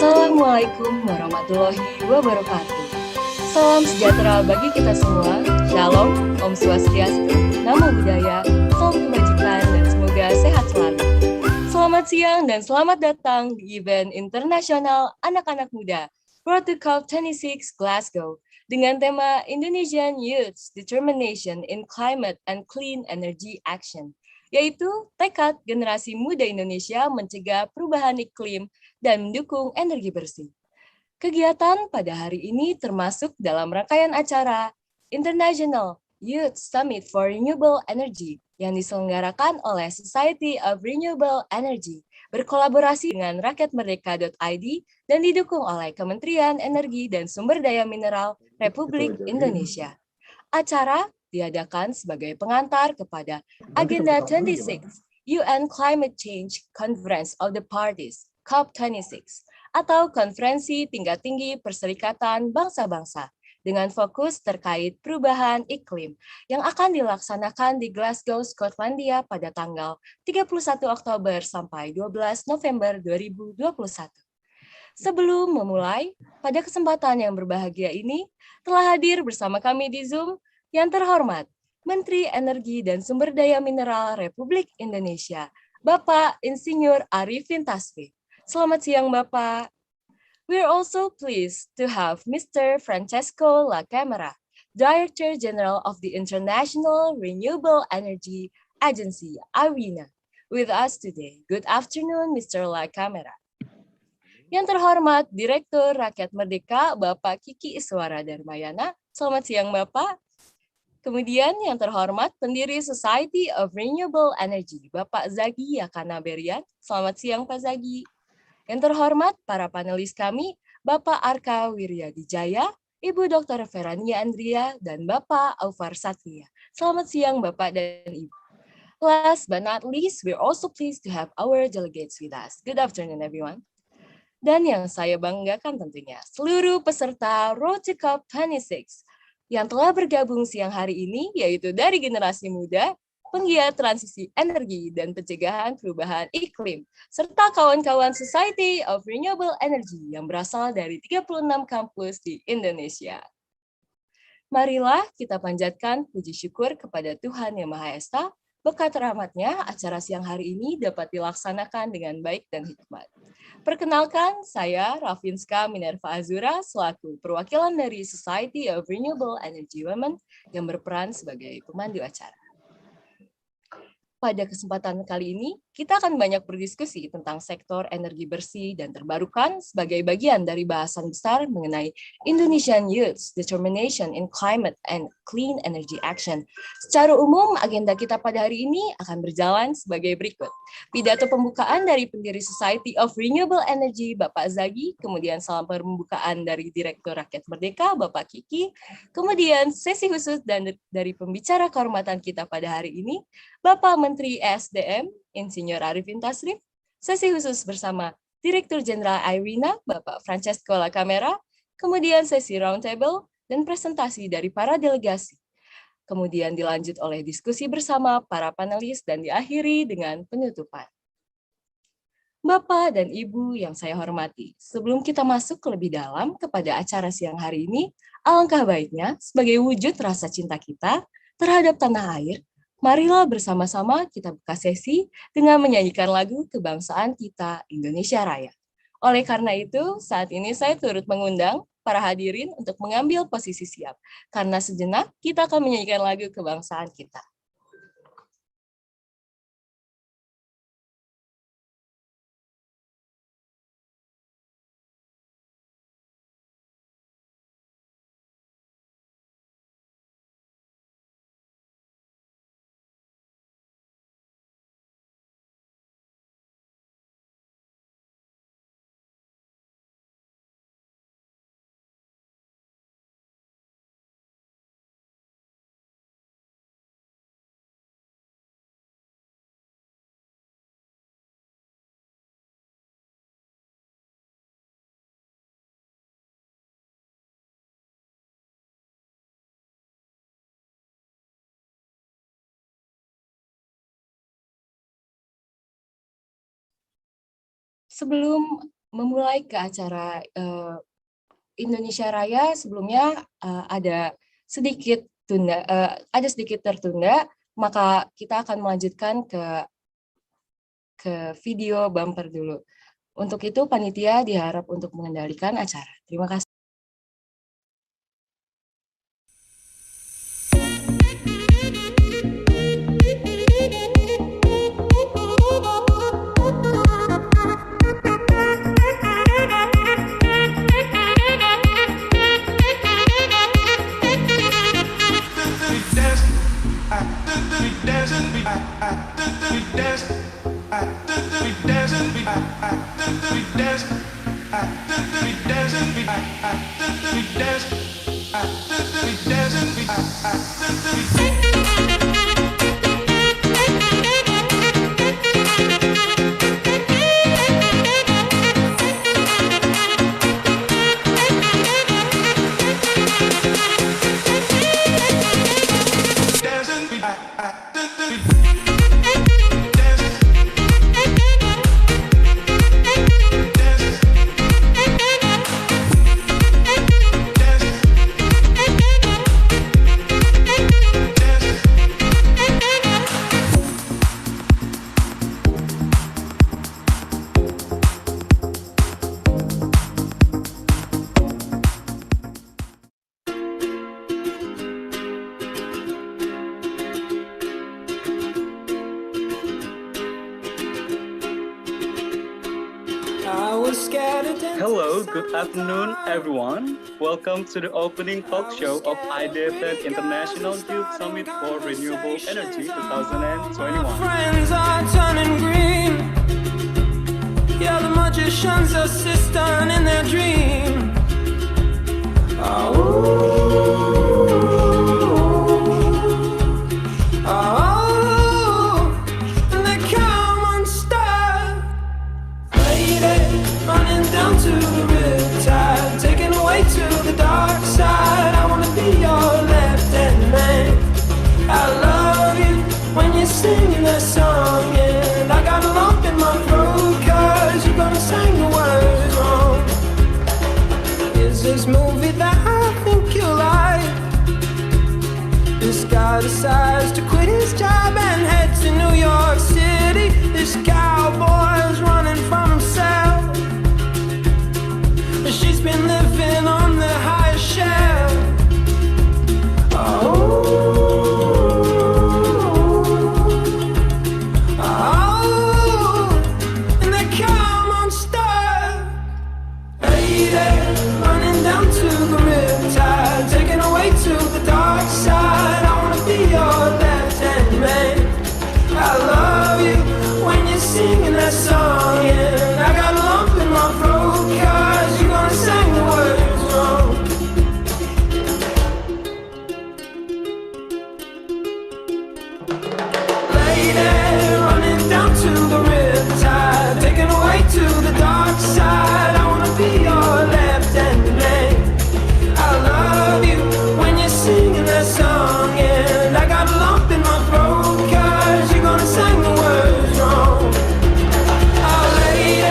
Assalamualaikum warahmatullahi wabarakatuh. Salam sejahtera bagi kita semua. Shalom, Om Swastiastu, Namo Buddhaya, salam kebajikan, dan semoga sehat selalu. Selamat siang dan selamat datang di event Internasional Anak-Anak Muda Road to COP26 Glasgow dengan tema Indonesian Youth's Determination in Climate and Clean Energy Action, yaitu Tekad Generasi Muda Indonesia Mencegah Perubahan Iklim dan Mendukung Energi Bersih. Kegiatan pada hari ini termasuk dalam rangkaian acara International Youth Summit for Renewable Energy yang diselenggarakan oleh Society of Renewable Energy berkolaborasi dengan rakyatmerdeka.id dan didukung oleh Kementerian Energi dan Sumber Daya Mineral Republik Indonesia. Acara diadakan sebagai pengantar kepada Agenda 26 UN Climate Change Conference of the Parties COP26 atau Konferensi Tingkat Tinggi Perserikatan Bangsa-Bangsa dengan fokus terkait perubahan iklim yang akan dilaksanakan di Glasgow, Skotlandia pada tanggal 31 Oktober sampai 12 November 2021. Sebelum memulai, pada kesempatan yang berbahagia ini telah hadir bersama kami di Zoom yang terhormat Menteri Energi dan Sumber Daya Mineral Republik Indonesia, Bapak Insinyur Arifin Tasrif. Selamat siang, Bapak. We're also pleased to have Mr. Francesco La Camera, Director General of the International Renewable Energy Agency, IRENA, with us today. Good afternoon, Mr. La Camera. Yang terhormat Direktur Rakyat Merdeka, Bapak Kiki Iswara Darmayana. Selamat siang, Bapak. Kemudian yang terhormat pendiri Society of Renewable Energy, Bapak Zagi Yakana Berian. Selamat siang, Pak Zagi. Yang terhormat para panelis kami, Bapak Arka Wiryadijaya, Ibu Dr. Ferania Andria, dan Bapak Aufar Satria. Selamat siang, Bapak dan Ibu. Last but not least, we're also pleased to have our delegates with us. Good afternoon, everyone. Dan yang saya banggakan tentunya, seluruh peserta Road to COP26 yang telah bergabung siang hari ini, yaitu dari Generasi Muda, Penggiat Transisi Energi dan Pencegahan Perubahan Iklim, serta kawan-kawan Society of Renewable Energy yang berasal dari 36 kampus di Indonesia. Marilah kita panjatkan puji syukur kepada Tuhan Yang Maha Esa, berkat rahmat-Nya acara siang hari ini dapat dilaksanakan dengan baik dan hikmat. Perkenalkan, saya Rafinska Minerva Azura selaku perwakilan dari Society of Renewable Energy Women yang berperan sebagai pemandu acara. Pada kesempatan kali ini, kita akan banyak berdiskusi tentang sektor energi bersih dan terbarukan sebagai bagian dari bahasan besar mengenai Indonesian Youth's Determination in Climate and Clean Energy Action. Secara umum, agenda kita pada hari ini akan berjalan sebagai berikut. Pidato pembukaan dari pendiri Society of Renewable Energy, Bapak Zagi, kemudian salam pembukaan dari Direktur Rakyat Merdeka, Bapak Kiki, kemudian sesi khusus dan dari pembicara kehormatan kita pada hari ini, Bapak Menteri ESDM, Insinyur Arifin Tasrif, sesi khusus bersama Direktur Jenderal IRENA, Bapak Francesco La Camera, kemudian sesi roundtable dan presentasi dari para delegasi. Kemudian dilanjut oleh diskusi bersama para panelis dan diakhiri dengan penutupan. Bapak dan Ibu yang saya hormati, sebelum kita masuk lebih dalam kepada acara siang hari ini, alangkah baiknya sebagai wujud rasa cinta kita terhadap tanah air, marilah bersama-sama kita buka sesi dengan menyanyikan lagu kebangsaan kita Indonesia Raya. Oleh karena itu, saat ini saya turut mengundang para hadirin untuk mengambil posisi siap, karena sejenak kita akan menyanyikan lagu kebangsaan kita. Sebelum memulai ke acara Indonesia Raya, sebelumnya ada sedikit tertunda, maka kita akan melanjutkan ke video bumper dulu. Untuk itu panitia diharap untuk mengendalikan acara. Terima kasih. Hello, good afternoon, everyone. Welcome to the opening talk show of IDFN International Youth Summit for Renewable Energy 2021. Friends are turning green. Yeah, the magicians assistant in their dream. And they come unstuck. Lady, running down to the riptide, taken away to the dark side. I wanna be your left-hand man. I love you when you're singing that song, and I got a lump in my throat 'cause you're gonna sing the words wrong. Is this movie that I think you like? This guy decides to quit his job and head to New York City. This cowboy's running from himself. She's been living on the highest shelf. And they come unstuck. Lady, running down to the riptide, taken away to the dark side. I wanna be your left-hand man. I love you when you're singing that song, and I got a lump in my throat 'cause you're gonna sing the words wrong. Lady, running down to the riptide, taken away to the dark side. I wanna be your left-hand man. I love you when you're singing that song, and I got a lump in my throat 'cause you're gonna sing the words wrong. Oh, lady,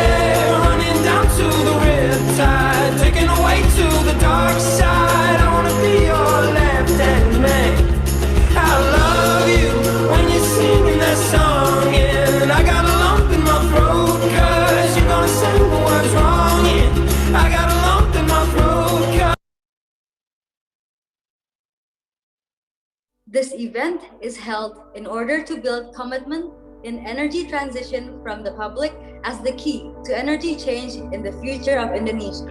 running down to the riptide, taken away to the dark side. I wanna be your left-hand man. I love you when you're singing that song, and I got a lump in my throat 'cause you're gonna sing the words wrong. Yeah, I got a lump in my throat 'cause This event is held in order to build commitment in energy transition from the public as the key to energy change in the future of Indonesia.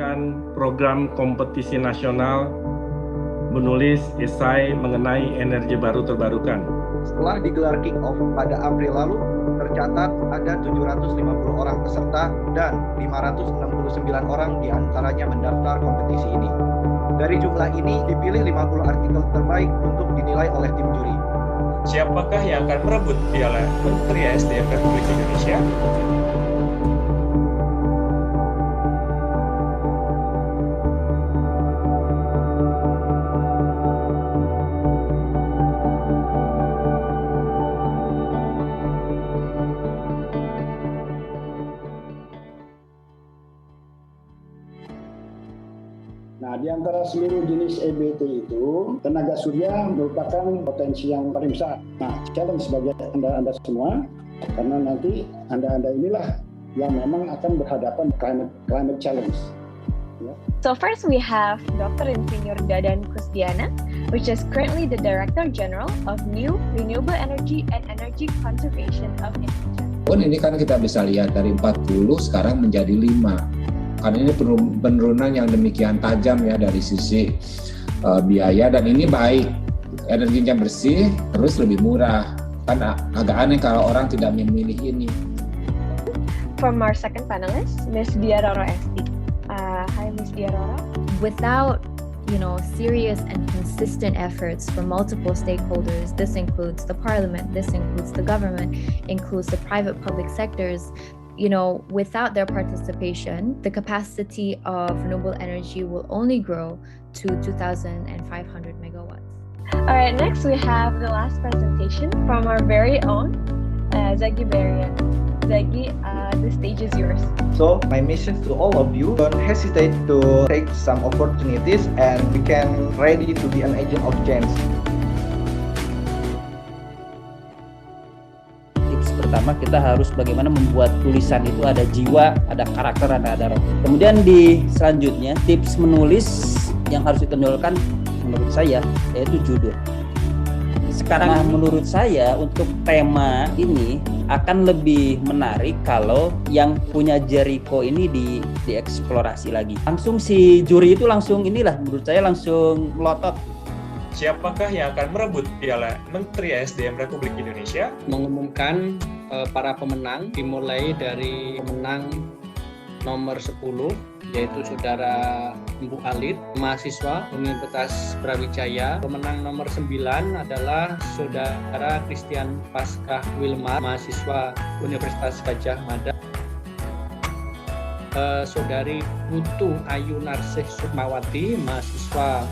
Program kompetisi nasional menulis esai mengenai energi baru terbarukan. Setelah digelar kick-off pada April lalu, tercatat ada 750 orang peserta dan 569 orang diantaranya mendaftar kompetisi ini. Dari jumlah ini dipilih 50 artikel terbaik untuk dinilai oleh tim juri. Siapakah yang akan merebut piala Menteri SDM Republik Indonesia? seluruh jenis EBT itu, tenaga surya merupakan potensi yang paling besar. Nah, challenge bagi Anda semua, karena nanti Anda inilah yang memang akan berhadapan climate challenge. Yeah. So first we have Dr. Insinyur Dadan Kusdiana, which is currently the Director General of New Renewable Energy and Energy Conservation of Indonesia. Ini kan kita bisa lihat dari 40 sekarang menjadi 5. Karena ini penurunan yang demikian tajam ya dari sisi biaya, dan ini baik. Energinya bersih, terus lebih murah. Kan agak aneh kalau orang tidak memilih ini. From our second panelist, Ms. Diaroro Esti. Hi, Ms. Diaroro. Without, serious and consistent efforts from multiple stakeholders, this includes the parliament, this includes the government, includes the private public sectors, without their participation, the capacity of renewable energy will only grow to 2,500 megawatts. All right, next we have the last presentation from our very own Zagi Berian. Zagi, the stage is yours. So my message to all of you, don't hesitate to take some opportunities and we can ready to be an agent of change. Tips pertama, kita harus bagaimana membuat tulisan itu ada jiwa, ada karakter, ada roh. Kemudian selanjutnya tips menulis yang harus ditonjolkan menurut saya yaitu judul. Sekarang menurut saya untuk tema ini akan lebih menarik kalau yang punya Jericho ini dieksplorasi lagi. Langsung si juri itu menurut saya langsung melotot. Siapakah yang akan merebut piala Menteri SDM Republik Indonesia? Mengumumkan para pemenang dimulai dari pemenang nomor 10 yaitu Saudara Mbu Alit, mahasiswa Universitas Brawijaya. Pemenang nomor 9 adalah Saudara Christian Paskah Wilmar, mahasiswa Universitas Gajah Mada. Saudari Putu Ayu Narsih Sukmawati, mahasiswa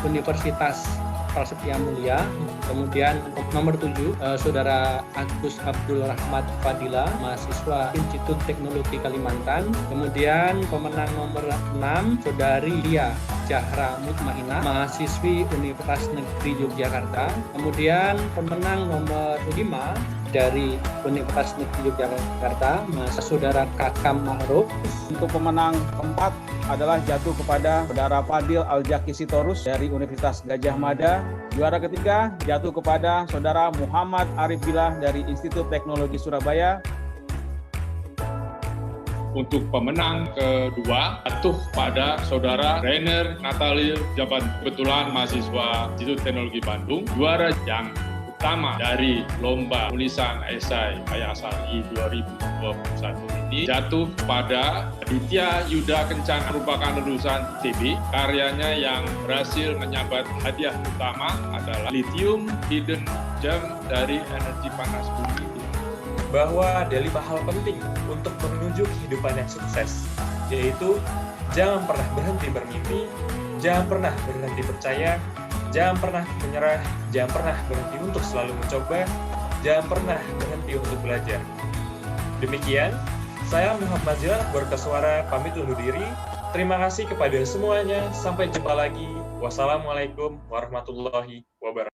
Universitas Prasetya Mulia. Kemudian nomor 7 Saudara Agus Abdul Rahmat Fadila, mahasiswa Institut Teknologi Kalimantan. Kemudian pemenang nomor 6 Saudari Lia Jahra Mutmainah, mahasiswi Universitas Negeri Yogyakarta. Kemudian pemenang nomor 5 dari Universitas Negeri Yogyakarta, Saudara Kakam Ma'ruf. Untuk pemenang keempat adalah jatuh kepada Saudara Fadil Aljaki Sitorus dari Universitas Gajah Mada. Juara ketiga jatuh kepada Saudara Muhammad Arifin dari Institut Teknologi Surabaya. Untuk pemenang kedua jatuh pada Saudara Rainer Natalil Jabat, kebetulan mahasiswa Institut Teknologi Bandung. Juara yang utama dari lomba tulisan esai Ayasari 2021 ini jatuh pada Aditya Yuda Kencana, merupakan lulusan ITB. Karyanya yang berhasil menyabet hadiah utama adalah Lithium Hidden Gem dari Energi Panas Bumi. Bahwa ada 5 hal penting untuk menuju kehidupan yang sukses, yaitu jangan pernah berhenti bermimpi, jangan pernah berhenti percaya, jangan pernah menyerah, jangan pernah berhenti untuk selalu mencoba, jangan pernah berhenti untuk belajar. Demikian, saya Muhammad Zilan berkesuara pamit undur diri. Terima kasih kepada semuanya. Sampai jumpa lagi. Wassalamualaikum warahmatullahi wabarakatuh.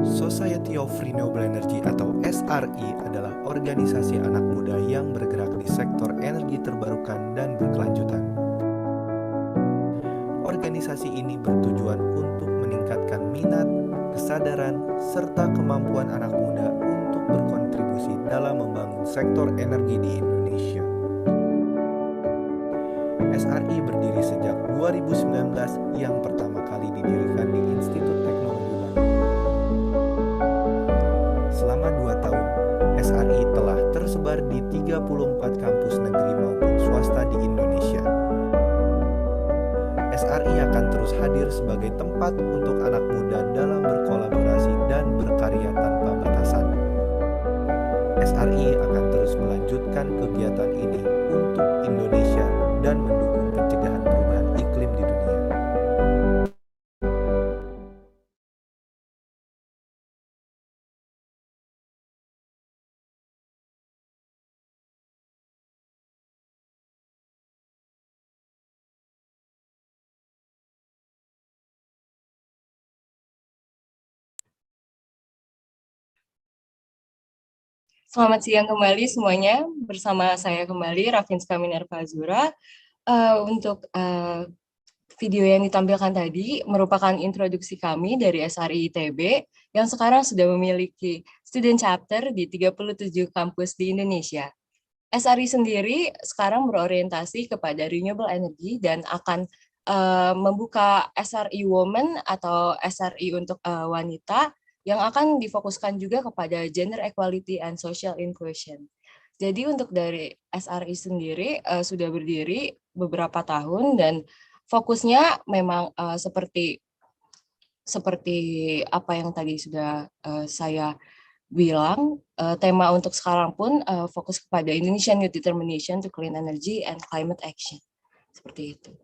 Society of Renewable Energy atau SRE adalah organisasi anak muda yang bergerak di sektor energi terbarukan dan berkelanjutan. Organisasi ini bertujuan untuk meningkatkan minat, kesadaran, serta kemampuan anak muda untuk berkontribusi dalam membangun sektor energi di Indonesia. SRE berdiri sejak 2019 yang pertama kali didirikan di Institut Teknologi Bandung. Selama 2 tahun, SRE telah tersebar di 34 kampus negeri maupun swasta di Indonesia. SRE akan terus hadir sebagai tempat untuk anak muda dalam berkolaborasi dan berkarya tanpa batasan. SRE akan terus melanjutkan kegiatan ini untuk Indonesia dan mendukung pencegahan perubahan iklim di dunia. Selamat siang kembali semuanya, bersama saya kembali Arifin Azura. Untuk video yang ditampilkan tadi merupakan introduksi kami dari SRI ITB yang sekarang sudah memiliki student chapter di 37 kampus di Indonesia. SRI sendiri sekarang berorientasi kepada renewable energy dan akan membuka SRI Women atau SRI untuk wanita yang akan difokuskan juga kepada gender equality and social inclusion. Jadi untuk dari SRI sendiri sudah berdiri beberapa tahun dan fokusnya memang seperti apa yang tadi sudah saya bilang, tema untuk sekarang pun fokus kepada Indonesian Youth Determination to Clean Energy and Climate Action. Seperti itu.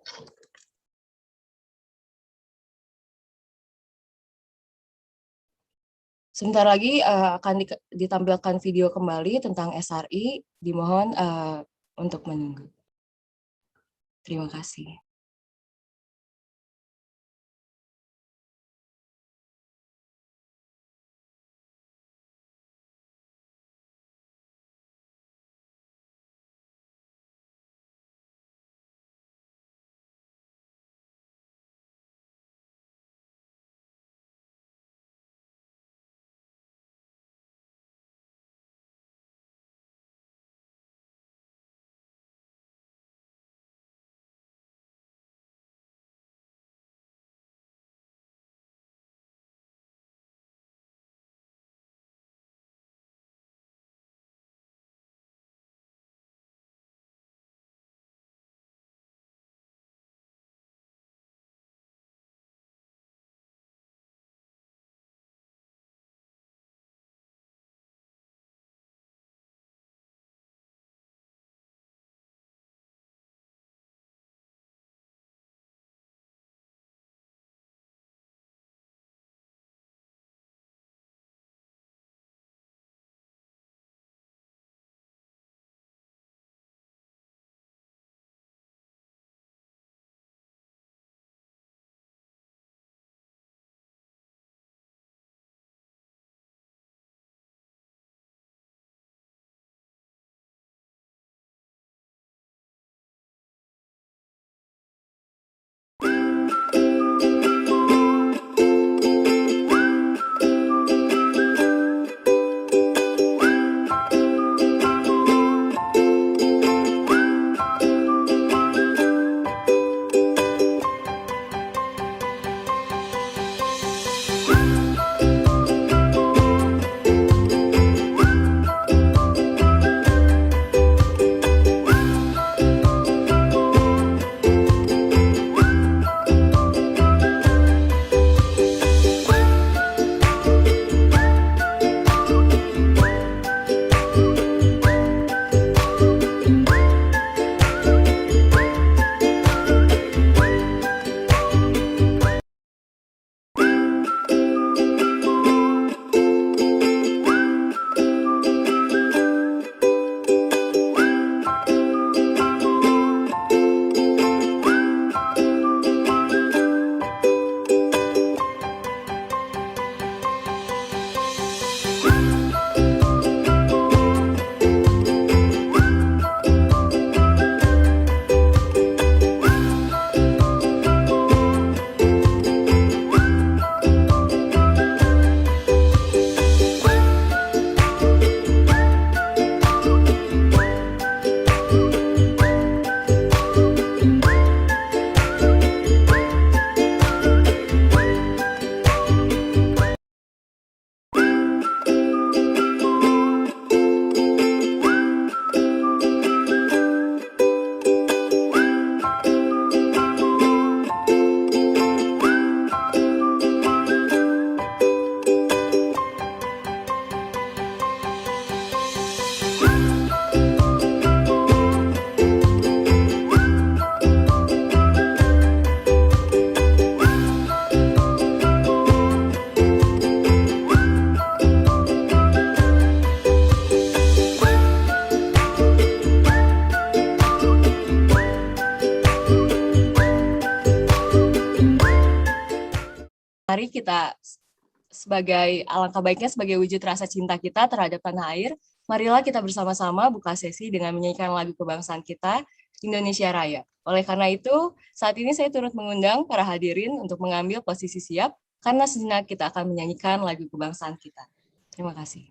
Sebentar lagi akan ditampilkan video kembali tentang SRI, dimohon untuk menunggu. Terima kasih. Mari kita alangkah baiknya sebagai wujud rasa cinta kita terhadap tanah air, Marilah kita bersama-sama buka sesi dengan menyanyikan lagu kebangsaan kita, Indonesia Raya. Oleh karena itu, saat ini saya turut mengundang para hadirin untuk mengambil posisi siap, karena sejenak kita akan menyanyikan lagu kebangsaan kita. Terima kasih.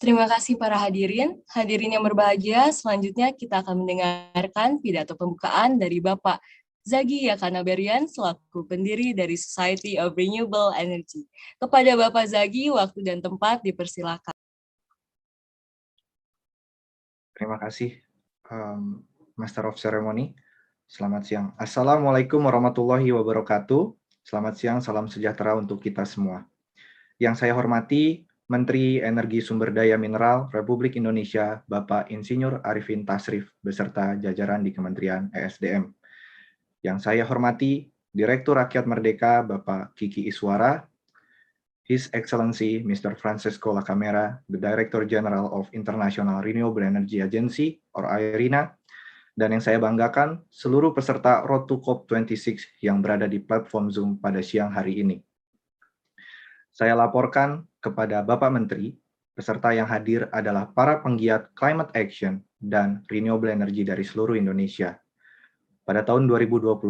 Terima kasih para hadirin. Hadirin yang berbahagia, selanjutnya kita akan mendengarkan pidato pembukaan dari Bapak Zagi Yakanaberian selaku pendiri dari Society of Renewable Energy. Kepada Bapak Zagi, waktu dan tempat dipersilakan. Terima kasih, Master of Ceremony. Selamat siang. Assalamualaikum warahmatullahi wabarakatuh. Selamat siang, salam sejahtera untuk kita semua. Yang saya hormati, Menteri Energi Sumber Daya Mineral Republik Indonesia, Bapak Insinyur Arifin Tasrif, beserta jajaran di Kementerian ESDM. Yang saya hormati, Direktur Rakyat Merdeka, Bapak Kiki Iswara, His Excellency Mr. Francesco Lacamera, the Director General of International Renewable Energy Agency, or IRENA, dan yang saya banggakan, seluruh peserta Road to COP26 yang berada di platform Zoom pada siang hari ini. Saya laporkan kepada Bapak Menteri, peserta yang hadir adalah para penggiat climate action dan renewable energy dari seluruh Indonesia. Pada tahun 2021,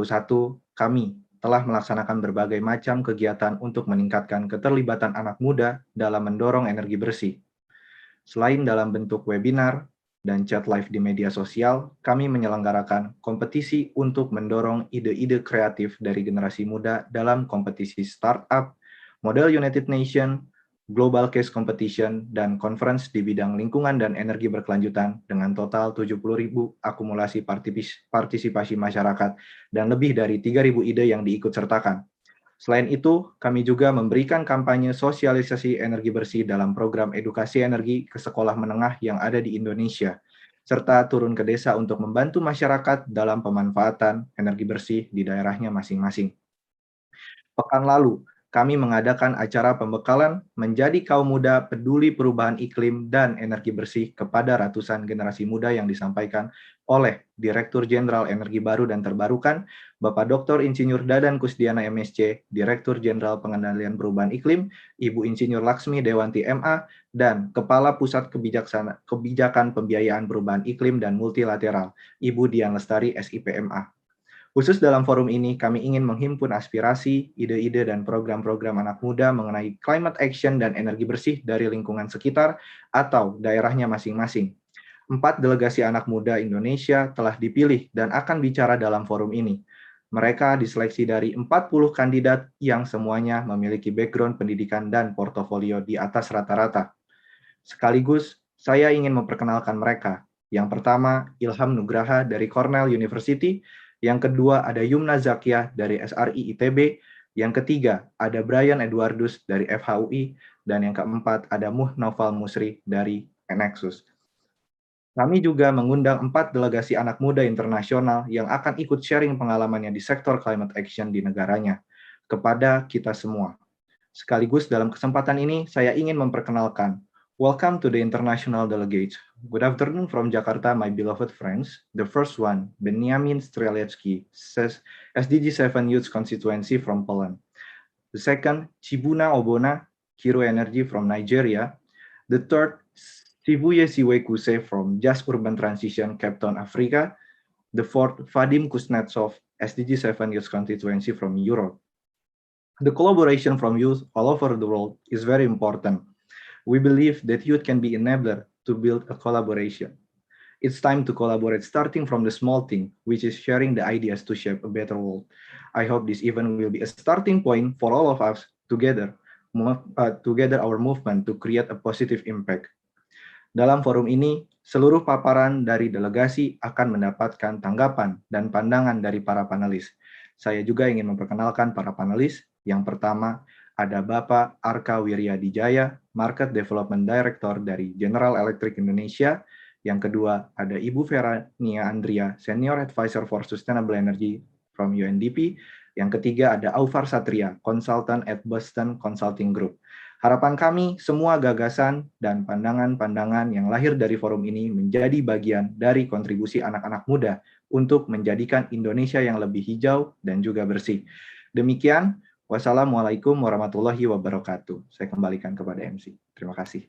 kami telah melaksanakan berbagai macam kegiatan untuk meningkatkan keterlibatan anak muda dalam mendorong energi bersih. Selain dalam bentuk webinar dan chat live di media sosial, kami menyelenggarakan kompetisi untuk mendorong ide-ide kreatif dari generasi muda dalam kompetisi startup, Model United Nation, Global Case Competition, dan conference di bidang lingkungan dan energi berkelanjutan dengan total 70.000 akumulasi partisipasi masyarakat dan lebih dari 3.000 ide yang diikutsertakan. Selain itu, kami juga memberikan kampanye sosialisasi energi bersih dalam program edukasi energi ke sekolah menengah yang ada di Indonesia, serta turun ke desa untuk membantu masyarakat dalam pemanfaatan energi bersih di daerahnya masing-masing. Pekan lalu, kami mengadakan acara pembekalan menjadi kaum muda peduli perubahan iklim dan energi bersih kepada ratusan generasi muda yang disampaikan oleh Direktur Jenderal Energi Baru dan Terbarukan, Bapak Dr. Insinyur Dadan Kusdiana MSc, Direktur Jenderal Pengendalian Perubahan Iklim, Ibu Insinyur Laksmi Dewanti MA, dan Kepala Pusat Kebijakan Pembiayaan Perubahan Iklim dan Multilateral, Ibu Dian Lestari SIPMA. Khusus dalam forum ini, kami ingin menghimpun aspirasi, ide-ide, dan program-program anak muda mengenai climate action dan energi bersih dari lingkungan sekitar atau daerahnya masing-masing. 4 delegasi anak muda Indonesia telah dipilih dan akan bicara dalam forum ini. Mereka diseleksi dari 40 kandidat yang semuanya memiliki background pendidikan dan portofolio di atas rata-rata. Sekaligus, saya ingin memperkenalkan mereka. Yang pertama, Ilham Nugraha dari Cornell University. Yang kedua, ada Yumna Zakiah dari SRI ITB. Yang ketiga, ada Brian Edwardus dari FHUI. Dan yang keempat, ada Noval Musri dari Nexus. Kami juga mengundang 4 delegasi anak muda internasional yang akan ikut sharing pengalamannya di sektor climate action di negaranya kepada kita semua. Sekaligus dalam kesempatan ini, saya ingin memperkenalkan, welcome to the international delegates. Good afternoon from Jakarta, my beloved friends. The first one, Benjamin Strzelecki, SDG 7 Youth Constituency from Poland. The second, Chibuna Obona, Kiro Energy from Nigeria. The third, Sivuye Siwekuse from Just Urban Transition, Cape Town, Africa. The fourth, Vadim Kuznetsov, SDG 7 Youth Constituency from Europe. The collaboration from youth all over the world is very important. We believe that youth can be enabler to build a collaboration. It's time to collaborate, starting from the small thing, which is sharing the ideas to shape a better world. I hope this event will be a starting point for all of us together our movement to create a positive impact. Dalam forum ini, seluruh paparan dari delegasi akan mendapatkan tanggapan dan pandangan dari para panelis. Saya juga ingin memperkenalkan para panelis. Yang pertama, ada Bapak Arka Wiryadijaya, Market Development Director dari General Electric Indonesia. Yang kedua, ada Ibu Verania Andria, Senior Advisor for Sustainable Energy from UNDP. Yang ketiga, ada Aufar Satria, Consultant at Boston Consulting Group. Harapan kami, semua gagasan dan pandangan-pandangan yang lahir dari forum ini menjadi bagian dari kontribusi anak-anak muda untuk menjadikan Indonesia yang lebih hijau dan juga bersih. Demikian, wassalamualaikum warahmatullahi wabarakatuh. Saya kembalikan kepada MC. Terima kasih.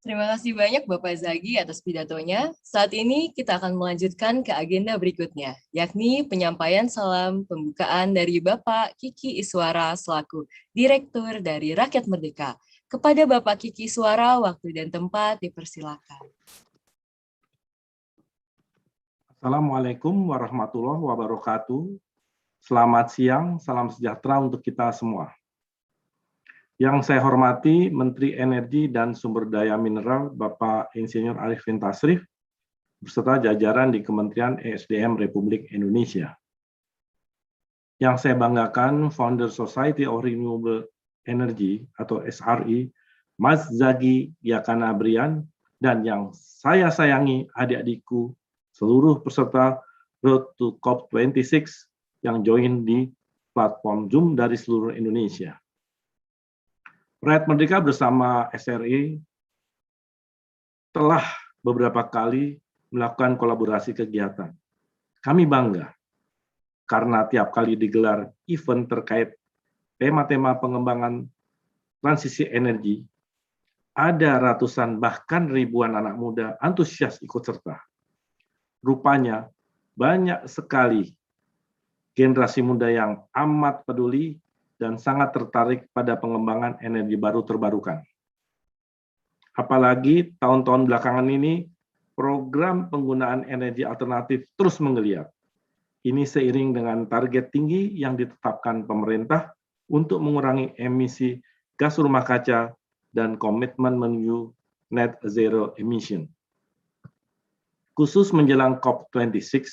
Terima kasih banyak Bapak Zagi atas pidatonya. Saat ini kita akan melanjutkan ke agenda berikutnya, yakni penyampaian salam pembukaan dari Bapak Kiki Iswara selaku Direktur dari Rakyat Merdeka. Kepada Bapak Kiki Iswara, waktu dan tempat dipersilakan. Assalamualaikum warahmatullahi wabarakatuh. Selamat siang, salam sejahtera untuk kita semua. Yang saya hormati Menteri Energi dan Sumber Daya Mineral Bapak Insinyur Arifin Tasrif beserta jajaran di Kementerian ESDM Republik Indonesia. Yang saya banggakan Founder Society of Renewable Energy atau SRI, Mas Zagi Yakanabrian, dan yang saya sayangi adik-adikku seluruh peserta Road to COP26 yang join di platform Zoom dari seluruh Indonesia. Rakyat Merdeka bersama SRI telah beberapa kali melakukan kolaborasi kegiatan. Kami bangga karena tiap kali digelar event terkait tema-tema pengembangan transisi energi, ada ratusan bahkan ribuan anak muda antusias ikut serta. Rupanya banyak sekali generasi muda yang amat peduli dan sangat tertarik pada pengembangan energi baru terbarukan. Apalagi tahun-tahun belakangan ini, program penggunaan energi alternatif terus menggeliat. Ini seiring dengan target tinggi yang ditetapkan pemerintah untuk mengurangi emisi gas rumah kaca dan komitmen menuju net zero emission. Khusus menjelang COP26,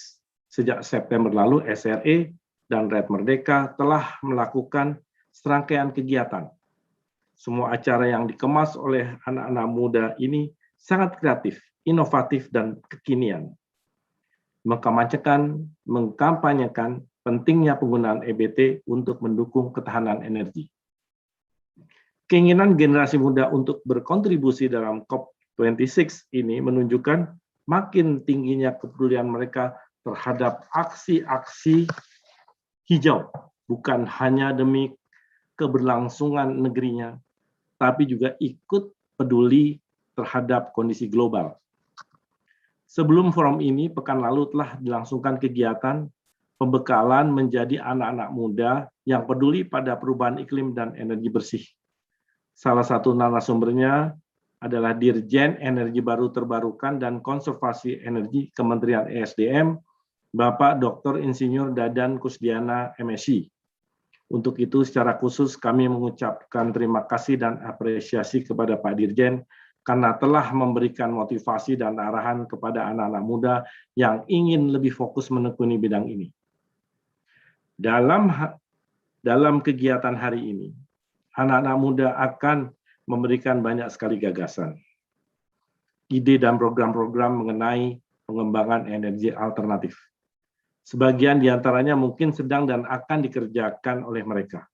sejak September lalu SRE dan Rakyat Merdeka telah melakukan serangkaian kegiatan. Semua acara yang dikemas oleh anak-anak muda ini sangat kreatif, inovatif, dan kekinian. Mengkampanyekan pentingnya penggunaan EBT untuk mendukung ketahanan energi. Keinginan generasi muda untuk berkontribusi dalam COP26 ini menunjukkan makin tingginya kepedulian mereka terhadap aksi-aksi hijau, bukan hanya demi keberlangsungan negerinya, tapi juga ikut peduli terhadap kondisi global. Sebelum forum ini, pekan lalu telah dilangsungkan kegiatan pembekalan menjadi anak-anak muda yang peduli pada perubahan iklim dan energi bersih. Salah satu narasumbernya adalah Dirjen Energi Baru Terbarukan dan Konservasi Energi Kementerian ESDM, Bapak Dr. Insinyur Dadan Kusdiana, MSc. Untuk itu, secara khusus kami mengucapkan terima kasih dan apresiasi kepada Pak Dirjen karena telah memberikan motivasi dan arahan kepada anak-anak muda yang ingin lebih fokus menekuni bidang ini. Dalam kegiatan hari ini, anak-anak muda akan memberikan banyak sekali gagasan, ide dan program-program mengenai pengembangan energi alternatif. Sebagian diantaranya mungkin sedang dan akan dikerjakan oleh mereka.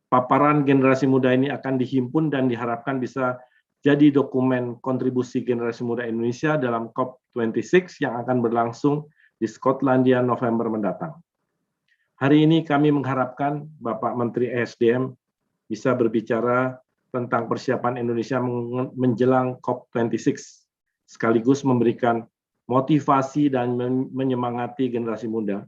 Paparan generasi muda ini akan dihimpun dan diharapkan bisa jadi dokumen kontribusi generasi muda Indonesia dalam COP26 yang akan berlangsung di Skotlandia November mendatang. Hari ini kami mengharapkan Bapak Menteri ESDM bisa berbicara tentang persiapan Indonesia menjelang COP26, sekaligus memberikan motivasi dan menyemangati generasi muda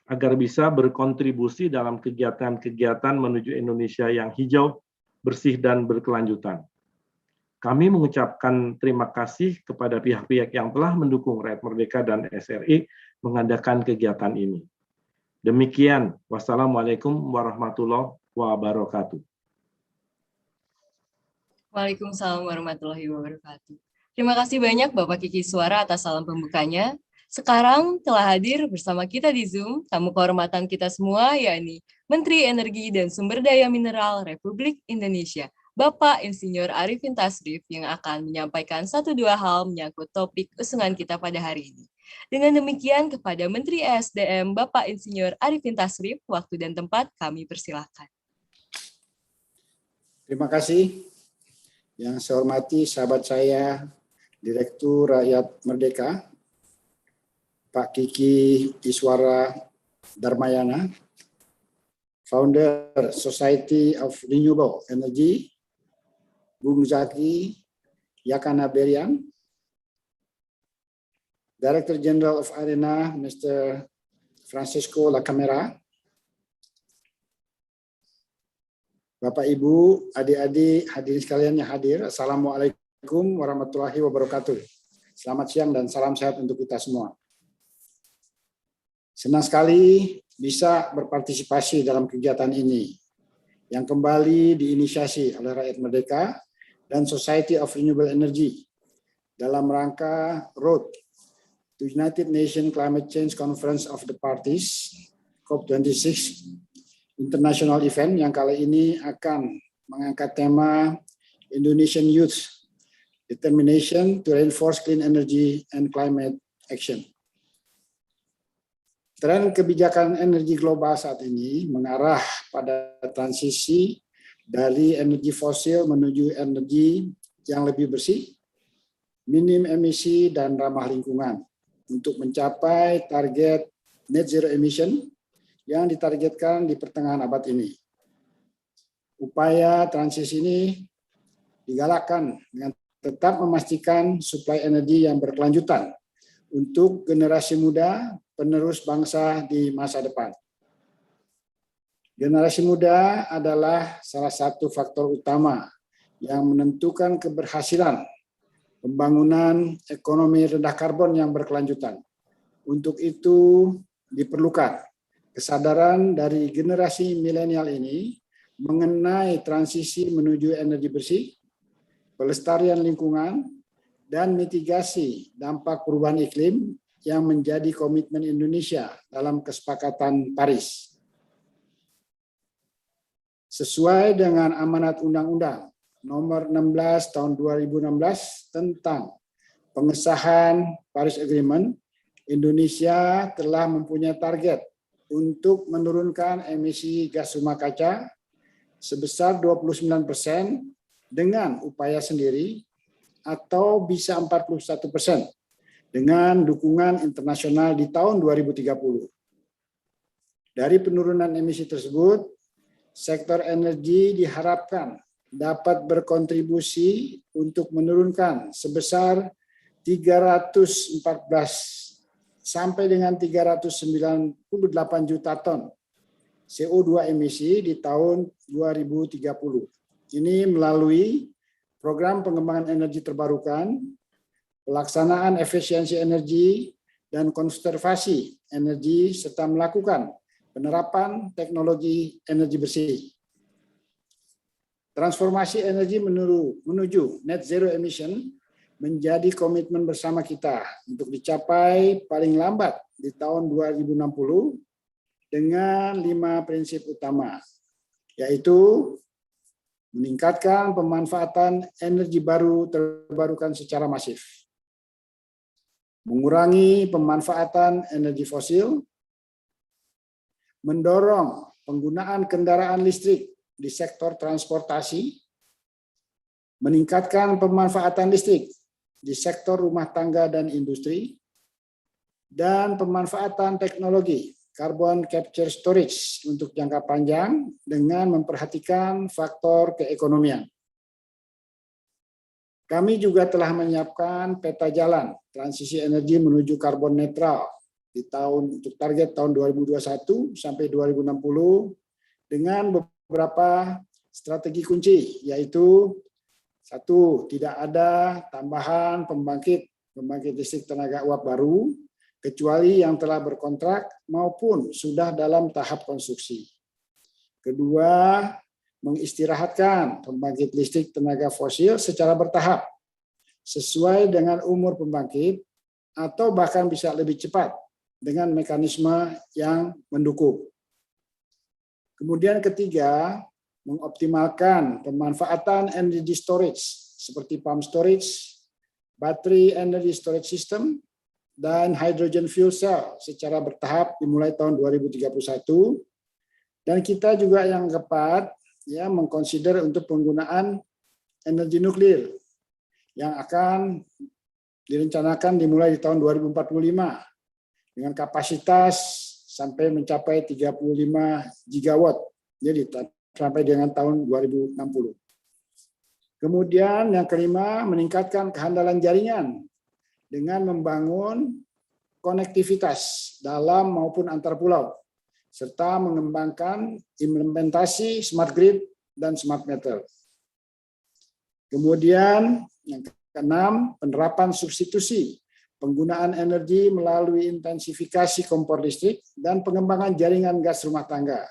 agar bisa berkontribusi dalam kegiatan-kegiatan menuju Indonesia yang hijau, bersih, dan berkelanjutan. Kami mengucapkan terima kasih kepada pihak-pihak yang telah mendukung Rakyat Merdeka dan SRI mengadakan kegiatan ini. Demikian, wassalamualaikum warahmatullahi wabarakatuh. Waalaikumsalam warahmatullahi wabarakatuh. Terima kasih banyak Bapak Kiki Suara atas salam pembukanya. Sekarang telah hadir bersama kita di Zoom tamu kehormatan kita semua, yakni Menteri Energi dan Sumber Daya Mineral Republik Indonesia, Bapak Insinyur Arifin Tasrif, yang akan menyampaikan 1-2 hal menyangkut topik usungan kita pada hari ini. Dengan demikian, kepada Menteri ESDM Bapak Insinyur Arifin Tasrif, waktu dan tempat kami persilahkan. Terima kasih. Yang saya hormati sahabat saya, Direktur Rakyat Merdeka, Pak Kiki Iswara Darmayana, Founder Society of Renewable Energy, Bung Zaki Yakana Berian, Director General of ARENA, Mr. Francisco La Camera, Bapak, Ibu, adik-adik, hadirin sekalian yang hadir, Assalamualaikum warahmatullahi wabarakatuh. Selamat siang dan salam sehat untuk kita semua. Senang sekali bisa berpartisipasi dalam kegiatan ini, yang kembali diinisiasi oleh Rakyat Merdeka dan Society of Renewable Energy dalam rangka Road to United Nations Climate Change Conference of the Parties, COP26, Internasional event yang kali ini akan mengangkat tema Indonesian Youth Determination to Reinforce Clean Energy and Climate Action. Tren kebijakan energi global saat ini mengarah pada transisi dari energi fosil menuju energi yang lebih bersih, minim emisi, dan ramah lingkungan untuk mencapai target net zero emission yang ditargetkan di pertengahan abad ini. Upaya transisi ini digalakkan dengan tetap memastikan suplai energi yang berkelanjutan untuk generasi muda penerus bangsa di masa depan. Generasi muda adalah salah satu faktor utama yang menentukan keberhasilan pembangunan ekonomi rendah karbon yang berkelanjutan. Untuk itu diperlukan kesadaran dari generasi milenial ini mengenai transisi menuju energi bersih, pelestarian lingkungan, dan mitigasi dampak perubahan iklim yang menjadi komitmen Indonesia dalam Kesepakatan Paris. Sesuai dengan amanat Undang-Undang Nomor 16 Tahun 2016 tentang pengesahan Paris Agreement, Indonesia telah mempunyai target untuk menurunkan emisi gas rumah kaca sebesar 29% dengan upaya sendiri atau bisa 41% dengan dukungan internasional di tahun 2030. Dari penurunan emisi tersebut, sektor energi diharapkan dapat berkontribusi untuk menurunkan sebesar 314 sampai dengan 398 juta ton CO2 emisi di tahun 2030. Ini melalui program pengembangan energi terbarukan, pelaksanaan efisiensi energi, dan konservasi energi, serta melakukan penerapan teknologi energi bersih. Transformasi energi menuju net zero emission menjadi komitmen bersama kita untuk dicapai paling lambat di tahun 2060 dengan 5 prinsip utama, yaitu meningkatkan pemanfaatan energi baru terbarukan secara masif, mengurangi pemanfaatan energi fosil, mendorong penggunaan kendaraan listrik di sektor transportasi, meningkatkan pemanfaatan listrik di sektor rumah tangga dan industri, dan pemanfaatan teknologi carbon capture storage untuk jangka panjang dengan memperhatikan faktor keekonomian. Kami juga telah menyiapkan peta jalan transisi energi menuju karbon netral untuk target tahun 2021 sampai 2060 dengan beberapa strategi kunci, yaitu 1. Tidak ada tambahan pembangkit listrik tenaga uap baru kecuali yang telah berkontrak maupun sudah dalam tahap konstruksi. 2. Mengistirahatkan pembangkit listrik tenaga fosil secara bertahap sesuai dengan umur pembangkit atau bahkan bisa lebih cepat dengan mekanisme yang mendukung. Kemudian 3, mengoptimalkan pemanfaatan energy storage seperti pump storage, battery energy storage system, dan hydrogen fuel cell secara bertahap dimulai tahun 2031. Dan kita juga yang keempat, ya, mengconsider untuk penggunaan energi nuklir yang akan direncanakan dimulai di tahun 2045 dengan kapasitas sampai mencapai 35 gigawatt, jadi sampai dengan tahun 2060. Kemudian yang kelima, meningkatkan kehandalan jaringan dengan membangun konektivitas dalam maupun antar pulau, serta mengembangkan implementasi smart grid dan smart meter. Kemudian yang keenam, penerapan substitusi penggunaan energi melalui intensifikasi kompor listrik dan pengembangan jaringan gas rumah tangga.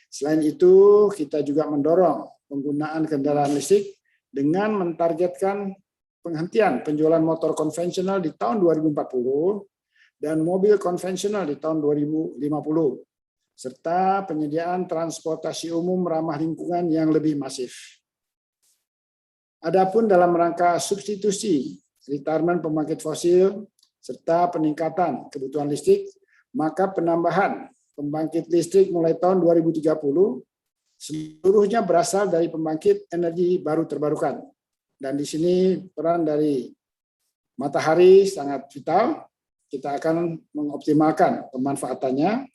Selain itu, kita juga mendorong penggunaan kendaraan listrik dengan mentargetkan penghentian penjualan motor konvensional di tahun 2040 dan mobil konvensional di tahun 2050, serta penyediaan transportasi umum ramah lingkungan yang lebih masif. Adapun dalam rangka substitusi retirement pembangkit fosil serta peningkatan kebutuhan listrik, maka penambahan pembangkit listrik mulai tahun 2030 seluruhnya berasal dari pembangkit energi baru terbarukan. Dan di sini peran dari matahari sangat vital. Kita akan mengoptimalkan pemanfaatannya.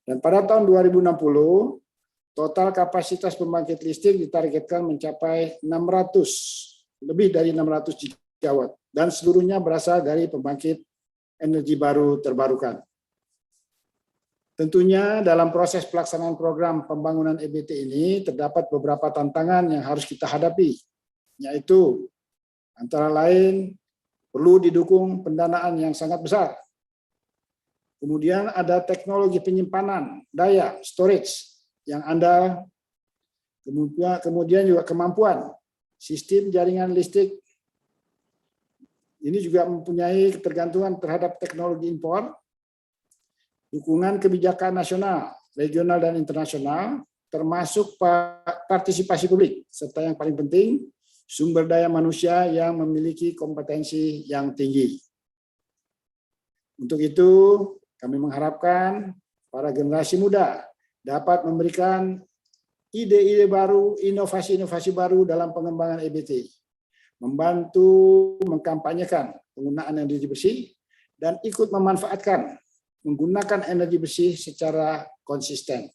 Dan pada tahun 2060, total kapasitas pembangkit listrik ditargetkan mencapai lebih dari 600 gigawatt. Dan seluruhnya berasal dari pembangkit energi baru terbarukan. Tentunya dalam proses pelaksanaan program pembangunan EBT ini terdapat beberapa tantangan yang harus kita hadapi, yaitu antara lain perlu didukung pendanaan yang sangat besar. Kemudian ada teknologi penyimpanan daya, storage yang andal, kemudian juga kemampuan sistem jaringan listrik. Ini juga mempunyai ketergantungan terhadap teknologi impor, dukungan kebijakan nasional, regional, dan internasional, termasuk partisipasi publik, serta yang paling penting, sumber daya manusia yang memiliki kompetensi yang tinggi. Untuk itu, kami mengharapkan para generasi muda dapat memberikan ide-ide baru, inovasi-inovasi baru dalam pengembangan EBT, membantu mengkampanyekan penggunaan energi bersih, dan ikut memanfaatkan menggunakan energi bersih secara konsisten.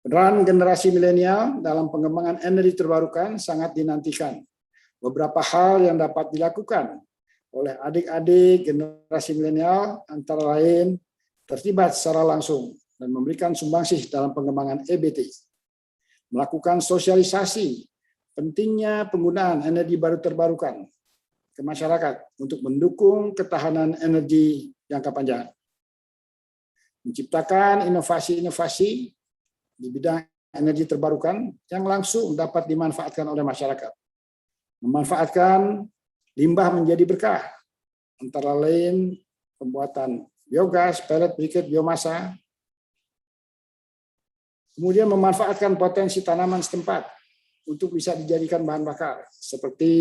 Peran generasi milenial dalam pengembangan energi terbarukan sangat dinantikan. Beberapa hal yang dapat dilakukan oleh adik-adik generasi milenial antara lain terlibat secara langsung dan memberikan sumbangsih dalam pengembangan EBT, melakukan sosialisasi pentingnya penggunaan energi baru terbarukan ke masyarakat untuk mendukung ketahanan energi jangka panjang. Menciptakan inovasi-inovasi di bidang energi terbarukan yang langsung dapat dimanfaatkan oleh masyarakat. Memanfaatkan limbah menjadi berkah, antara lain pembuatan biogas, pellet briket, biomasa. Kemudian memanfaatkan potensi tanaman setempat untuk bisa dijadikan bahan bakar, seperti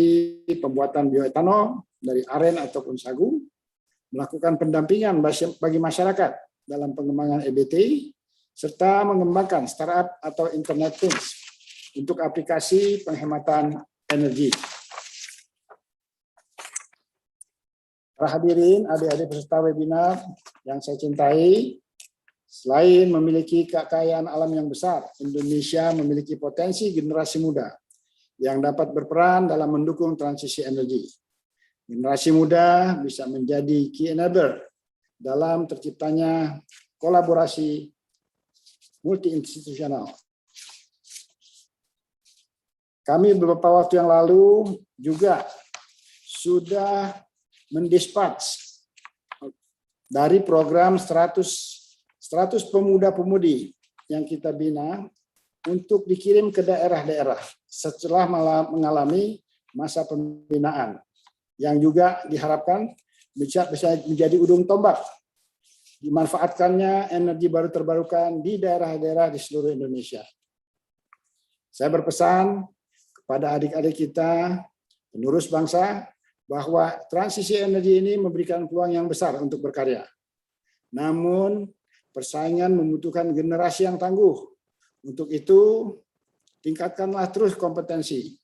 pembuatan bioetanol dari aren ataupun sagu, melakukan pendampingan bagi masyarakat dalam pengembangan EBT, serta mengembangkan startup atau Internet Things untuk aplikasi penghematan energi. Para hadirin, adik-adik peserta webinar yang saya cintai, selain memiliki kekayaan alam yang besar, Indonesia memiliki potensi generasi muda yang dapat berperan dalam mendukung transisi energi. Generasi muda bisa menjadi key enabler dalam terciptanya kolaborasi multi-institusional. Kami beberapa waktu yang lalu juga sudah mendispatch dari program 100 pemuda-pemudi yang kita bina untuk dikirim ke daerah-daerah setelah mengalami masa pembinaan, yang juga diharapkan bisa menjadi ujung tombak dimanfaatkannya energi baru terbarukan di daerah-daerah di seluruh Indonesia. Saya berpesan kepada adik-adik kita, penerus bangsa, bahwa transisi energi ini memberikan peluang yang besar untuk berkarya. Namun, persaingan membutuhkan generasi yang tangguh. Untuk itu, tingkatkanlah terus kompetensi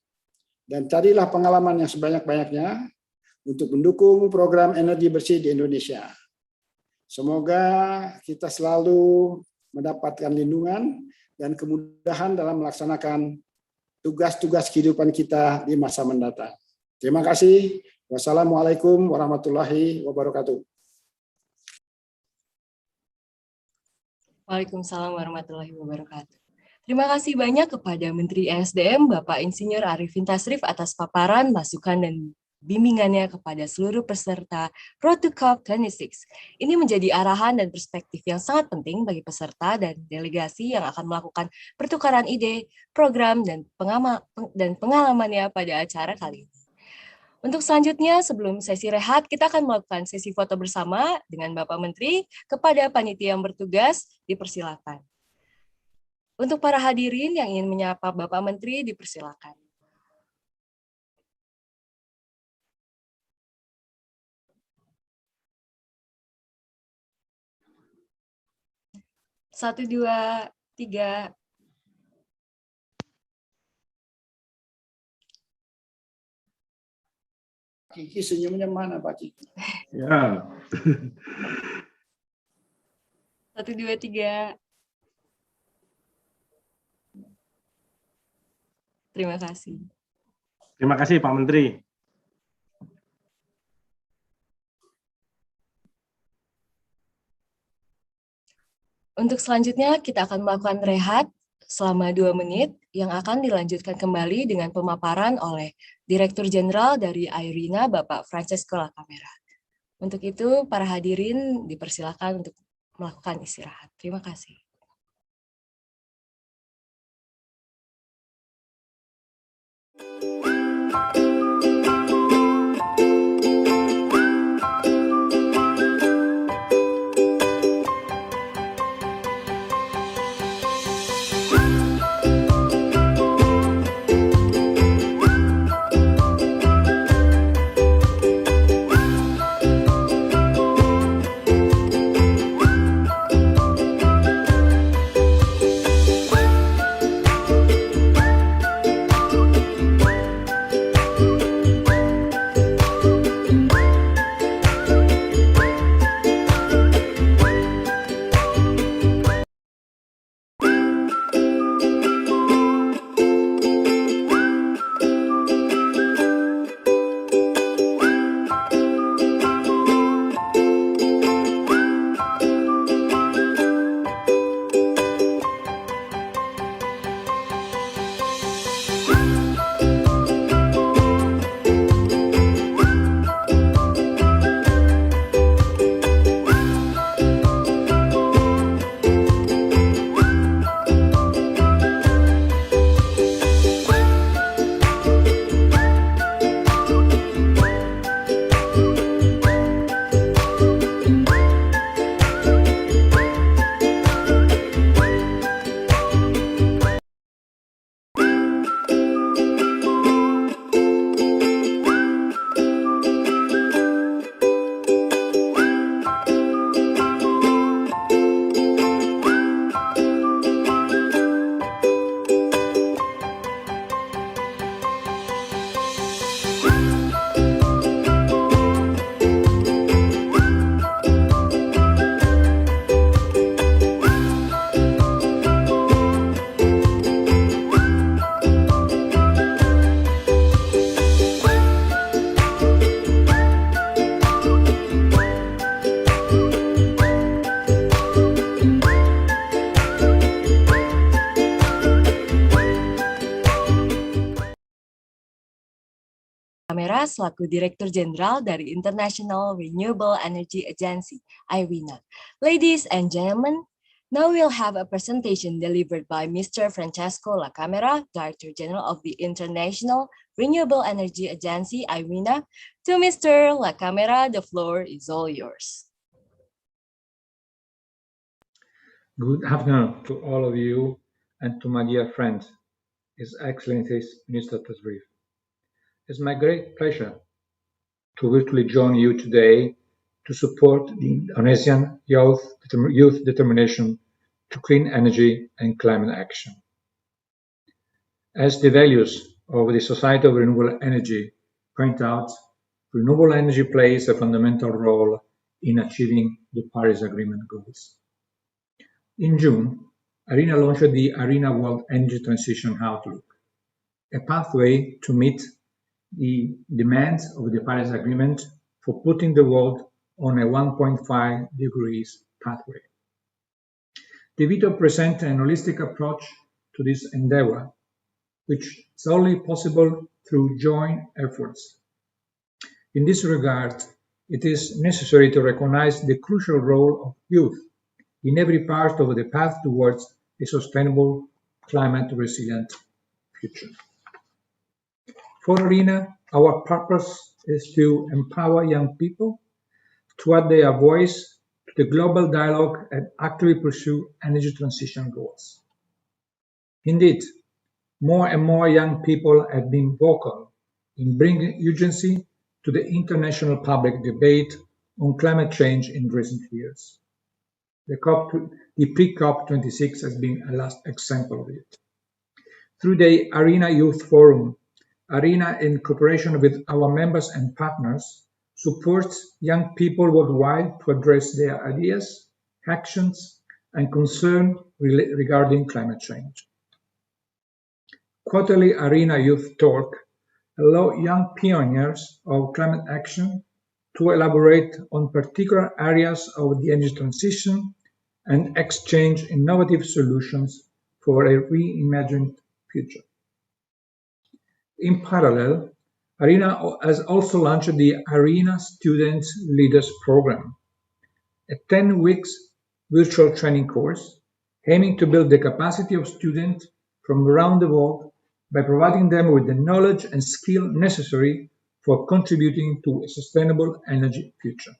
dan carilah pengalaman yang sebanyak-banyaknya untuk mendukung program energi bersih di Indonesia. Semoga kita selalu mendapatkan lindungan dan kemudahan dalam melaksanakan tugas-tugas kehidupan kita di masa mendatang. Terima kasih. Wassalamualaikum warahmatullahi wabarakatuh. Waalaikumsalam warahmatullahi wabarakatuh. Terima kasih banyak kepada Menteri ESDM Bapak Insinyur Arifin Tasrif atas paparan, masukan, dan bimbingannya kepada seluruh peserta Road to COP26. Ini menjadi arahan dan perspektif yang sangat penting bagi peserta dan delegasi yang akan melakukan pertukaran ide, program, dan pengalamannya pada acara kali ini. Untuk selanjutnya, sebelum sesi rehat, kita akan melakukan sesi foto bersama dengan Bapak Menteri. Kepada panitia yang bertugas, dipersilakan. Untuk para hadirin yang ingin menyapa Bapak Menteri, dipersilakan. Satu, dua, tiga. Kiki senyumnya mana, Pak Kiki? Ya. Satu, dua, tiga. Terima kasih. Terima kasih, Pak Menteri. Untuk selanjutnya, kita akan melakukan rehat selama 2 menit yang akan dilanjutkan kembali dengan pemaparan oleh Direktur Jenderal dari Airina, Bapak Francesco Lakamera. Untuk itu, para hadirin dipersilakan untuk melakukan istirahat. Terima kasih. selaku Direktur Jenderal dari International Renewable Energy Agency, IRENA. Ladies and gentlemen, now we'll have a presentation delivered by Mr. Francesco La Camera, Director General of the International Renewable Energy Agency, IRENA. To Mr. La Camera, the floor is all yours. Good afternoon to all of you and to my dear friends, His Excellency Minister Tasrif. It's my great pleasure to virtually join you today to support the Indonesian youth determination to clean energy and climate action. As the values of the Society of Renewable Energy point out, renewable energy plays a fundamental role in achieving the Paris Agreement goals. In June, IRENA launched the IRENA World Energy Transition Outlook, a pathway to meet the demands of the Paris Agreement for putting the world on a 1.5 degrees pathway. The video presents an holistic approach to this endeavor, which is only possible through joint efforts. In this regard, it is necessary to recognize the crucial role of youth in every part of the path towards a sustainable, climate-resilient future. For IRENA, our purpose is to empower young people to add their voice to the global dialogue and actively pursue energy transition goals. Indeed, more and more young people have been vocal in bringing urgency to the international public debate on climate change in recent years. The pre-COP26 has been a last example of it. Through the IRENA Youth Forum, IRENA, in cooperation with our members and partners, supports young people worldwide to address their ideas, actions, and concerns regarding climate change. Quarterly IRENA Youth Talk allow young pioneers of climate action to elaborate on particular areas of the energy transition and exchange innovative solutions for a reimagined future. In parallel, IRENA has also launched the IRENA Student Leaders Program, a 10-week virtual training course aiming to build the capacity of students from around the world by providing them with the knowledge and skill necessary for contributing to a sustainable energy future.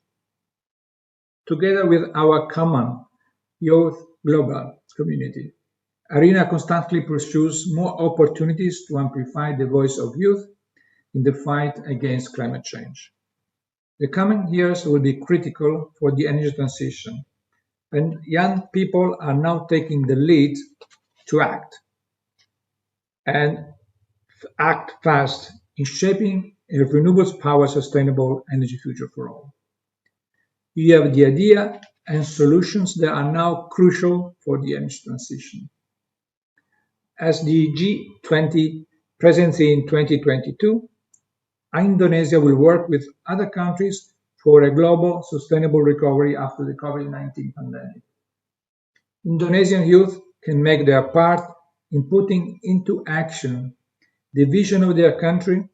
Together with our common youth global community, IRENA constantly pursues more opportunities to amplify the voice of youth in the fight against climate change. The coming years will be critical for the energy transition, and young people are now taking the lead to act fast in shaping a renewables power sustainable energy future for all. You have the idea and solutions that are now crucial for the energy transition. As the G20 presidency in 2022, Indonesia will work with other countries for a global sustainable recovery after the COVID-19 pandemic. Indonesian youth can make their part in putting into action the vision of their country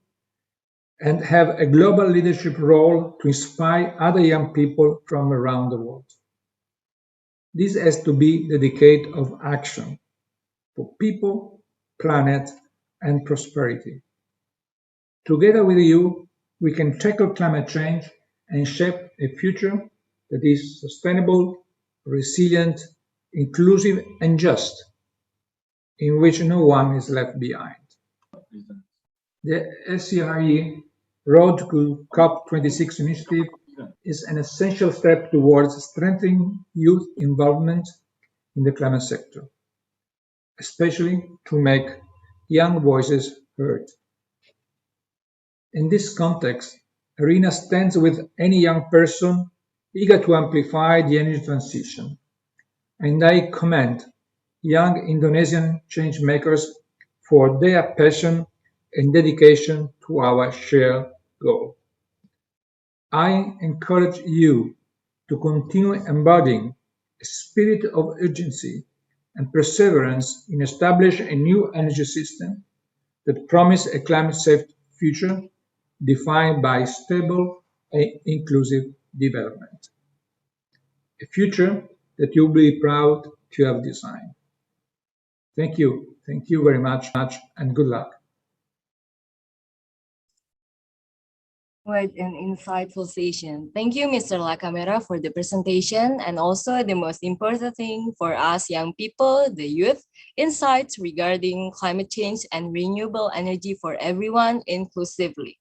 and have a global leadership role to inspire other young people from around the world. This has to be the decade of action for people, planet, and prosperity. Together with you, we can tackle climate change and shape a future that is sustainable, resilient, inclusive, and just, in which no one is left behind. The SCRE Road to COP26 initiative is an essential step towards strengthening youth involvement in the climate sector, especially to make young voices heard. In this context, IRENA stands with any young person eager to amplify the energy transition, and I commend young Indonesian change makers for their passion and dedication to our shared goal. I encourage you to continue embodying a spirit of urgency and perseverance in establishing a new energy system that promises a climate-safe future defined by stable and inclusive development. A future that you'll be proud to have designed. Thank you. Thank you very much, and good luck. What an insightful session. Thank you, Mr. La Camera, for the presentation, and also the most important thing for us young people, the youth, insights regarding climate change and renewable energy for everyone inclusively.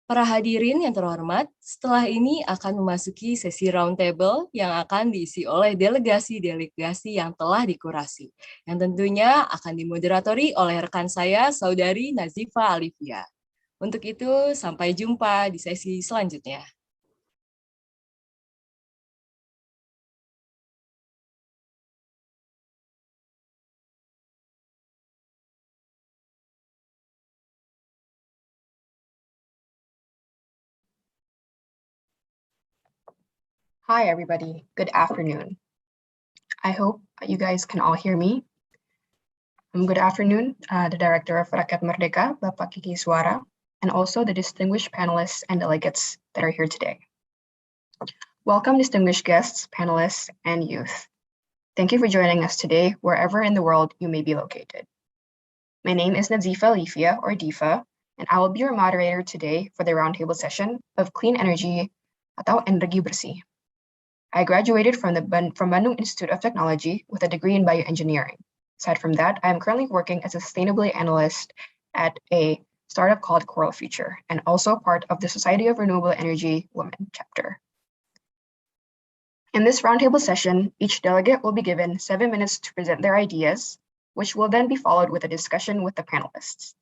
Para hadirin yang terhormat, setelah ini akan memasuki sesi roundtable yang akan diisi oleh delegasi-delegasi yang telah dikurasi, yang tentunya akan dimoderatori oleh rekan saya, Saudari Nazifa Alifia. Untuk itu, sampai jumpa di sesi selanjutnya. Hi, everybody. Good afternoon. I hope you guys can all hear me. Good afternoon, the Director of Rakyat Merdeka, Bapak Kiki Suara, and also the distinguished panelists and delegates that are here today. Welcome, distinguished guests, panelists, and youth. Thank you for joining us today, wherever in the world you may be located. My name is Nazifa Alifia, or Diva, and I will be your moderator today for the roundtable session of Clean Energy atau Energi Bersih. I graduated from Bandung Institute of Technology with a degree in bioengineering. Aside from that, I am currently working as a sustainability analyst at a startup called Coral Future, and also part of the Society of Renewable Energy Women chapter. In this roundtable session, each delegate will be given 7 minutes to present their ideas, which will then be followed with a discussion with the panelists.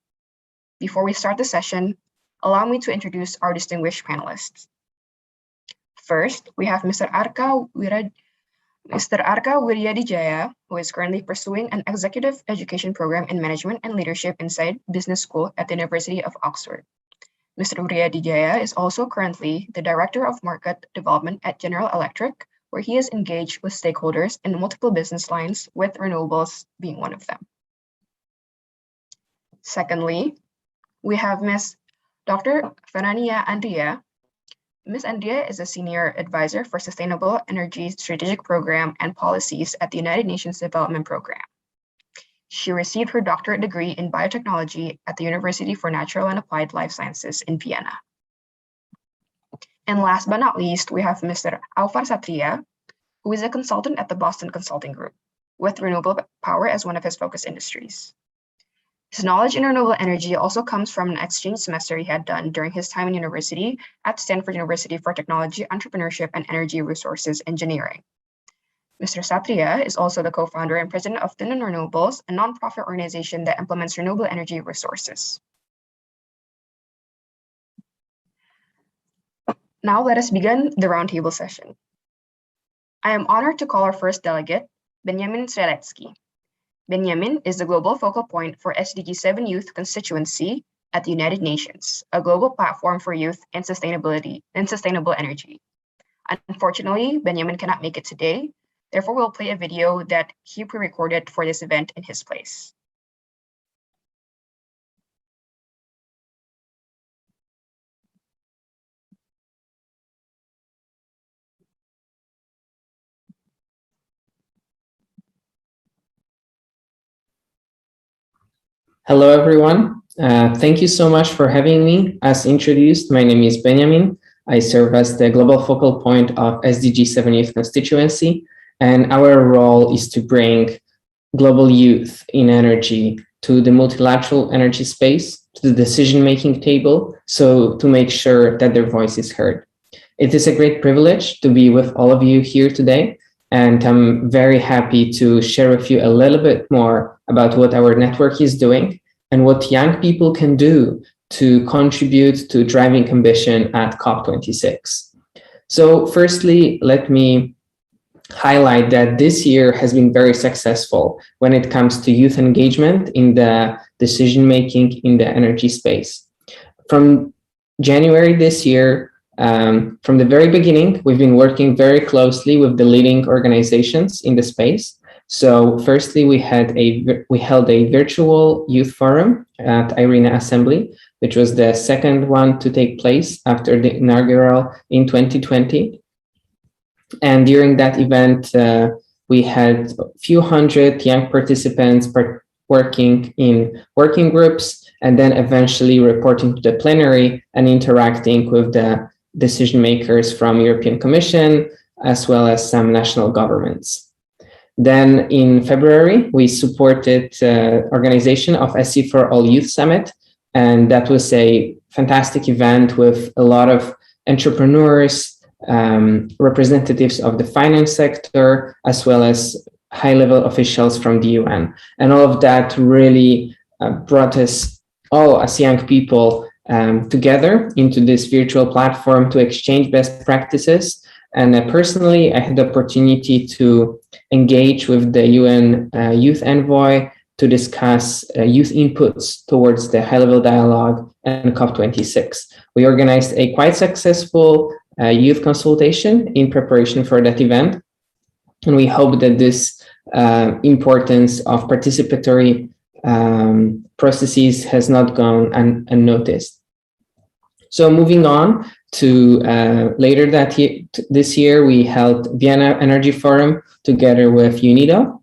Before we start the session, allow me to introduce our distinguished panelists. First, we have Mr. Arka Wiryadijaya, who is currently pursuing an executive education program in management and leadership inside business school at the University of Oxford. Mr. Wiryadijaya is also currently the Director of Market Development at General Electric, where he is engaged with stakeholders in multiple business lines, with renewables being one of them. Secondly, we have Ms. Dr. Fernania Andrea. Ms. Andrea is a Senior Advisor for Sustainable Energy Strategic Program and Policies at the United Nations Development Program. She received her doctorate degree in biotechnology at the University for Natural and Applied Life Sciences in Vienna. And last but not least, we have Mr. Alvar Satria, who is a consultant at the Boston Consulting Group, with renewable power as one of his focus industries. His knowledge in renewable energy also comes from an exchange semester he had done during his time in university at Stanford University for Technology, Entrepreneurship, and Energy Resources Engineering. Mr. Satria is also the co-founder and president of Thin Renewables, a nonprofit organization that implements renewable energy resources. Now let us begin the roundtable session. I am honored to call our first delegate, Benjamin Streletsky. Benjamin is the global focal point for SDG 7 Youth Constituency at the United Nations, a global platform for youth and sustainability and sustainable energy. Unfortunately, Benjamin cannot make it today. Therefore, we'll play a video that he pre-recorded for this event in his place. Hello, everyone. Thank you so much for having me. As introduced, my name is Benjamin. I serve as the global focal point of SDG 7 Youth Constituency, and our role is to bring global youth in energy to the multilateral energy space, to the decision-making table, so to make sure that their voice is heard. It is a great privilege to be with all of you here today, and I'm very happy to share with you a little bit more about what our network is doing and what young people can do to contribute to driving ambition at COP26. So firstly, let me highlight that this year has been very successful when it comes to youth engagement in the decision-making in the energy space. From January this year, from the very beginning, we've been working very closely with the leading organizations in the space. So firstly, we held a virtual youth forum at IRENA Assembly which was the second one to take place after the inaugural in 2020. And during that event, we had a few hundred young participants working in working groups, and then eventually reporting to the plenary and interacting with the decision makers from European Commission, as well as some national governments. Then in February, we supported organization of SC for All Youth Summit, and that was a fantastic event with a lot of entrepreneurs, representatives of the finance sector, as well as high-level officials from the UN. And all of that really brought us all as young people together into this virtual platform to exchange best practices. And personally, I had the opportunity to engage with the UN Youth Envoy to discuss youth inputs towards the high-level dialogue and COP26. We organized a quite successful youth consultation in preparation for that event. And we hope that this importance of participatory processes has not gone unnoticed. So moving on to later this year, we held Vienna Energy Forum together with UNIDO.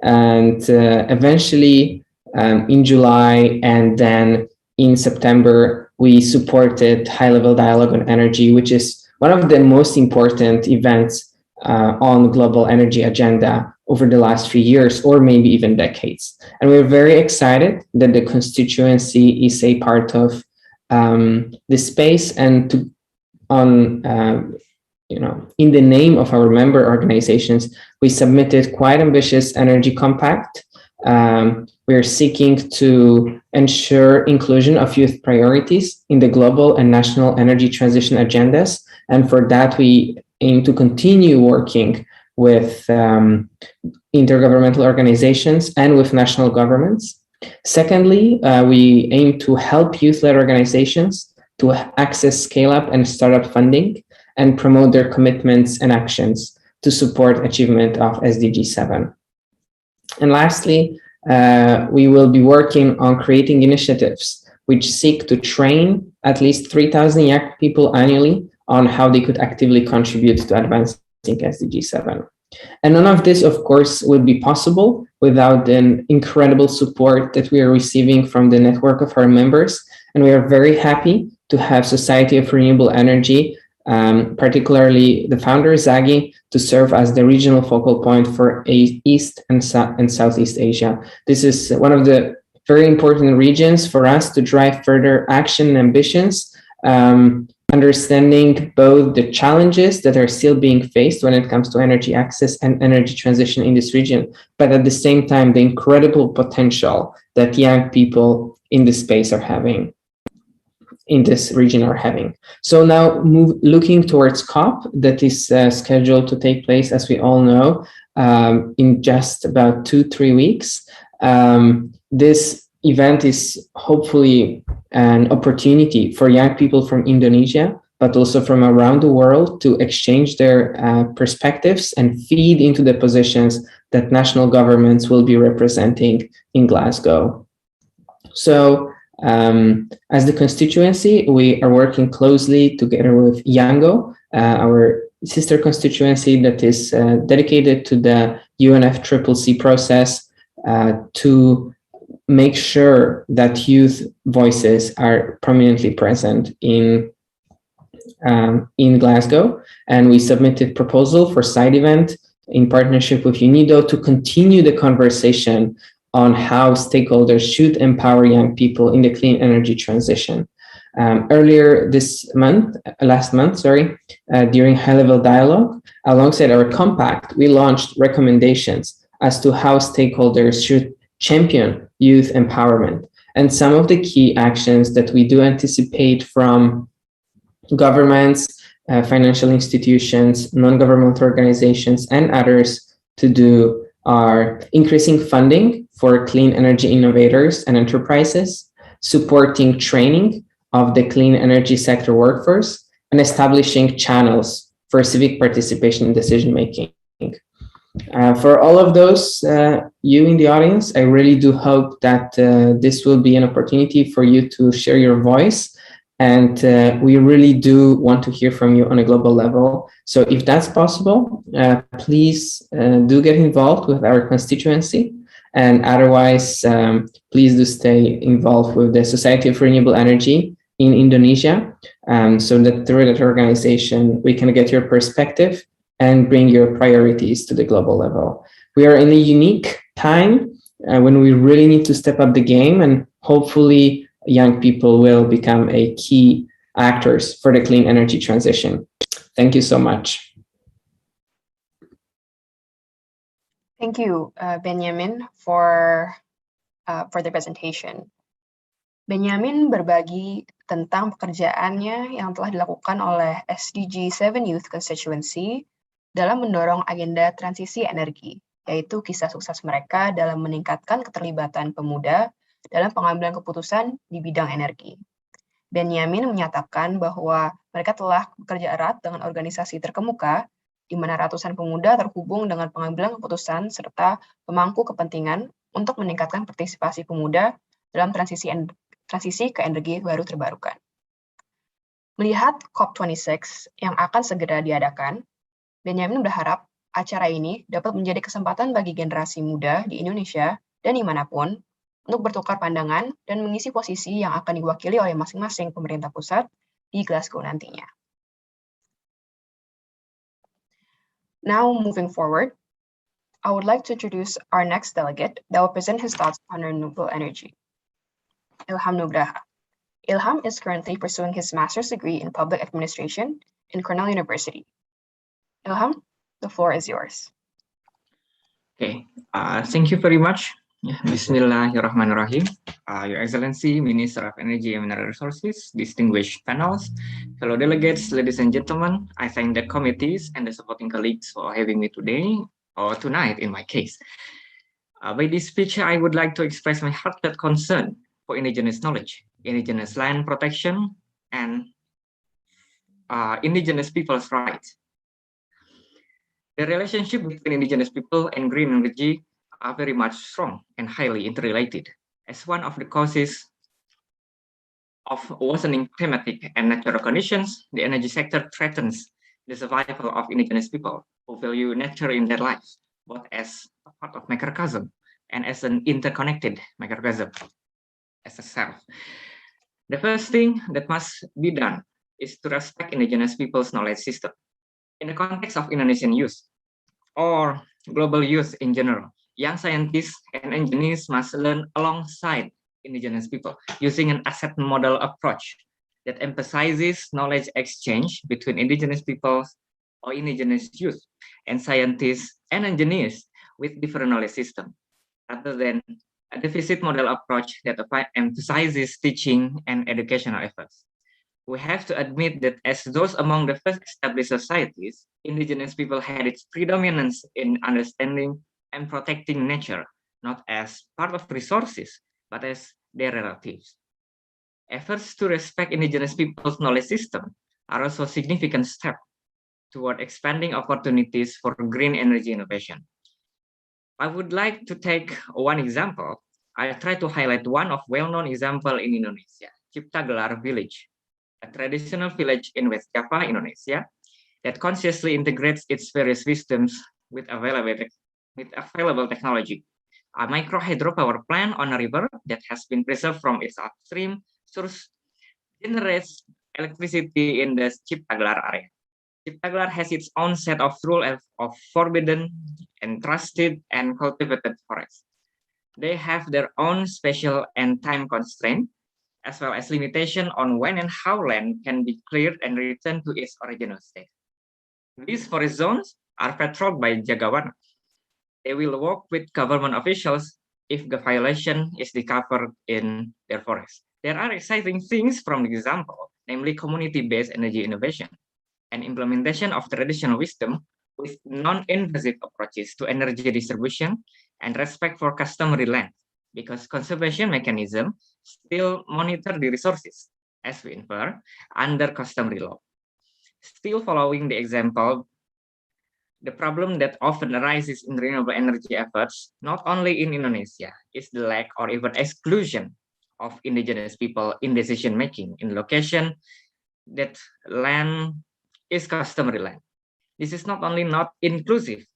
And eventually in July and then in September, we supported high-level dialogue on energy, which is one of the most important events on global energy agenda over the last few years, or maybe even decades. And we're very excited that the constituency is a part of this space, and in the name of our member organizations, we submitted quite ambitious energy compact. We are seeking to ensure inclusion of youth priorities in the global and national energy transition agendas. And for that, we aim to continue working with intergovernmental organizations and with national governments. Secondly, we aim to help youth-led organizations to access scale-up and startup funding and promote their commitments and actions to support achievement of SDG 7. And lastly, we will be working on creating initiatives which seek to train at least 3,000 young people annually on how they could actively contribute to advancing SDG 7. And none of this, of course, would be possible without the incredible support that we are receiving from the network of our members. And we are very happy to have Society of Renewable Energy, particularly the founder, Zagi, to serve as the regional focal point for East and Southeast Asia. This is one of the very important regions for us to drive further action and ambitions, understanding both the challenges that are still being faced when it comes to energy access and energy transition in this region, but at the same time, the incredible potential that young people in this space are having, in this region are having. So now looking towards COP, that is scheduled to take place, as we all know, in just about 2-3 weeks. This event is hopefully an opportunity for young people from Indonesia, but also from around the world, to exchange their perspectives and feed into the positions that national governments will be representing in Glasgow. So as the constituency, we are working closely together with Yango, our sister constituency that is dedicated to the UNFCCC process, to make sure that youth voices are prominently present in Glasgow. And we submitted proposal for side event in partnership with UNIDO to continue the conversation on how stakeholders should empower young people in the clean energy transition. Earlier last month, during high-level dialogue, alongside our compact, we launched recommendations as to how stakeholders should champion youth empowerment. And some of the key actions that we do anticipate from governments, financial institutions, non-governmental organizations, and others to do are increasing funding for clean energy innovators and enterprises, supporting training of the clean energy sector workforce, and establishing channels for civic participation in decision-making. For all of those, you in the audience, I really do hope that this will be an opportunity for you to share your voice. And we really do want to hear from you on a global level. So if that's possible, please do get involved with our constituency. And otherwise, please do stay involved with the Society of Renewable Energy in Indonesia, so that through that organization, we can get your perspective and bring your priorities to the global level. We are in a unique time when we really need to step up the game, and hopefully young people will become a key actors for the clean energy transition. Thank you so much. Thank you, Benjamin, for the presentation. Benjamin berbagi tentang pekerjaannya yang telah dilakukan oleh SDG 7 Youth Constituency dalam mendorong agenda transisi energi, yaitu kisah sukses mereka dalam meningkatkan keterlibatan pemuda dalam pengambilan keputusan di bidang energi. Benjamin menyatakan bahwa mereka telah bekerja erat dengan organisasi terkemuka, di mana ratusan pemuda terhubung dengan pengambilan keputusan serta pemangku kepentingan untuk meningkatkan partisipasi pemuda dalam transisi ke energi baru terbarukan. Melihat COP26 yang akan segera diadakan, Benjamin berharap acara ini dapat menjadi kesempatan bagi generasi muda di Indonesia dan dimanapun untuk bertukar pandangan dan mengisi posisi yang akan diwakili oleh masing-masing pemerintah pusat di Glasgow nantinya. Now, moving forward, I would like to introduce our next delegate that will present his thoughts on renewable energy. Ilham Nugraha. Ilham is currently pursuing his master's degree in public administration in Cornell University. Ilham, the floor is yours. Okay, thank you very much. Bismillahirrahmanirrahim. Your Excellency, Minister of Energy and Mineral Resources, distinguished panels, fellow delegates, ladies and gentlemen, I thank the committees and the supporting colleagues for having me today, or tonight in my case. By this speech, I would like to express my heartfelt concern for indigenous knowledge, indigenous land protection, and indigenous people's rights. The relationship between indigenous people and green energy are very much strong and highly interrelated. As one of the causes of worsening climatic and natural conditions, the energy sector threatens the survival of indigenous people who value nature in their lives, both as a part of microcosm and as an interconnected microcosm as a self. The first thing that must be done is to respect indigenous people's knowledge system. In the context of Indonesian youth or global youth in general, young scientists and engineers must learn alongside indigenous people using an asset model approach that emphasizes knowledge exchange between indigenous peoples or indigenous youth and scientists and engineers with different knowledge system, rather than a deficit model approach that emphasizes teaching and educational efforts. We have to admit that as those among the first established societies, indigenous people had its predominance in understanding and protecting nature, not as part of resources, but as their relatives. Efforts to respect indigenous people's knowledge system are also a significant step toward expanding opportunities for green energy innovation. I would like to take one example. I'll try to highlight one of well-known example in Indonesia, Ciptagelar village, a traditional village in West Java, Indonesia, that consciously integrates its various systems with available technology. A micro hydropower plant on a river that has been preserved from its upstream source generates electricity in the Ciptagelar area. Ciptagelar has its own set of rules of forbidden, entrusted, and cultivated forests. They have their own special and time constraint, as well as limitation on when and how land can be cleared and returned to its original state. These forest zones are patrolled by Jagawana. They will work with government officials if the violation is discovered in their forest. There are exciting things from the example, namely community-based energy innovation and implementation of traditional wisdom with non-invasive approaches to energy distribution and respect for customary land, because conservation mechanism still monitor the resources, as we infer, under customary law. Still following the example The problem that often arises in renewable energy efforts, not only in Indonesia, is the lack or even exclusion of indigenous people in decision-making in location that land is customary land. This is not only not inclusive,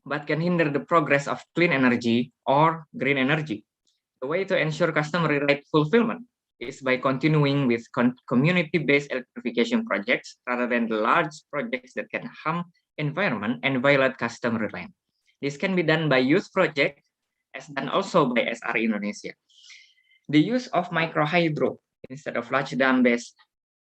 but can hinder the progress of clean energy or green energy. The way to ensure customary right fulfillment is by continuing with community-based electrification projects rather than the large projects that can harm environment and violate customary land. This can be done by youth project, as done also by SRI Indonesia. The use of micro hydro instead of large dam-based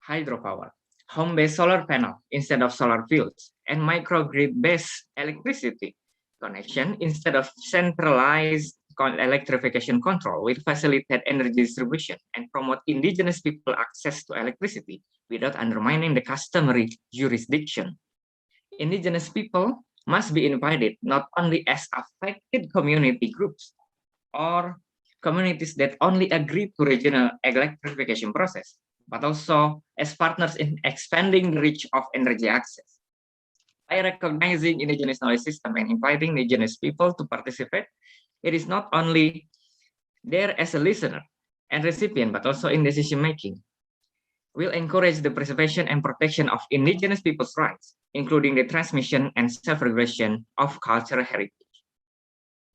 hydropower, home-based solar panel instead of solar fields, and microgrid-based electricity connection instead of centralized electrification control will facilitate energy distribution and promote indigenous people access to electricity without undermining the customary jurisdiction. Indigenous people must be invited not only as affected community groups or communities that only agree to regional electrification process, but also as partners in expanding the reach of energy access. By recognizing indigenous knowledge system and inviting indigenous people to participate, it is not only there as a listener and recipient, but also in decision making. We'll encourage the preservation and protection of indigenous people's rights, including the transmission and self-regulation of cultural heritage.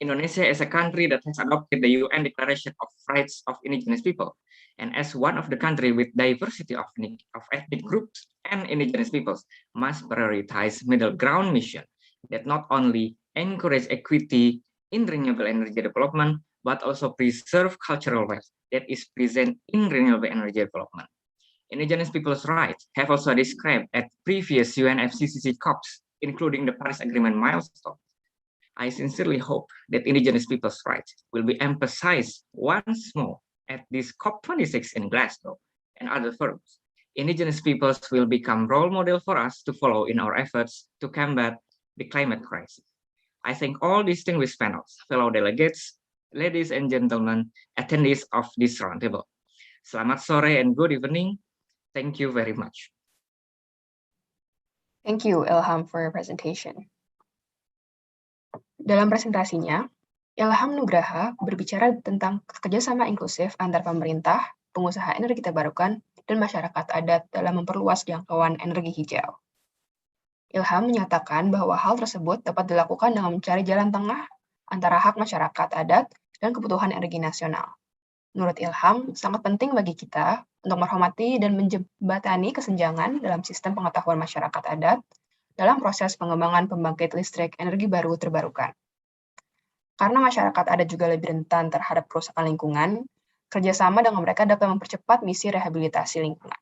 Indonesia is a country that has adopted the UN Declaration of Rights of Indigenous People, and as one of the countries with diversity of ethnic groups and indigenous peoples, must prioritize middle ground mission that not only encourage equity in renewable energy development, but also preserve cultural wealth that is present in renewable energy development. Indigenous people's rights have also described at previous UNFCCC COPs, including the Paris Agreement milestone. I sincerely hope that indigenous people's rights will be emphasized once more at this COP26 in Glasgow and other forums. Indigenous peoples will become role model for us to follow in our efforts to combat the climate crisis. I thank all distinguished panels, fellow delegates, ladies and gentlemen, attendees of this roundtable. Selamat sore and good evening. Thank you very much. Thank you, Ilham, for your presentation. Dalam presentasinya, Ilham Nugraha berbicara tentang kerjasama inklusif antar pemerintah, pengusaha energi terbarukan, dan masyarakat adat dalam memperluas jangkauan energi hijau. Ilham menyatakan bahwa hal tersebut dapat dilakukan dengan mencari jalan tengah antara hak masyarakat adat dan kebutuhan energi nasional. Menurut Ilham, sangat penting bagi kita untuk menghormati dan menjembatani kesenjangan dalam sistem pengetahuan masyarakat adat dalam proses pengembangan pembangkit listrik energi baru terbarukan. Karena masyarakat adat juga lebih rentan terhadap kerusakan lingkungan, kerjasama dengan mereka dapat mempercepat misi rehabilitasi lingkungan.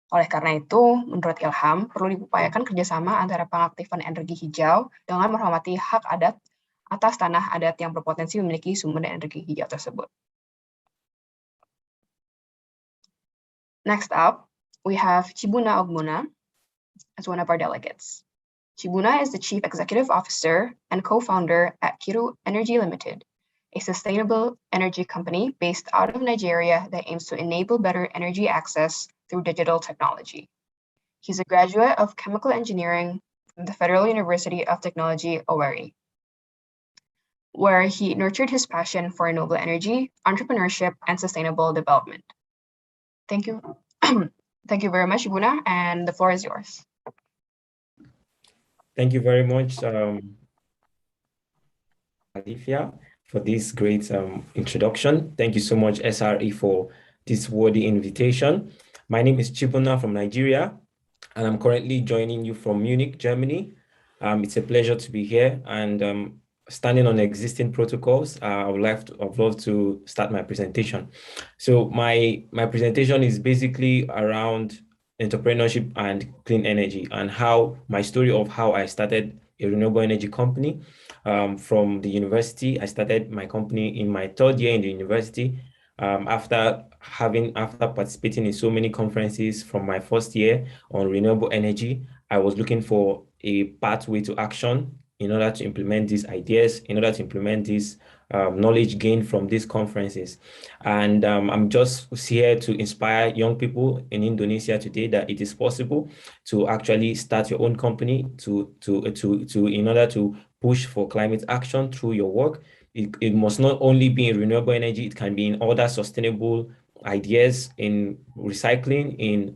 Oleh karena itu, menurut Ilham, perlu diupayakan kerjasama antara pengaktifan energi hijau dengan menghormati hak adat atas tanah adat yang berpotensi memiliki sumber energi hijau tersebut. Next up, we have Chibuna Ogmuna as one of our delegates. Chibuna is the Chief Executive Officer and co-founder at Kiru Energy Limited, a sustainable energy company based out of Nigeria that aims to enable better energy access through digital technology. He's a graduate of chemical engineering from the Federal University of Technology, Owerri, where he nurtured his passion for renewable energy, entrepreneurship, and sustainable development. Thank you. Thank you very much, Chibuna, and the floor is yours. Thank you very much, Alifia, for this great introduction. Thank you so much, SRE, for this worthy invitation. My name is Chibuna from Nigeria, and I'm currently joining you from Munich, Germany. It's a pleasure to be here, and standing on existing protocols, I would love to start my presentation. So my presentation is basically around entrepreneurship and clean energy, and how my story of how I started a renewable energy company from the university. I started my company in my third year in the university after participating in so many conferences from my first year on renewable energy. I was looking for a pathway to action in order to implement these ideas, in order to implement these knowledge gained from these conferences. And I'm just here to inspire young people in Indonesia today that it is possible to actually start your own company in order to push for climate action through your work. It must not only be in renewable energy, it can be in other sustainable ideas, in recycling, in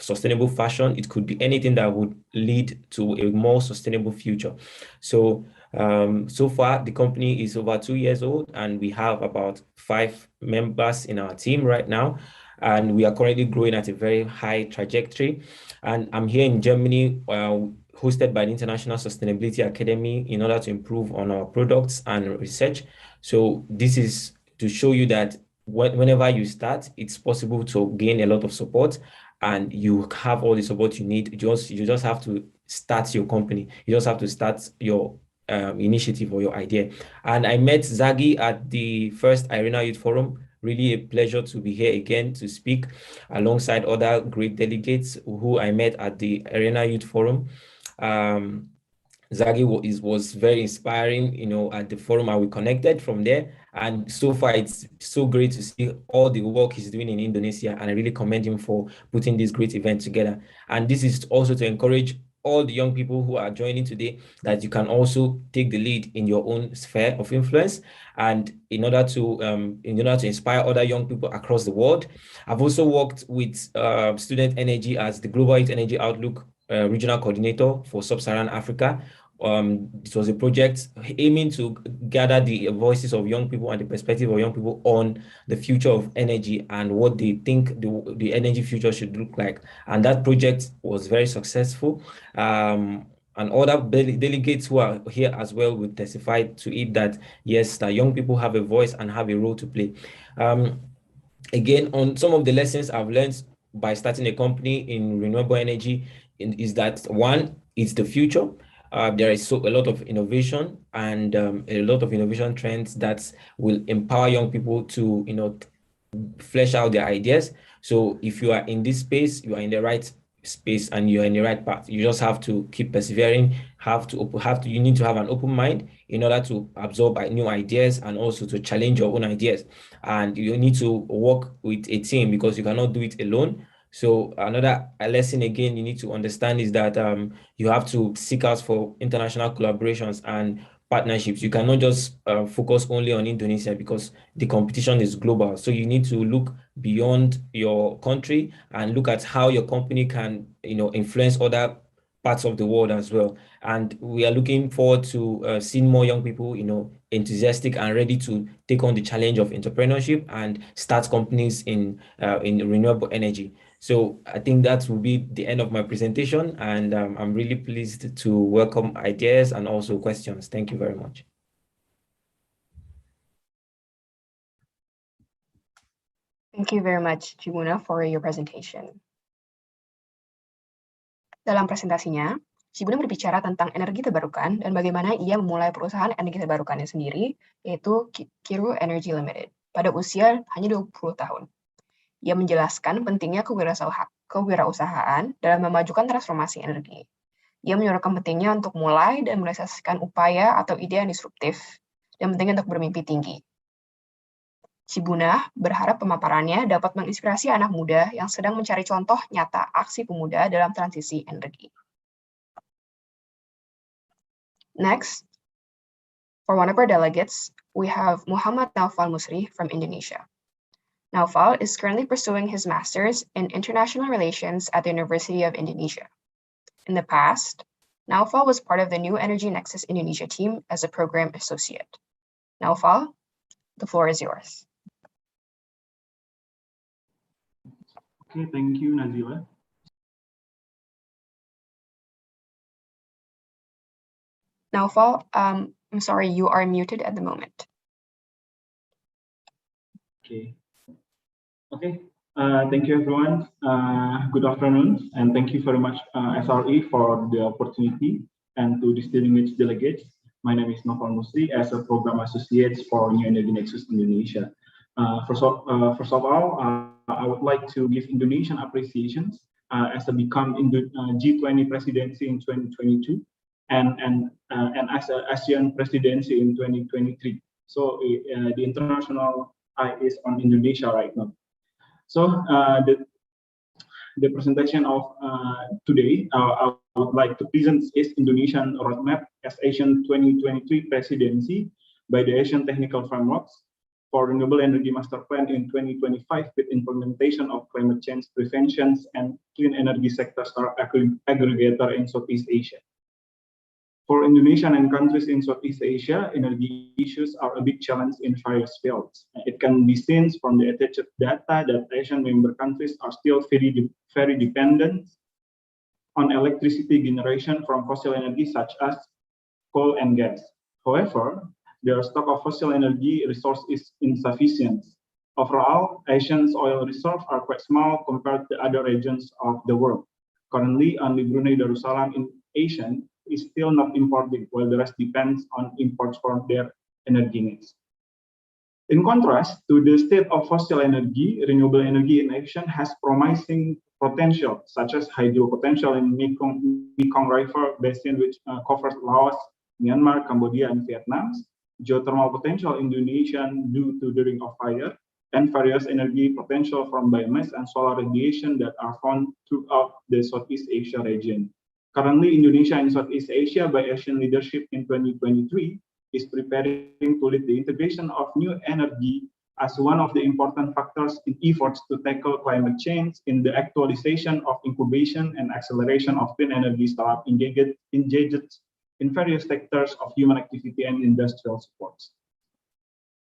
sustainable fashion. It could be anything that would lead to a more sustainable future. So so far the company is over 2 years old, and we have about 5 members in our team right now, and we are currently growing at a very high trajectory. And I'm here in Germany, hosted by the International Sustainability Academy, in order to improve on our products and research. So this is to show you that whenever you start, it's possible to gain a lot of support, and you have all the support you need. You just have to start your company. You just have to start your initiative or your idea. And I met Zagi at the first Arena Youth Forum. Really a pleasure to be here again to speak alongside other great delegates who I met at the Arena Youth Forum. Zagi was very inspiring, at the forum, and we connected from there. And so far, it's so great to see all the work he's doing in Indonesia, and I really commend him for putting this great event together. And this is also to encourage all the young people who are joining today that you can also take the lead in your own sphere of influence, and in order to inspire other young people across the world. I've also worked with Student Energy as the Global Youth Energy Outlook Regional Coordinator for Sub-Saharan Africa. It was a project aiming to gather the voices of young people and the perspective of young people on the future of energy and what they think the energy future should look like. And that project was very successful. And other delegates who are here as well will testify to it that, yes, that young people have a voice and have a role to play. Again, on some of the lessons I've learned by starting a company in renewable energy is that, one, it's the future. There is a lot of innovation and a lot of innovation trends that will empower young people to, flesh out their ideas. So if you are in this space, you are in the right space and you're in the right path. You just have to keep persevering. You need to have an open mind in order to absorb new ideas and also to challenge your own ideas. And you need to work with a team because you cannot do it alone. So another lesson again you need to understand is that you have to seek out for international collaborations and partnerships. You cannot just focus only on Indonesia because the competition is global. So you need to look beyond your country and look at how your company can, influence other parts of the world as well. And we are looking forward to seeing more young people, enthusiastic and ready to take on the challenge of entrepreneurship and start companies in renewable energy. So I think that will be the end of my presentation, and I'm really pleased to welcome ideas and also questions. Thank you very much. Thank you very much, Cibuna, for your presentation. Dalam presentasinya, Cibuna berbicara tentang energi terbarukan dan bagaimana ia memulai perusahaan energi terbarukannya sendiri, yaitu Kiru Energy Limited, pada usia hanya 20 tahun. Ia menjelaskan pentingnya kewirausahaan dalam memajukan transformasi energi. Ia menyorotkan pentingnya untuk mulai dan merealisasikan upaya atau ide yang disruptif, dan pentingnya untuk bermimpi tinggi. Cibuna berharap pemaparannya dapat menginspirasi anak muda yang sedang mencari contoh nyata aksi pemuda dalam transisi energi. Next, for one of our delegates, we have Muhammad Naufal Musri from Indonesia. Naufal is currently pursuing his master's in international relations at the University of Indonesia. In the past, Naufal was part of the New Energy Nexus Indonesia team as a program associate. Naufal, the floor is yours. Okay, thank you, Nazila. Naufal, I'm sorry, you are muted at the moment. Okay. Okay, thank you everyone. Good afternoon, and thank you very much SRE for the opportunity and to distinguished delegates. My name is Naufal Musri as a program associate for New Energy Nexus Indonesia. First of all, I would like to give Indonesian appreciations as a become G20 presidency in 2022 and as an ASEAN presidency in 2023. So the international eye is on Indonesia right now. So the presentation of today, I would like to present is Indonesian roadmap as Asian 2023 presidency by the Asian Technical Frameworks for Renewable Energy Master Plan in 2025 with implementation of climate change preventions and clean energy sector star aggregator in Southeast Asia. For Indonesia and countries in Southeast Asia, energy issues are a big challenge in various fields. It can be seen from the attached data that Asian member countries are still very dependent on electricity generation from fossil energy such as coal and gas. However, their stock of fossil energy resource is insufficient. Overall, Asia's oil reserves are quite small compared to other regions of the world. Currently, only Brunei Darussalam in Asia is still not importing, while the rest depends on imports for their energy needs. In contrast to the state of fossil energy, renewable energy in Asia has promising potential, such as hydro potential in Mekong River Basin, which covers Laos, Myanmar, Cambodia, and Vietnam, geothermal potential in Indonesia due to the Ring of Fire, and various energy potential from biomass and solar radiation that are found throughout the Southeast Asia region. Currently, Indonesia in Southeast Asia, by Asian leadership in 2023, is preparing to lead the integration of new energy as one of the important factors in efforts to tackle climate change in the actualization of incubation and acceleration of clean energy startup engaged in various sectors of human activity and industrial supports.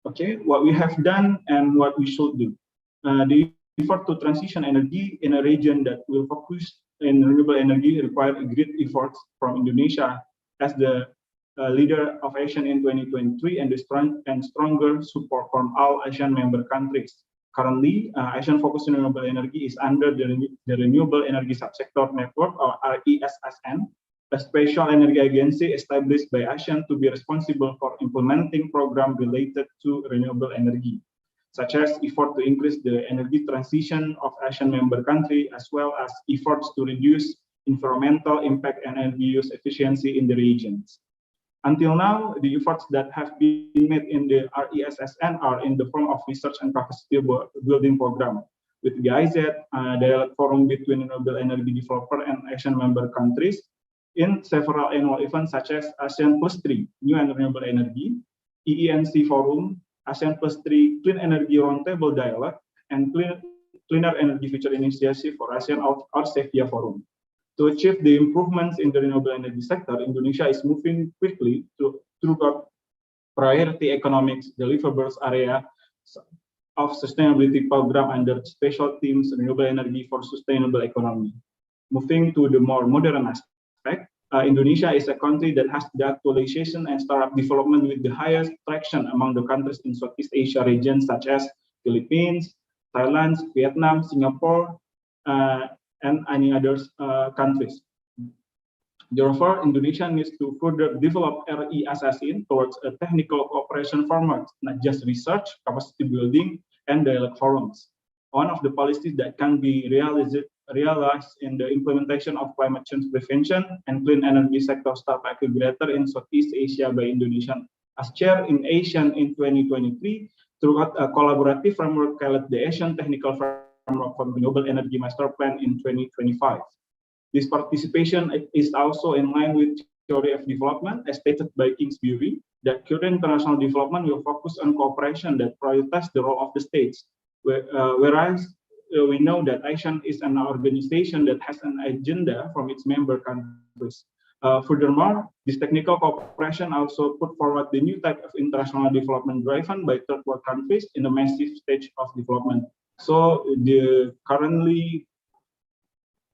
Okay, what we have done and what we should do. The effort to transition energy in a region that will focus in renewable energy require great efforts from Indonesia as the leader of Asia in 2023 and the stronger support from all Asian member countries. Currently, Asian Focus on Renewable Energy is under the Renewable Energy Subsector Network, or RESSN, a special energy agency established by ASEAN to be responsible for implementing programs related to renewable energy, such as effort to increase the energy transition of ASEAN member countries, as well as efforts to reduce environmental impact and energy use efficiency in the regions. Until now, the efforts that have been made in the RESSN are in the form of research and capacity building program, with GIZ, dialogue forum between renewable energy developer and ASEAN member countries, in several annual events such as ASEAN Plus 3, New and Renewable Energy, EENC Forum, ASEAN Plus 3, Clean Energy Roundtable Dialogue, and Cleaner Energy Future Initiative for ASEAN or SEVIA Forum. To achieve the improvements in the renewable energy sector, Indonesia is moving quickly through priority economics deliverables area of sustainability program under special themes renewable energy for sustainable economy. Moving to the more modern aspect, Indonesia is a country that has the actualization and startup development with the highest traction among the countries in Southeast Asia region, such as Philippines, Thailand, Vietnam, Singapore, and any other countries. Therefore, Indonesia needs to further develop RESSN towards a technical cooperation format, not just research, capacity building, and dialogue forums. One of the policies that can be realized in the implementation of climate change prevention and clean energy sector startup aggregator in Southeast Asia by Indonesia as chair in ASEAN in 2023 throughout a collaborative framework called the Asian Technical Framework for Renewable Energy Master Plan in 2025. This participation is also in line with theory of development as stated by Kingsbury, that current international development will focus on cooperation that prioritizes the role of the states, whereas we know that ASEAN is an organization that has an agenda from its member countries. Furthermore, this technical cooperation also put forward the new type of international development driven by third world countries in a massive stage of development. So currently,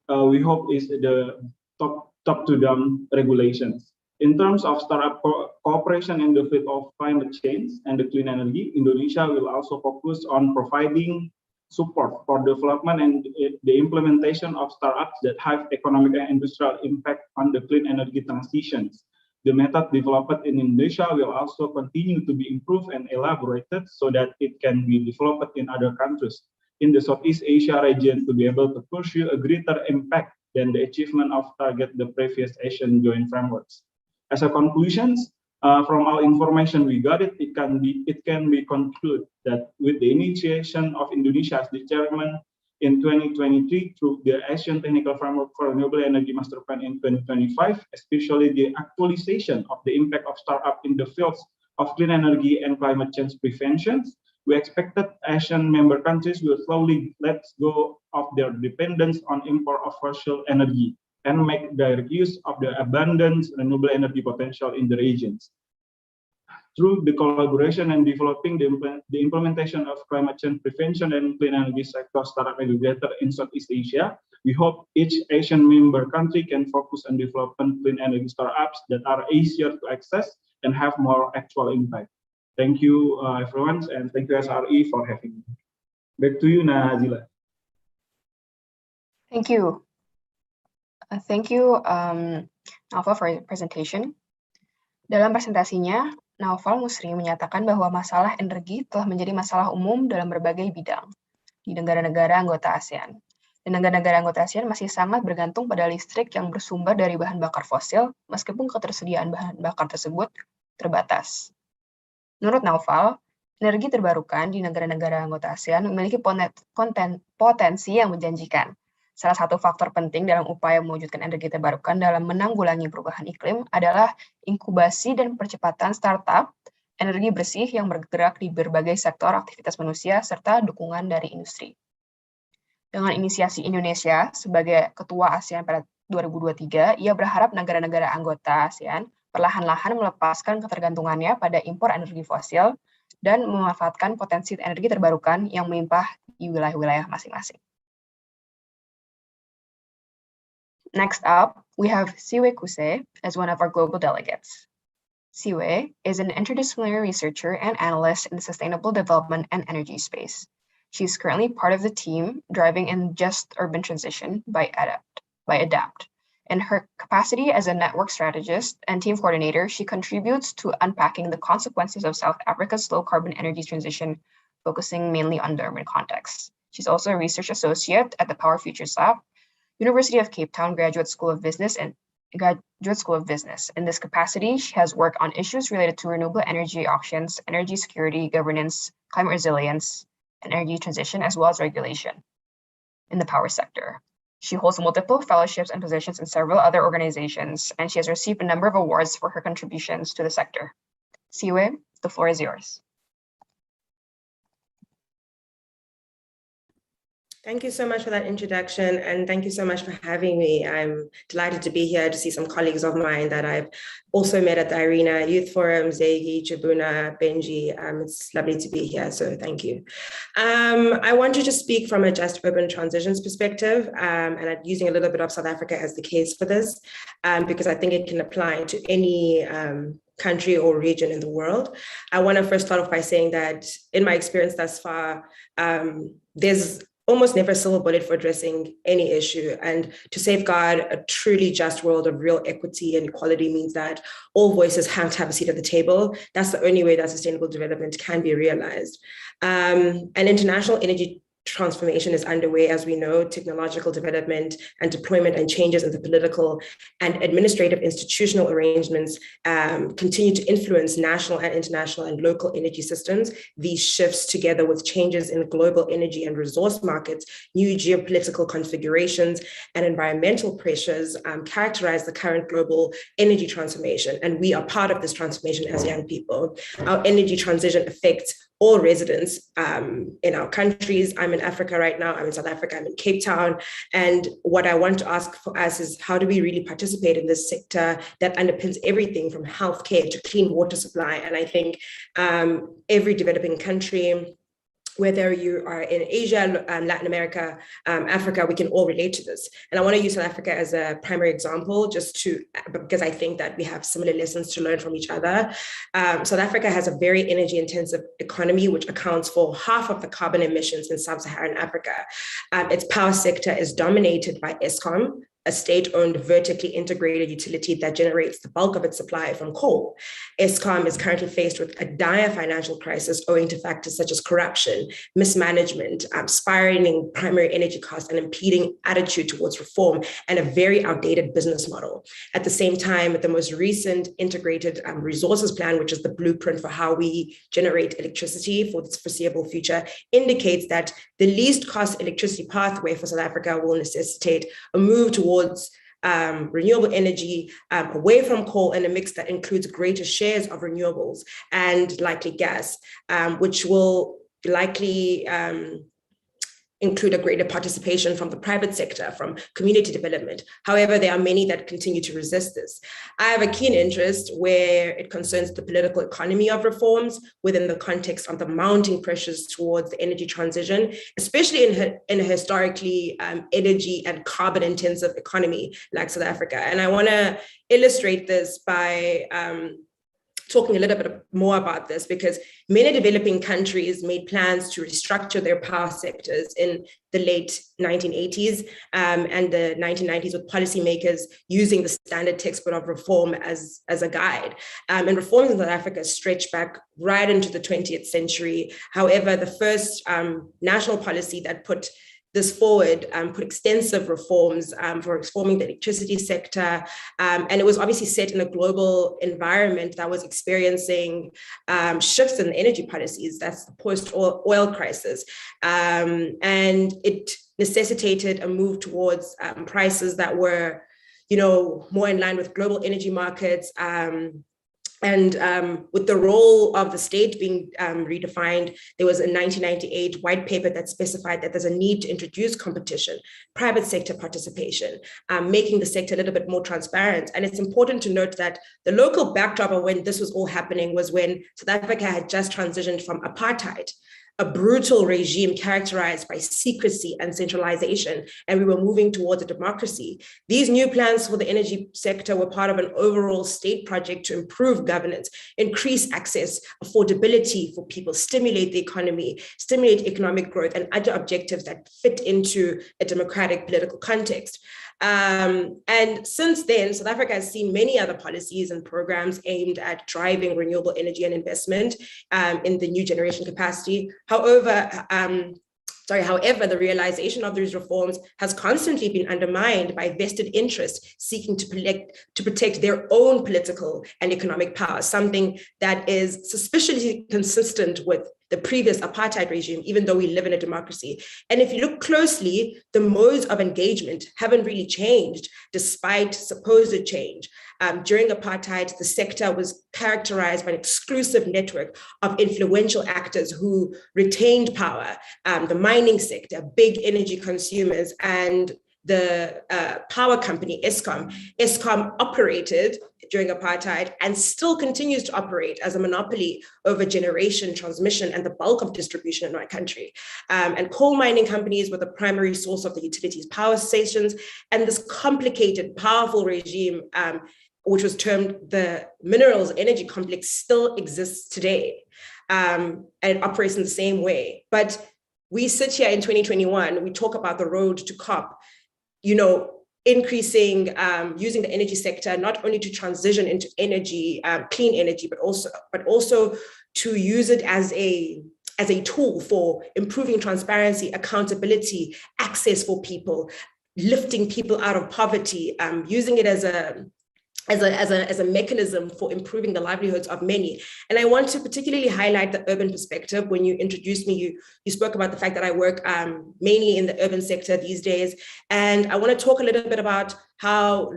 we hope is the top to down regulations. In terms of startup cooperation in the field of climate change and the clean energy, Indonesia will also focus on providing support for development and the implementation of startups that have economic and industrial impact on the clean energy transitions. The method developed in Indonesia will also continue to be improved and elaborated so that it can be developed in other countries in the Southeast Asia region to be able to pursue a greater impact than the achievement of target the previous Asian joint frameworks. As a conclusion, From our information we got, it can be concluded that with the initiation of Indonesia as the chairman in 2023 through the Asian Technical Framework for Renewable Energy Master Plan in 2025, especially the actualization of the impact of startup in the fields of clean energy and climate change prevention, we expect that Asian member countries will slowly let go of their dependence on import of fossil energy and make direct use of the abundant renewable energy potential in the regions. Through the collaboration and developing the implementation of climate change prevention and clean energy sector startup aggregator in Southeast Asia, we hope each Asian member country can focus on developing clean energy startups that are easier to access and have more actual impact. Thank you, everyone, and thank you, SRE, for having me. Back to you, Nazila. Thank you. Thank you, Naufal, for your presentation. Dalam presentasinya, Naufal Musri menyatakan bahwa masalah energi telah menjadi masalah umum dalam berbagai bidang di negara-negara anggota ASEAN. Dan negara-negara anggota ASEAN masih sangat bergantung pada listrik yang bersumber dari bahan bakar fosil, meskipun ketersediaan bahan bakar tersebut terbatas. Menurut Naufal, energi terbarukan di negara-negara anggota ASEAN memiliki potensi yang menjanjikan. Salah satu faktor penting dalam upaya mewujudkan energi terbarukan dalam menanggulangi perubahan iklim adalah inkubasi dan percepatan startup energi bersih yang bergerak di berbagai sektor aktivitas manusia serta dukungan dari industri. Dengan inisiasi Indonesia sebagai ketua ASEAN pada 2023, ia berharap negara-negara anggota ASEAN perlahan-lahan melepaskan ketergantungannya pada impor energi fosil dan memanfaatkan potensi energi terbarukan yang melimpah di wilayah-wilayah masing-masing. Next up, we have Siwe Kuse as one of our global delegates. Siwe is an interdisciplinary researcher and analyst in the sustainable development and energy space. She is currently part of the team driving in just urban transition by ADAPT. In her capacity as a network strategist and team coordinator, she contributes to unpacking the consequences of South Africa's low-carbon energy transition, focusing mainly on the urban context. She's also a research associate at the Power Futures Lab, University of Cape Town Graduate School of Business. In this capacity, she has worked on issues related to renewable energy auctions, energy security, governance, climate resilience, and energy transition, as well as regulation in the power sector. She holds multiple fellowships and positions in several other organizations, and she has received a number of awards for her contributions to the sector. Siwe, the floor is yours. Thank you so much for that introduction, and thank you so much for having me. I'm delighted to be here to see some colleagues of mine that I've also met at the Irina Youth Forum, Zegi, Chibuna, Benji. It's lovely to be here, so thank you. I want to just speak from a just urban transitions perspective, and I'm using a little bit of South Africa as the case for this, because I think it can apply to any country or region in the world. I want to first start off by saying that in my experience thus far, there's almost never a silver bullet for addressing any issue. And to safeguard a truly just world of real equity and equality means that all voices have to have a seat at the table. That's the only way that sustainable development can be realized. An international energy transformation is underway, as we know. Technological development and deployment and changes in the political and administrative institutional arrangements continue to influence national and international and local energy systems. These shifts, together with changes in global energy and resource markets, new geopolitical configurations, and environmental pressures characterize the current global energy transformation. And we are part of this transformation as young people. Our energy transition affects all residents in our countries. I'm in Africa right now, I'm in South Africa, I'm in Cape Town. And what I want to ask for us is, how do we really participate in this sector that underpins everything from healthcare to clean water supply? And I think every developing country, whether you are in Asia, Latin America, Africa, we can all relate to this. And I want to use South Africa as a primary example, because I think that we have similar lessons to learn from each other. South Africa has a very energy intensive economy, which accounts for half of the carbon emissions in sub-Saharan Africa. Its power sector is dominated by Eskom, a state-owned, vertically integrated utility that generates the bulk of its supply from coal. Eskom is currently faced with a dire financial crisis owing to factors such as corruption, mismanagement, spiraling primary energy costs, and impeding attitude towards reform, and a very outdated business model. At the same time, the most recent integrated resources plan, which is the blueprint for how we generate electricity for the foreseeable future, indicates that the least cost electricity pathway for South Africa will necessitate a move towards renewable energy, away from coal, and a mix that includes greater shares of renewables and likely gas, which will likely include a greater participation from the private sector, from community development. However, there are many that continue to resist this. I have a keen interest where it concerns the political economy of reforms within the context of the mounting pressures towards the energy transition, especially in a historically energy and carbon intensive economy like South Africa. And I wanna illustrate this by talking a little bit more about this, because many developing countries made plans to restructure their power sectors in the late 1980s and the 1990s, with policymakers using the standard textbook of reform as a guide. And reforms in South Africa stretch back right into the 20th century. However, the first national policy that put this forward put extensive reforms for reforming the electricity sector. And it was obviously set in a global environment that was experiencing shifts in energy policies. That's the post-oil crisis. And it necessitated a move towards prices that were, more in line with global energy markets, and with the role of the state being redefined, there was a 1998 white paper that specified that there's a need to introduce competition, private sector participation, making the sector a little bit more transparent. And it's important to note that the local backdrop of when this was all happening was when South Africa had just transitioned from apartheid, a brutal regime characterized by secrecy and centralization, and we were moving towards a democracy. These new plans for the energy sector were part of an overall state project to improve governance, increase access, affordability for people, stimulate the economy, stimulate economic growth, and other objectives that fit into a democratic political context. And since then, South Africa has seen many other policies and programs aimed at driving renewable energy and investment in the new generation capacity. However, the realization of these reforms has constantly been undermined by vested interests seeking to protect their own political and economic power, something that is suspiciously consistent with the previous apartheid regime, even though we live in a democracy. And if you look closely, the modes of engagement haven't really changed despite supposed change. During apartheid, the sector was characterized by an exclusive network of influential actors who retained power, the mining sector, big energy consumers, and the power company, Eskom. Eskom operated during apartheid and still continues to operate as a monopoly over generation, transmission, and the bulk of distribution in our country. And coal mining companies were the primary source of the utilities power stations, and this complicated, powerful regime, which was termed the minerals energy complex, still exists today. And it operates in the same way. But we sit here in 2021, we talk about the road to COP, increasing, using the energy sector, not only to transition into energy, clean energy, but also to use it as a tool for improving transparency, accountability, access for people, lifting people out of poverty, using it as a mechanism for improving the livelihoods of many. And I want to particularly highlight the urban perspective. When you introduced me, you spoke about the fact that I work mainly in the urban sector these days. And I want to talk a little bit about how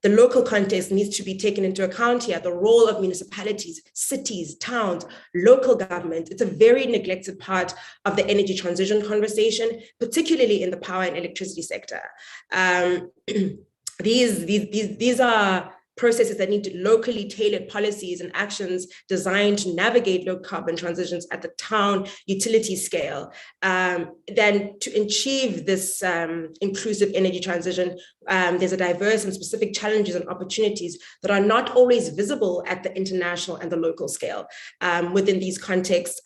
the local context needs to be taken into account here, the role of municipalities, cities, towns, local government. It's a very neglected part of the energy transition conversation, particularly in the power and electricity sector. These are processes that need locally tailored policies and actions designed to navigate low carbon transitions at the town utility scale. Then to achieve this inclusive energy transition, there's a diverse and specific challenges and opportunities that are not always visible at the international and the local scale. Within these contexts,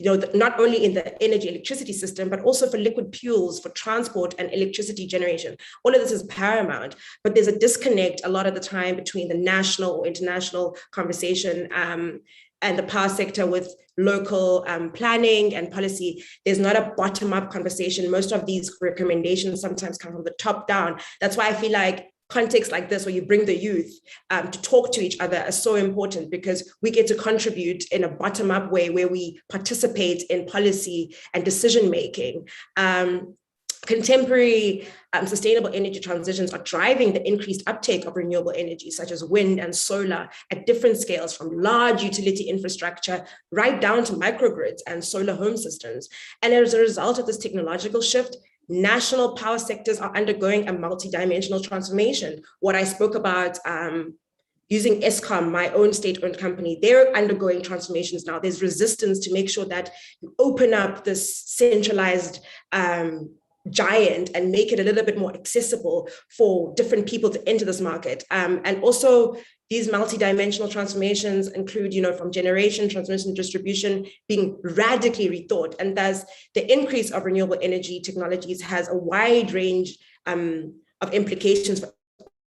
not only in the energy electricity system, but also for liquid fuels, for transport and electricity generation. All of this is paramount, but there's a disconnect a lot of the time between the national or international conversation and the power sector with local planning and policy. There's not a bottom-up conversation. Most of these recommendations sometimes come from the top down. That's why I feel like context like this, where you bring the youth to talk to each other, is so important, because we get to contribute in a bottom-up way where we participate in policy and decision-making. Contemporary sustainable energy transitions are driving the increased uptake of renewable energy, such as wind and solar, at different scales, from large utility infrastructure right down to microgrids and solar home systems. And as a result of this technological shift, national power sectors are undergoing a multidimensional transformation. What I spoke about using ESCOM, my own state-owned company, they're undergoing transformations now. There's resistance to make sure that you open up this centralized giant and make it a little bit more accessible for different people to enter this market. And also these multidimensional transformations include, from generation, transmission, distribution being radically rethought. And thus the increase of renewable energy technologies has a wide range of implications for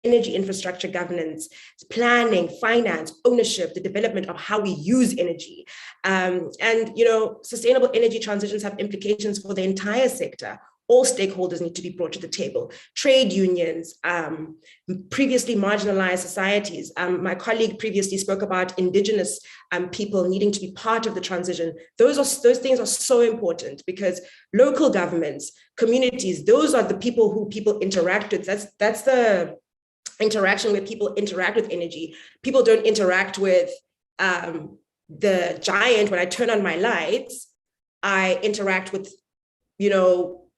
energy infrastructure governance, planning, finance, ownership, the development of how we use energy. And sustainable energy transitions have implications for the entire sector. All stakeholders need to be brought to the table. Trade unions, previously marginalized societies. My colleague previously spoke about indigenous people needing to be part of the transition. Those things are so important, because local governments, communities, those are the people who people interact with. That's the interaction where people interact with energy. People don't interact with the giant. When I turn on my lights, I interact with,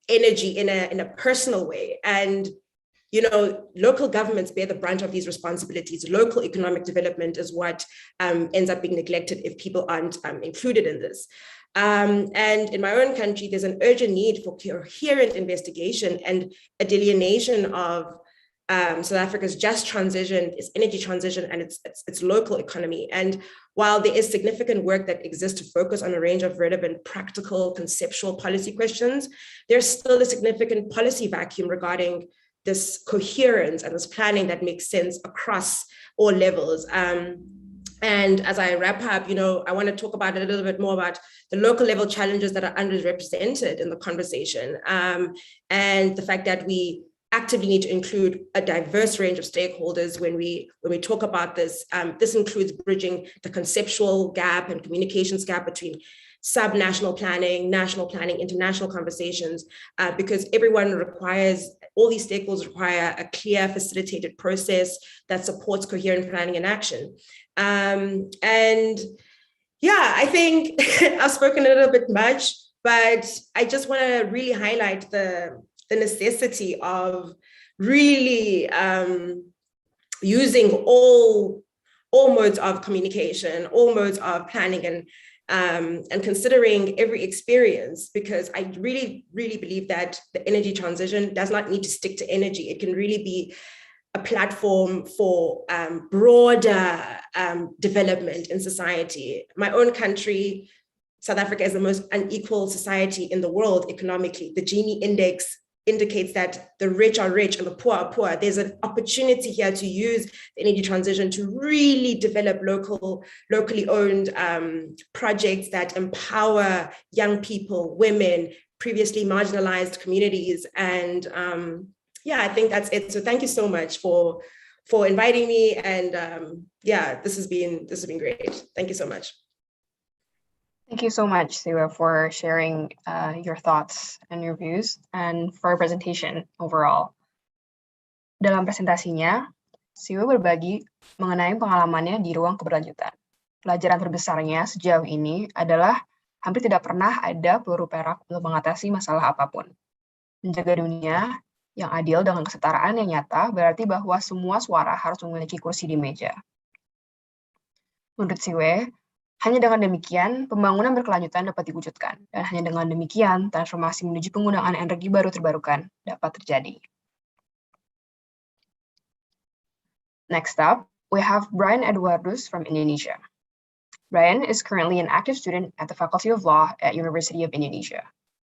energy in a personal way. And, local governments bear the brunt of these responsibilities. Local economic development is what ends up being neglected if people aren't included in this. And in my own country, there's an urgent need for coherent investigation and a delineation of South Africa's just transition, its energy transition, and its local economy. And while there is significant work that exists to focus on a range of relevant, practical, conceptual policy questions, there's still a significant policy vacuum regarding this coherence and this planning that makes sense across all levels. And as I wrap up, I want to talk about a little bit more about the local level challenges that are underrepresented in the conversation, and the fact that we actively need to include a diverse range of stakeholders when we talk about this. This includes bridging the conceptual gap and communications gap between sub-national planning, national planning, international conversations, because all these stakeholders require a clear, facilitated process that supports coherent planning and action. And yeah, I think I've spoken a little bit much, but I just want to really highlight the necessity of really using all modes of communication, all modes of planning, and considering every experience, because I really, really believe that the energy transition does not need to stick to energy. It can really be a platform for broader development in society. My own country, South Africa, is the most unequal society in the world economically. The Gini index indicates that the rich are rich and the poor are poor. There's an opportunity here to use the energy transition to really develop locally owned projects that empower young people, women, previously marginalized communities. And yeah, I think that's it. So thank you so much for inviting me. And yeah, this has been great. Thank you so much. Thank you so much, Siwa, for sharing your thoughts and your views, and for our presentation overall. Dalam presentasinya, Siwa berbagi mengenai pengalamannya di ruang keberlanjutan. Pelajaran terbesarnya sejauh ini adalah hampir tidak pernah ada peluru perak untuk mengatasi masalah apapun. Menjaga dunia yang adil dengan kesetaraan yang nyata berarti bahwa semua suara harus memiliki kursi di meja. Menurut Siwa, hanya dengan demikian, pembangunan berkelanjutan dapat diwujudkan, dan hanya dengan demikian, transformasi menuju penggunaan energi baru terbarukan dapat terjadi. Next up, we have Brian Edwardus from Indonesia. Brian is currently an active student at the Faculty of Law at University of Indonesia.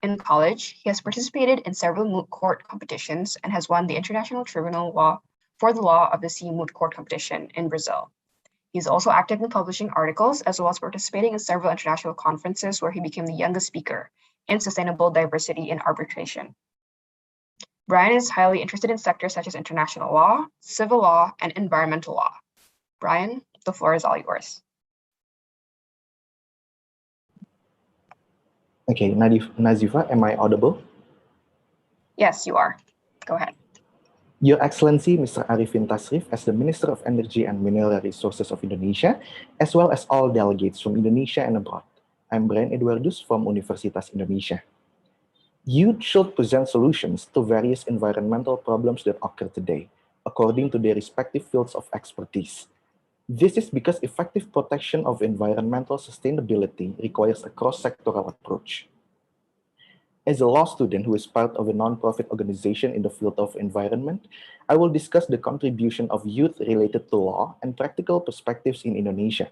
In college, he has participated in several moot court competitions and has won the International Tribunal Law for the Law of the Sea moot court competition in Brazil. He is also active in publishing articles as well as participating in several international conferences where he became the youngest speaker in sustainable diversity in arbitration. Brian is highly interested in sectors such as international law, civil law, and environmental law. Brian, the floor is all yours. Okay, Nazifa, am I audible? Yes, you are. Go ahead. Your Excellency, Mr. Arifin Tasrif, as the Minister of Energy and Mineral Resources of Indonesia, as well as all delegates from Indonesia and abroad. I'm Brian Eduardus from Universitas Indonesia. Youth should present solutions to various environmental problems that occur today, according to their respective fields of expertise. This is because effective protection of environmental sustainability requires a cross-sectoral approach. As a law student who is part of a non-profit organization in the field of environment, I will discuss the contribution of youth related to law and practical perspectives in Indonesia.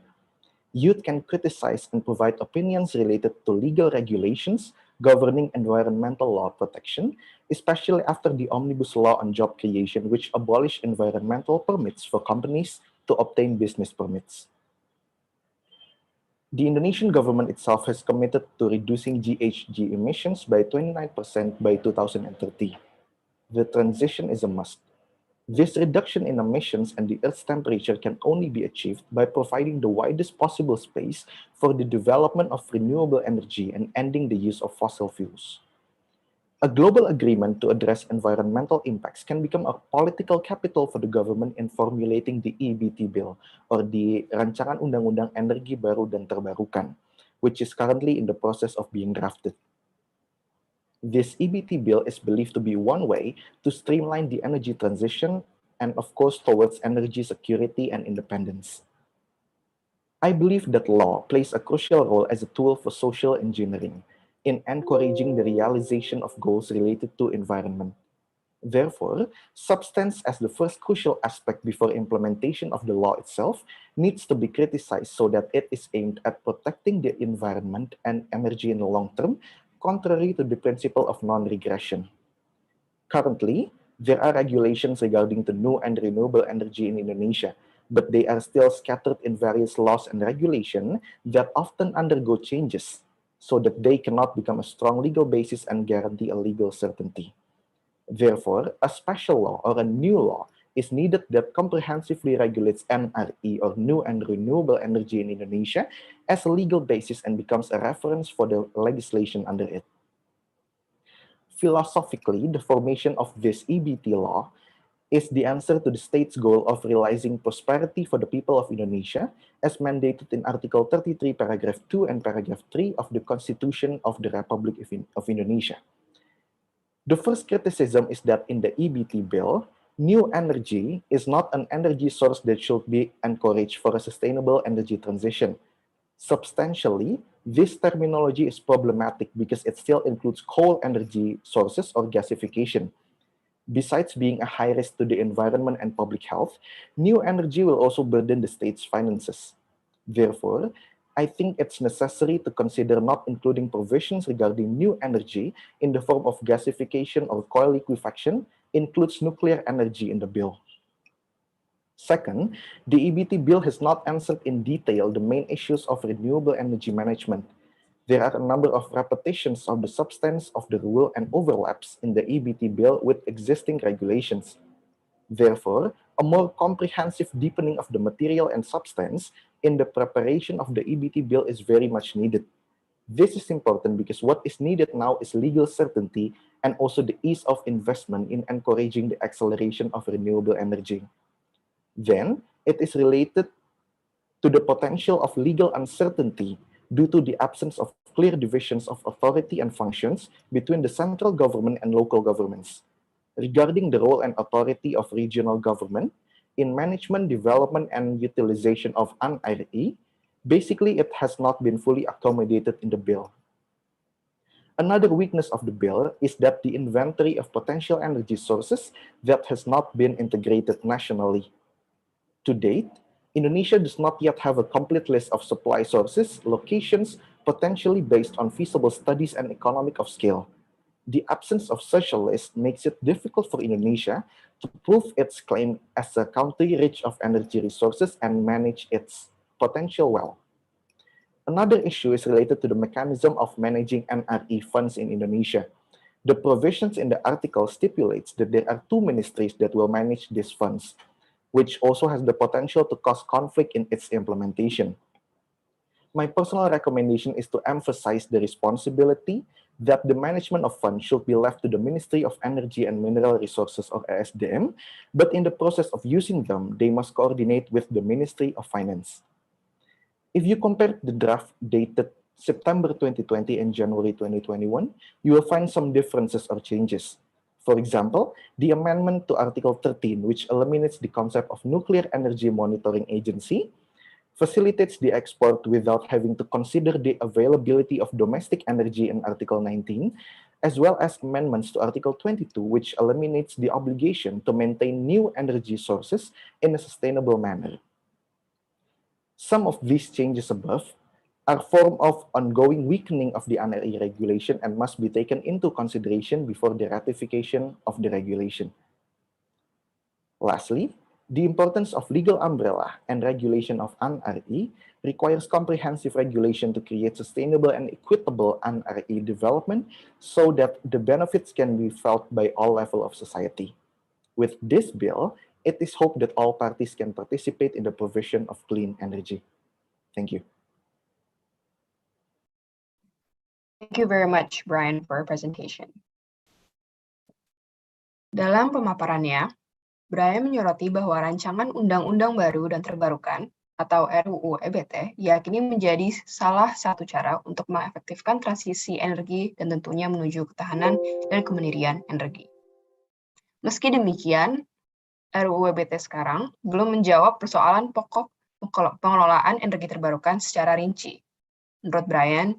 Youth can criticize and provide opinions related to legal regulations governing environmental law protection, especially after the Omnibus Law on Job Creation, which abolished environmental permits for companies to obtain business permits. The Indonesian government itself has committed to reducing GHG emissions by 29% by 2030. The transition is a must. This reduction in emissions and the Earth's temperature can only be achieved by providing the widest possible space for the development of renewable energy and ending the use of fossil fuels. A global agreement to address environmental impacts can become a political capital for the government in formulating the EBT bill, or the Rancangan Undang-Undang Energi Baru dan Terbarukan, which is currently in the process of being drafted. This EBT bill is believed to be one way to streamline the energy transition and, of course, towards energy security and independence. I believe that law plays a crucial role as a tool for social engineering in encouraging the realization of goals related to environment. Therefore, substance as the first crucial aspect before implementation of the law itself needs to be criticized so that it is aimed at protecting the environment and energy in the long term, contrary to the principle of non-regression. Currently, there are regulations regarding the new and renewable energy in Indonesia, but they are still scattered in various laws and regulations that often undergo changes, so that they cannot become a strong legal basis and guarantee a legal certainty. Therefore, a special law or a new law is needed that comprehensively regulates NRE, or New and Renewable Energy in Indonesia, as a legal basis and becomes a reference for the legislation under it. Philosophically, the formation of this EBT law is the answer to the state's goal of realizing prosperity for the people of Indonesia, as mandated in Article 33, Paragraph 2 and Paragraph 3 of the Constitution of the Republic of Indonesia. The first criticism is that in the EBT bill, new energy is not an energy source that should be encouraged for a sustainable energy transition. Substantially, this terminology is problematic because it still includes coal energy sources or gasification. Besides being a high risk to the environment and public health, new energy will also burden the state's finances. Therefore, I think it's necessary to consider not including provisions regarding new energy in the form of gasification or coal liquefaction includes nuclear energy in the bill. Second, the EBT bill has not answered in detail the main issues of renewable energy management. There are a number of repetitions of the substance of the rule and overlaps in the EBT bill with existing regulations. Therefore, a more comprehensive deepening of the material and substance in the preparation of the EBT bill is very much needed. This is important because what is needed now is legal certainty and also the ease of investment in encouraging the acceleration of renewable energy. Then, it is related to the potential of legal uncertainty due to the absence of clear divisions of authority and functions between the central government and local governments. Regarding the role and authority of regional government in management, development, and utilization of NRE, basically it has not been fully accommodated in the bill. Another weakness of the bill is that the inventory of potential energy sources that has not been integrated nationally. To date, Indonesia does not yet have a complete list of supply sources, locations, potentially based on feasible studies and economic of scale. The absence of such a list makes it difficult for Indonesia to prove its claim as a country rich of energy resources and manage its potential well. Another issue is related to the mechanism of managing NRE funds in Indonesia. The provisions in the article stipulates that there are two ministries that will manage these funds, which also has the potential to cause conflict in its implementation. My personal recommendation is to emphasize the responsibility that the management of funds should be left to the Ministry of Energy and Mineral Resources, or ASDM, but in the process of using them, they must coordinate with the Ministry of Finance. If you compare the draft dated September 2020 and January 2021, you will find some differences or changes. For example, the amendment to Article 13, which eliminates the concept of Nuclear Energy Monitoring Agency, facilitates the export without having to consider the availability of domestic energy in Article 19, as well as amendments to Article 22, which eliminates the obligation to maintain new energy sources in a sustainable manner. Some of these changes above are form of ongoing weakening of the NRE regulation and must be taken into consideration before the ratification of the regulation. Lastly, the importance of legal umbrella and regulation of NRE requires comprehensive regulation to create sustainable and equitable NRE development so that the benefits can be felt by all levels of society. With this bill, it is hoped that all parties can participate in the provision of clean energy. Thank you. Thank you very much, Brian, for your presentation. Dalam pemaparannya, Brian menyoroti bahwa rancangan undang-undang baru dan terbarukan atau RUU EBT diyakini menjadi salah satu cara untuk mengefektifkan transisi energi dan tentunya menuju ketahanan dan kemandirian energi. Meski demikian, RUU EBT sekarang belum menjawab persoalan pokok pengelolaan energi terbarukan secara rinci. Menurut Brian,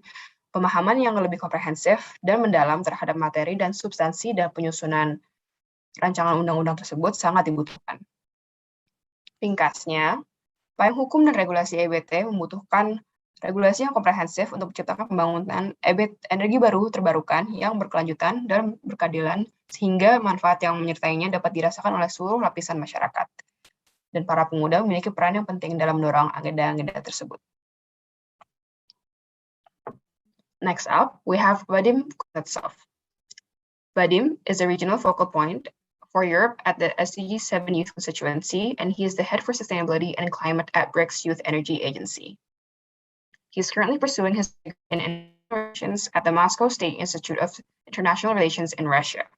pemahaman yang lebih komprehensif dan mendalam terhadap materi dan substansi dan penyusunan rancangan undang-undang tersebut sangat dibutuhkan. Ringkasnya, payung hukum dan regulasi EBT membutuhkan regulasi yang komprehensif untuk menciptakan pembangunan energi baru terbarukan yang berkelanjutan dan berkeadilan sehingga manfaat yang menyertainya dapat dirasakan oleh seluruh lapisan masyarakat. Dan para pemuda memiliki peran yang penting dalam mendorong agenda-agenda tersebut. Next up, we have Vadim Kuznetsov. Vadim is a regional focal point for Europe at the SDG 7 Youth Constituency, and he is the head for sustainability and climate at BRICS Youth Energy Agency. He is currently pursuing his degree in relations at the Moscow State Institute of International Relations in Russia.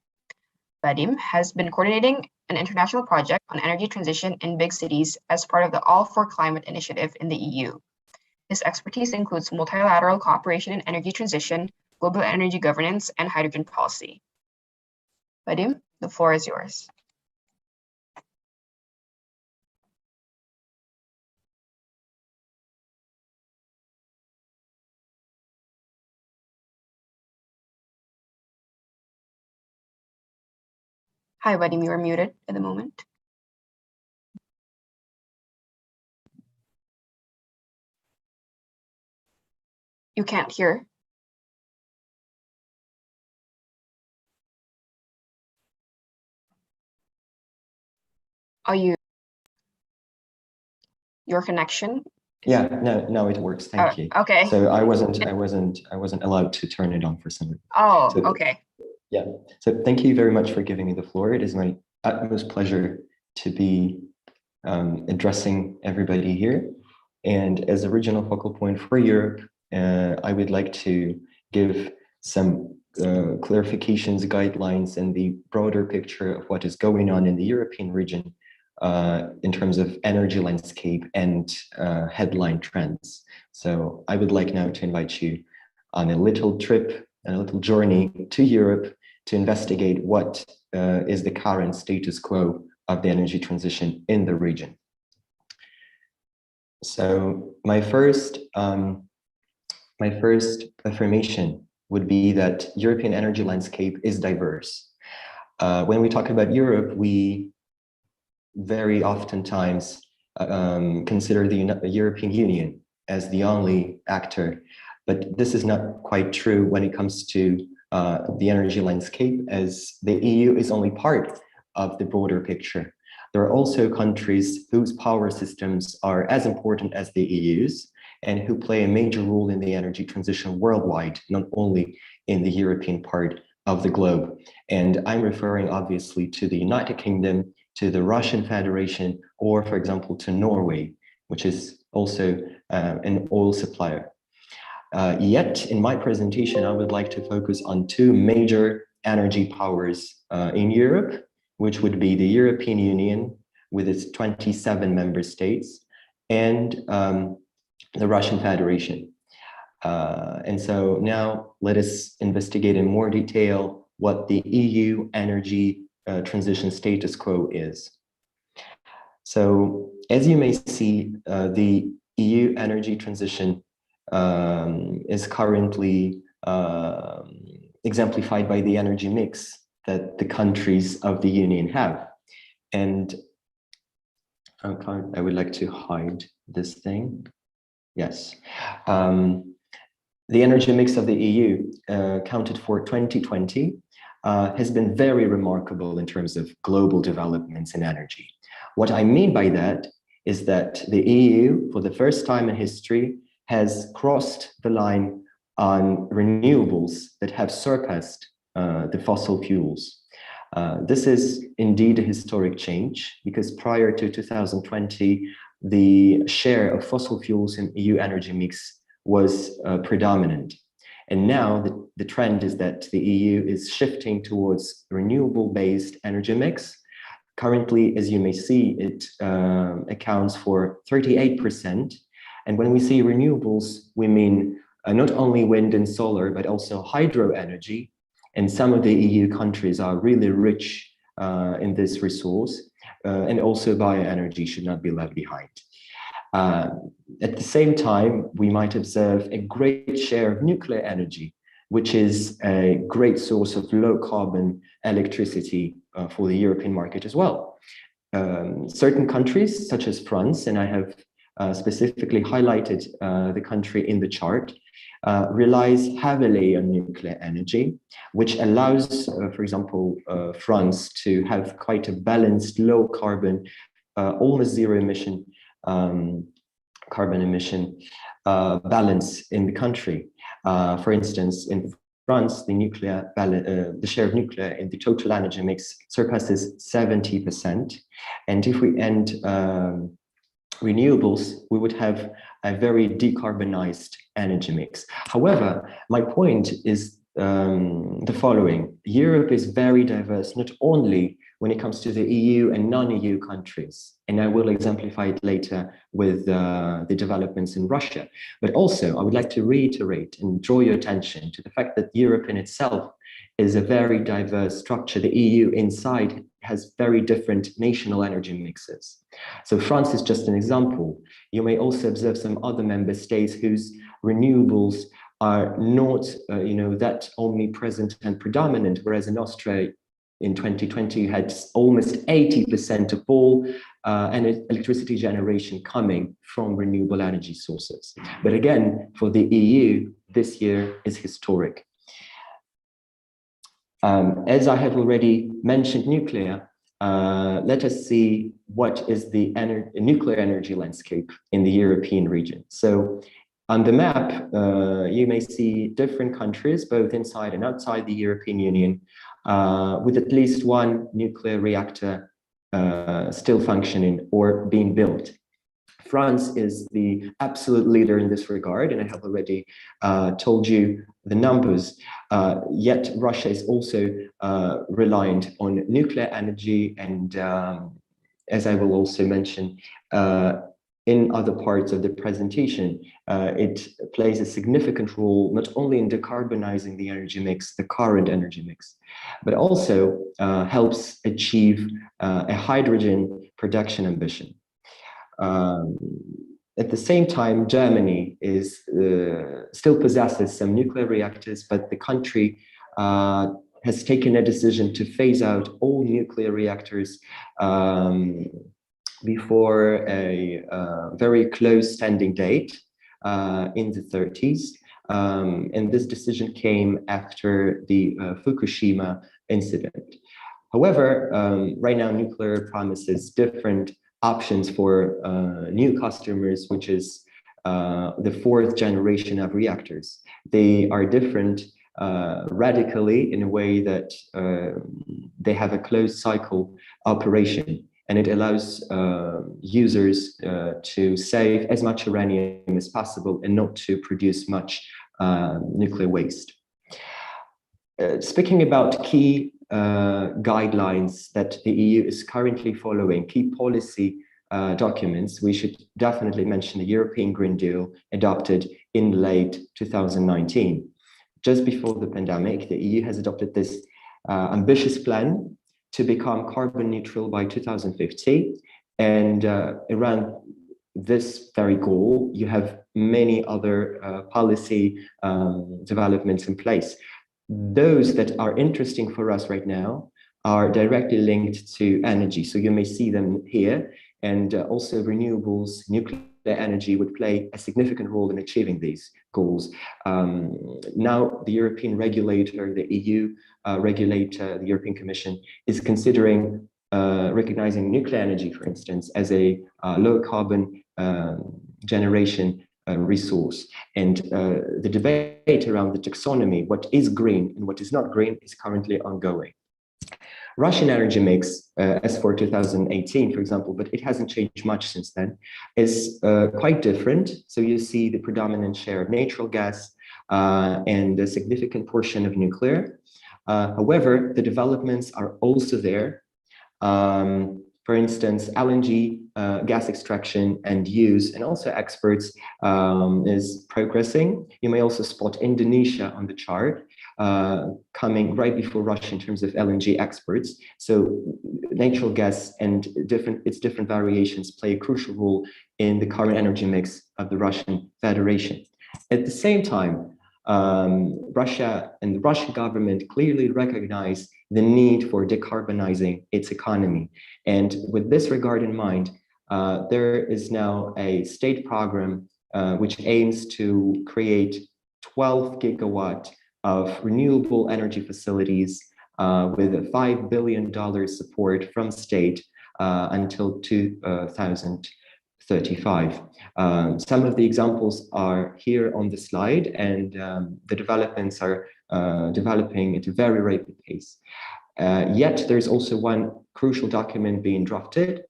Vadim has been coordinating an international project on energy transition in big cities as part of the All for Climate initiative in the EU. His expertise includes multilateral cooperation in energy transition, global energy governance, and hydrogen policy. Vadim, the floor is yours. Hi, Vadim, you are muted at the moment. You can't hear. Are you? Your connection? Yeah, no, it works. Thank you. Okay. So I wasn't allowed to turn it on for some reason. Oh, so, okay. Yeah. So thank you very much for giving me the floor. It is my utmost pleasure to be addressing everybody here. And as a regional focal point for Europe, I would like to give some clarifications, guidelines, and the broader picture of what is going on in the European region in terms of energy landscape and headline trends. So I would like now to invite you on a little trip and a little journey to Europe to investigate what is the current status quo of the energy transition in the region. So my first affirmation would be that European energy landscape is diverse. When we talk about Europe, we very oftentimes consider the European Union as the only actor, but this is not quite true when it comes to the energy landscape, as the EU is only part of the broader picture. There are also countries whose power systems are as important as the EU's and who play a major role in the energy transition worldwide, not only in the European part of the globe. And I'm referring obviously to the United Kingdom, to the Russian Federation, or for example, to Norway, which is also an oil supplier. Yet in my presentation, I would like to focus on two major energy powers in Europe, which would be the European Union with its 27 member states and the Russian Federation. And so now let us investigate in more detail what the EU energy transition status quo is. So as you may see, the EU energy transition is currently exemplified by the energy mix that the countries of the Union have. And I would like to hide this thing. Yes. The energy mix of the EU, counted for 2020, has been very remarkable in terms of global developments in energy. What I mean by that is that the EU, for the first time in history, has crossed the line on renewables that have surpassed the fossil fuels. This is indeed a historic change, because prior to 2020, the share of fossil fuels in EU energy mix was predominant. And now the trend is that the EU is shifting towards renewable-based energy mix. Currently, as you may see, it accounts for 38%. And when we say renewables, we mean not only wind and solar, but also hydro energy. And some of the EU countries are really rich in this resource, and also bioenergy should not be left behind. At the same time, we might observe a great share of nuclear energy, which is a great source of low carbon electricity for the European market as well. Certain countries, such as France, and I have specifically highlighted the country in the chart, relies heavily on nuclear energy, which allows, for example, France to have quite a balanced, low carbon, almost zero emission carbon emission balance in the country. For instance, in France, the share of nuclear in the total energy mix surpasses 70%. And if we end renewables, we would have a very decarbonized energy mix. However, my point is the following. Europe is very diverse, not only when it comes to the EU and non-EU countries, and I will exemplify it later with the developments in Russia, but also I would like to reiterate and draw your attention to the fact that Europe in itself is a very diverse structure. The EU inside has very different national energy mixes. So France is just an example. You may also observe some other member states whose renewables are not that omnipresent and predominant, whereas in Austria in 2020 you had almost 80% of all electricity generation coming from renewable energy sources. But again, for the EU, this year is historic. As I have already mentioned nuclear, let us see what is the nuclear energy landscape in the European region. So on the map, you may see different countries, both inside and outside the European Union, with at least one nuclear reactor still functioning or being built. France is the absolute leader in this regard, and I have already told you the numbers. Yet Russia is also reliant on nuclear energy, and as I will also mention in other parts of the presentation, it plays a significant role not only in decarbonizing the energy mix, the current energy mix, but also helps achieve a hydrogen production ambition. At the same time, Germany is still possesses some nuclear reactors, but the country has taken a decision to phase out all nuclear reactors before a very close standing date in the 30s. And this decision came after the Fukushima incident. However, right now nuclear promises different options for new customers, which is the fourth generation of reactors. They are different radically in a way that they have a closed cycle operation, and it allows users to save as much uranium as possible and not to produce much nuclear waste. Speaking about key guidelines that the EU is currently following, key policy documents, we should definitely mention the European Green Deal adopted in late 2019. Just before the pandemic, the EU has adopted this ambitious plan to become carbon neutral by 2050. And around this very goal, you have many other policy developments in place. Those that are interesting for us right now are directly linked to energy. So you may see them here, and also renewables, nuclear energy would play a significant role in achieving these goals. Now the European regulator, the EU regulator, the European Commission is considering recognizing nuclear energy, for instance, as a low carbon generation resource. And the debate around the taxonomy, what is green and what is not green, is currently ongoing. Russian energy mix, as for 2018, for example, but it hasn't changed much since then, is quite different. So you see the predominant share of natural gas and a significant portion of nuclear. However, the developments are also there. For instance, LNG gas extraction and use, and also exports, is progressing. You may also spot Indonesia on the chart, coming right before Russia in terms of LNG exports. So natural gas and its different variations play a crucial role in the current energy mix of the Russian Federation. At the same time, Russia and the Russian government clearly recognize the need for decarbonizing its economy. And with this regard in mind, there is now a state program which aims to create 12 gigawatt of renewable energy facilities with a $5 billion support from state until 2035. Some of the examples are here on the slide, and the developments are developing at a very rapid pace. Yet there's also one crucial document being drafted.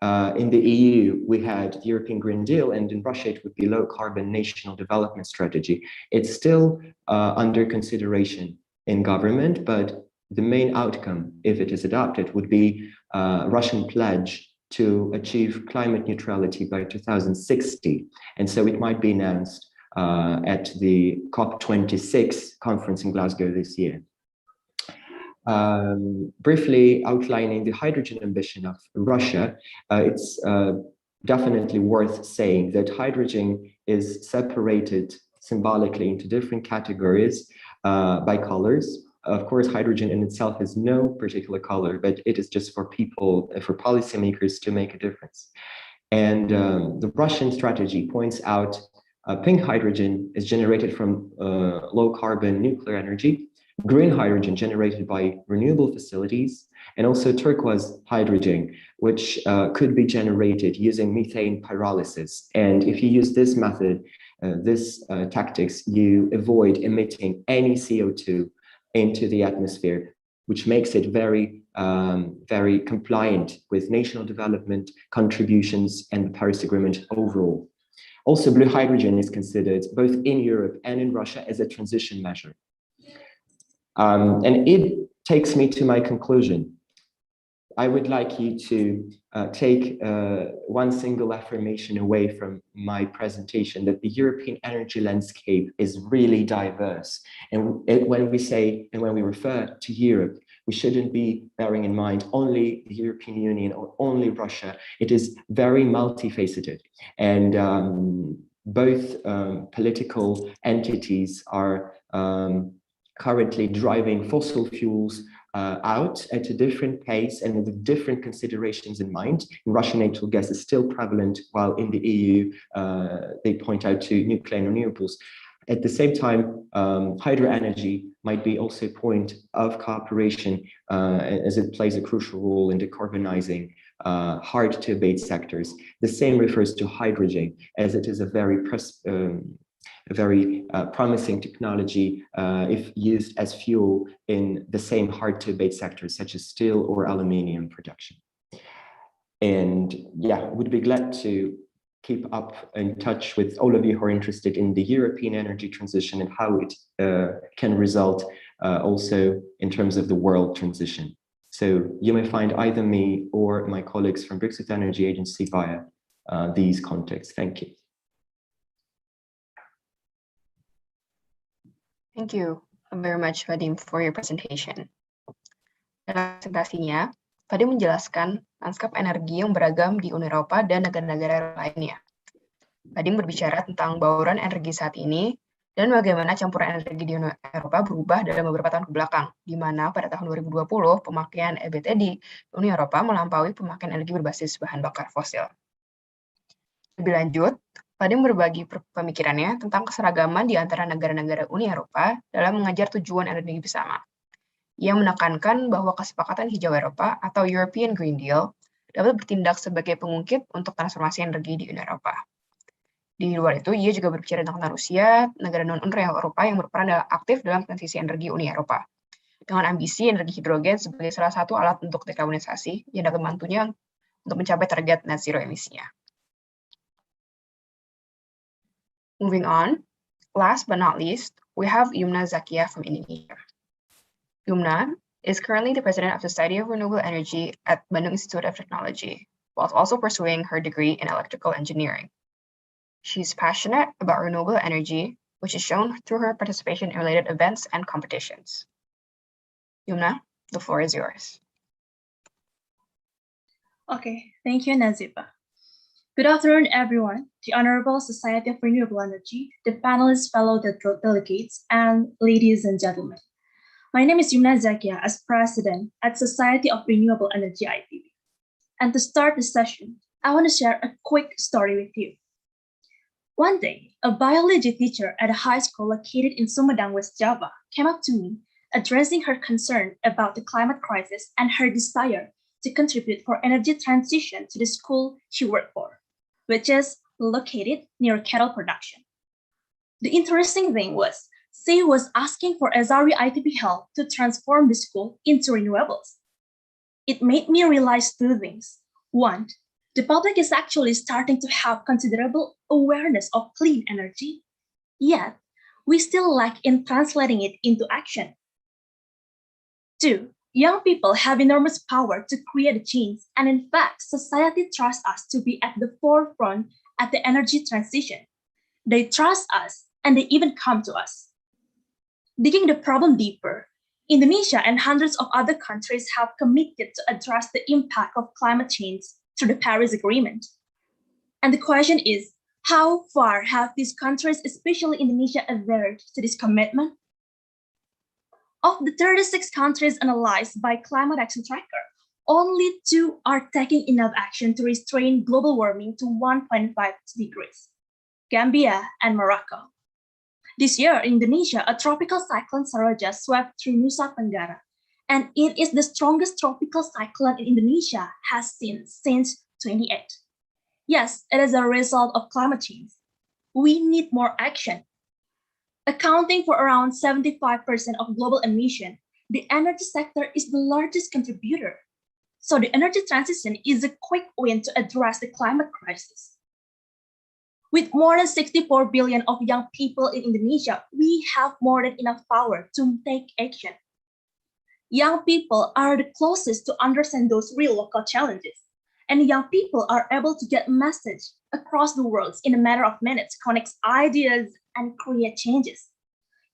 In the EU, we had the European Green Deal, and in Russia, it would be low carbon national development strategy. It's still under consideration in government, but the main outcome, if it is adopted, would be Russian pledge to achieve climate neutrality by 2060. And so it might be announced at the COP26 conference in Glasgow this year. Briefly outlining the hydrogen ambition of Russia, it's definitely worth saying that hydrogen is separated symbolically into different categories by colors. Of course, hydrogen in itself is no particular color, but it is just for people, for policymakers to make a difference. And the Russian strategy points out pink hydrogen is generated from low carbon nuclear energy, green hydrogen generated by renewable facilities, and also turquoise hydrogen, which could be generated using methane pyrolysis. And if you use this method, this tactics, you avoid emitting any CO2 into the atmosphere, which makes it very, very compliant with national development contributions and the Paris Agreement overall. Also, blue hydrogen is considered both in Europe and in Russia as a transition measure. And it takes me to my conclusion. I would like you to take one single affirmation away from my presentation, that the European energy landscape is really diverse. And when we say, and when we refer to Europe, we shouldn't be bearing in mind only the European Union or only Russia. It is very multifaceted. And both political entities are currently driving fossil fuels out at a different pace and with different considerations in mind. Russian natural gas is still prevalent, while in the EU, they point out to nuclear and renewables. At the same time, hydro energy might be also a point of cooperation as it plays a crucial role in decarbonizing hard to abate sectors. The same refers to hydrogen, as it is a very promising technology if used as fuel in the same hard to abate sectors such as steel or aluminium production. And yeah, would be glad to keep up in touch with all of you who are interested in the European energy transition and how it can result also in terms of the world transition. So you may find either me or my colleagues from Brexit Energy Agency via these contacts. Thank you. Thank you very much, Vadim, for your presentation. Dalam presentasinya, Vadim menjelaskan lanskap energi yang beragam di Uni Eropa dan negara-negara lainnya. Vadim berbicara tentang bauran energi saat ini dan bagaimana campuran energi di Uni Eropa berubah dalam beberapa tahun kebelakang, di mana pada tahun 2020 pemakaian EBT di Uni Eropa melampaui pemakaian energi berbasis bahan bakar fosil. Lebih lanjut, Vadim berbagi pemikirannya tentang keseragaman di antara negara-negara Uni Eropa dalam mengejar tujuan energi bersama. Ia menekankan bahwa kesepakatan hijau Eropa atau European Green Deal dapat bertindak sebagai pengungkit untuk transformasi energi di Uni Eropa. Di luar itu, ia juga berbicara tentang Rusia, negara non-Uni Eropa yang berperan aktif dalam transisi energi Uni Eropa, dengan ambisi energi hidrogen sebagai salah satu alat untuk dekarbonisasi yang dapat membantunya untuk mencapai target net zero emisinya. Moving on, last but not least, we have Yumna Zakia from Indonesia. Yumna is currently the president of the Society of Renewable Energy at Bandung Institute of Technology, while also pursuing her degree in electrical engineering. She's passionate about renewable energy, which is shown through her participation in related events and competitions. Yumna, the floor is yours. Okay, thank you, Nazifa. Good afternoon, everyone. The Honorable Society of Renewable Energy, the panelists, fellow delegates, and ladies and gentlemen. My name is Yumna Zakia as President at Society of Renewable Energy IPB. And to start the session, I want to share a quick story with you. One day, a biology teacher at a high school located in Sumedang, West Java, came up to me, addressing her concern about the climate crisis and her desire to contribute for energy transition to the school she worked for, which is located near cattle production. The interesting thing was, she was asking for SRE ITB help to transform the school into renewables. It made me realize two things. One, the public is actually starting to have considerable awareness of clean energy, yet we still lack in translating it into action. Two, young people have enormous power to create change, and in fact, society trusts us to be at the forefront at the energy transition. They trust us, and they even come to us. Digging the problem deeper, Indonesia and hundreds of other countries have committed to address the impact of climate change through the Paris Agreement. And the question is, how far have these countries, especially Indonesia, adhered to this commitment? Of the 36 countries analyzed by Climate Action Tracker, only 2 are taking enough action to restrain global warming to 1.5 degrees, Gambia and Morocco. This year in Indonesia, a tropical cyclone Saroja swept through Nusa Tenggara, and it is the strongest tropical cyclone in Indonesia has seen since 2008. Yes, it is a result of climate change. We need more action. Accounting for around 75% of global emission, the energy sector is the largest contributor. So the energy transition is a quick win to address the climate crisis. With more than 64 billion of young people in Indonesia, we have more than enough power to take action. Young people are the closest to understand those real local challenges, and young people are able to get message across the world in a matter of minutes, connect ideas, and create changes.